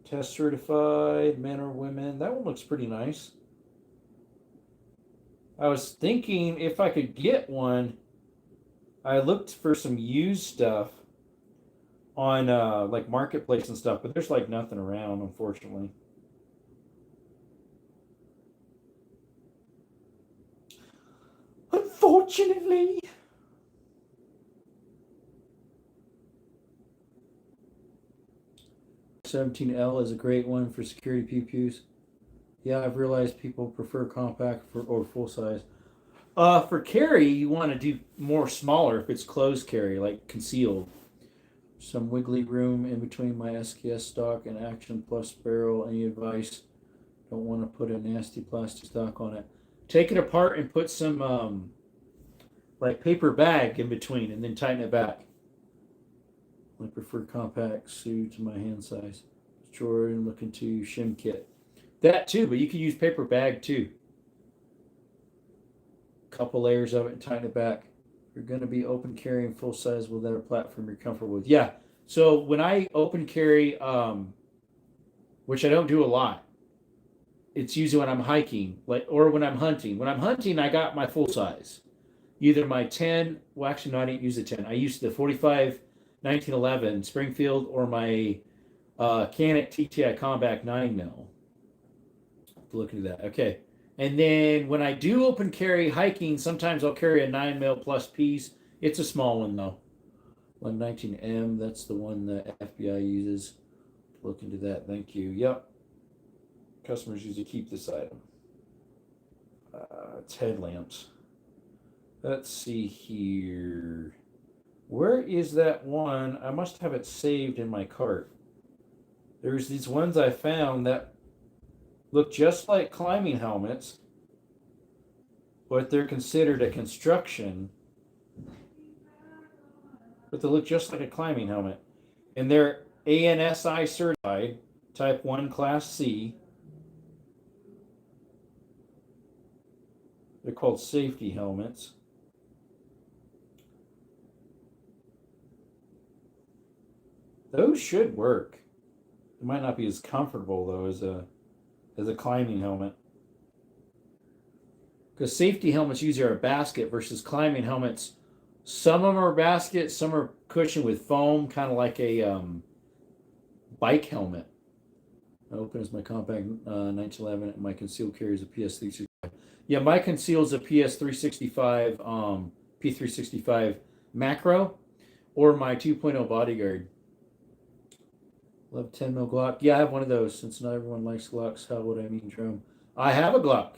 Test certified, men or women. That one looks pretty nice. I was thinking if I could get one. I looked for some used stuff on like Marketplace and stuff, but there's like nothing around, unfortunately. Unfortunately. $17L is a great one for security pew-pews. Yeah, I've realized people prefer compact or full size. For carry, you want to do more smaller if it's closed carry, like concealed. Some wiggly room in between my SKS stock and Action Plus barrel. Any advice? Don't want to put a nasty plastic stock on it. Take it apart and put some like paper bag in between and then tighten it back. I prefer compact suit to my hand size. Jordan looking to shim kit. That too, but you can use paper bag too. Couple layers of it and tighten it back. You're going to be open carrying full size with that platform you're comfortable with. Yeah. So when I open carry, which I don't do a lot, it's usually when I'm hiking, or when I'm hunting. When I'm hunting, I got my full size. Either my 10, well, actually, no, I didn't use the 10. I used the 45 1911 Springfield or my Canik TTI Combat 9mm. Look into that. Okay. And then when I do open carry hiking, sometimes I'll carry a 9mm plus piece. It's a small one though. 119M, that's the one the FBI uses. Look into that. Thank you. Yep. Customers usually keep this item. It's headlamps. Let's see here. Where is that one? I must have it saved in my cart. There's these ones I found that look just like climbing helmets, but they're considered a construction. But they look just like a climbing helmet. And they're ANSI certified, Type 1 Class C. They're called safety helmets. Those should work. It might not be as comfortable though as a climbing helmet. Because safety helmets usually are a basket versus climbing helmets. Some of them are basket, some are cushioned with foam, kind of like a bike helmet. I open as my compact 1911 and my concealed carry is a PS365. Yeah, my concealed is a PS365, P365 macro, or my 2.0 bodyguard. Love 10mm Glock. Yeah, I have one of those. Since not everyone likes Glocks, how would I mean drum? I have a Glock.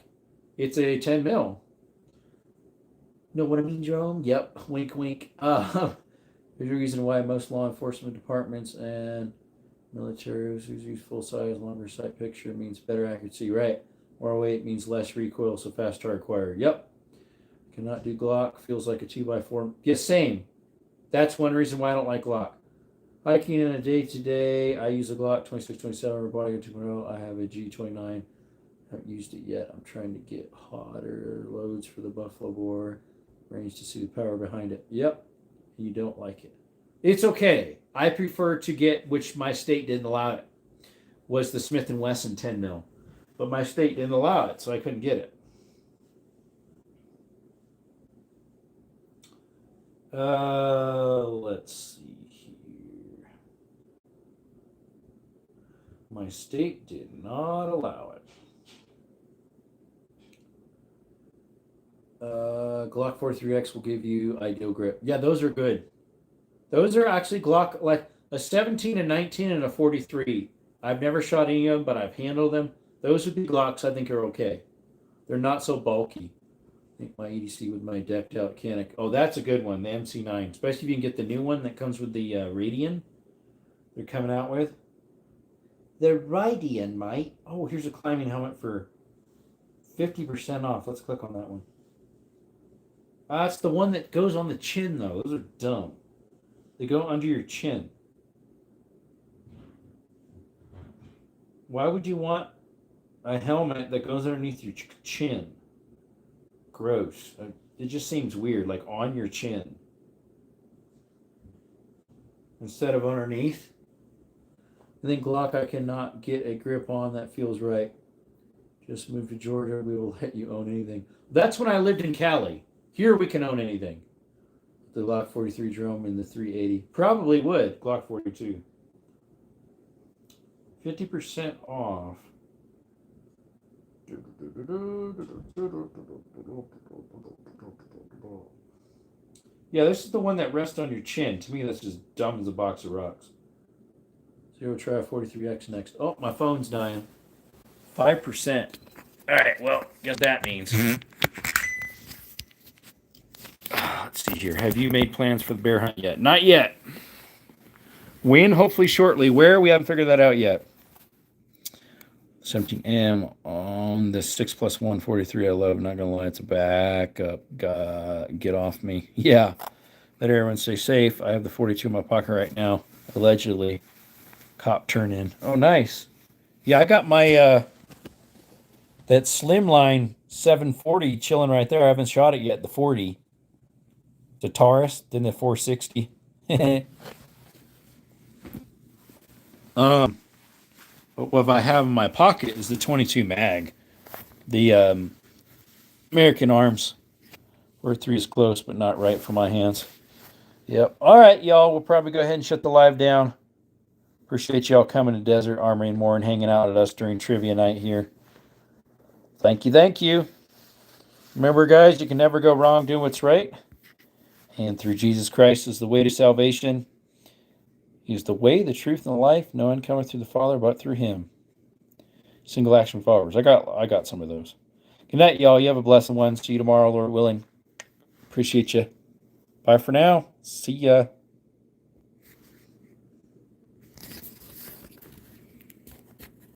It's a 10mm. Know what I mean, Jerome? Yep. Wink, wink. There's a reason why most law enforcement departments and military use full size, longer sight picture means better accuracy, right? More weight means less recoil, so fast target acquired. Yep. Cannot do Glock. Feels like a 2x4. Yeah, same. That's one reason why I don't like Glock. Hiking in a day-to-day, I use a Glock 26-27 Bodyguard 2.0. I have a G29. Haven't used it yet. I'm trying to get hotter loads for the Buffalo bore. Range to see the power behind it. Yep. You don't like it. It's okay. I prefer to get, which my state didn't allow it, was the Smith & Wesson 10mm. But my state didn't allow it, so I couldn't get it. Let's see here. My state did not allow it. Glock 43X will give you ideal grip. Yeah, those are good. Those are actually Glock, like a 17, a 19, and a 43. I've never shot any of them, but I've handled them. Those would be Glocks I think are okay. They're not so bulky. think my EDC with my decked out Canik. Oh, that's a good one. The MC9, especially if you can get the new one that comes with the Radian. They're coming out with. The Radian, mate. Oh, here's a climbing helmet for 50% off. Let's click on that one. It's the one that goes on the chin, though. Those are dumb. They go under your chin. Why would you want a helmet that goes underneath your chin? Gross. It just seems weird, like on your chin. Instead of underneath. I think Glock, I cannot get a grip on that feels right. Just move to Georgia, we will let you own anything. That's when I lived in Cali. Here we can own anything. The Glock 43 drum and the 380. Probably would, Glock 42. 50% off. Yeah, this is the one that rests on your chin. To me, that's just dumb as a box of rocks. Zero try 43X next. Oh, my phone's dying. 5%. All right, well, guess that means. Let's see here. Have you made plans for the bear hunt yet? Not yet. When? Hopefully shortly. Where? We haven't figured that out yet. 17M on the 6+1 43. I love. Not gonna lie, it's a backup. Get off me. Yeah. Let everyone stay safe. I have the 42 in my pocket right now. Allegedly. Cop turn in. Oh, nice. Yeah, I got my that Slimline 740 chilling right there. I haven't shot it yet. The 40. The Taurus, then the 460. What I have in my pocket is the 22 mag. The American Arms. Where 3 is close, but not right for my hands. Yep. All right, y'all. We'll probably go ahead and shut the live down. Appreciate y'all coming to Desert Armory and more and hanging out at us during trivia night here. Thank you, thank you. Remember, guys, you can never go wrong doing what's right. And through Jesus Christ is the way to salvation. He's the way, the truth, and the life. No one cometh through the Father but through him. Single action followers. I got some of those. Good night, y'all. You have a blessed one. See you tomorrow, Lord willing. Appreciate you. Bye for now. See ya.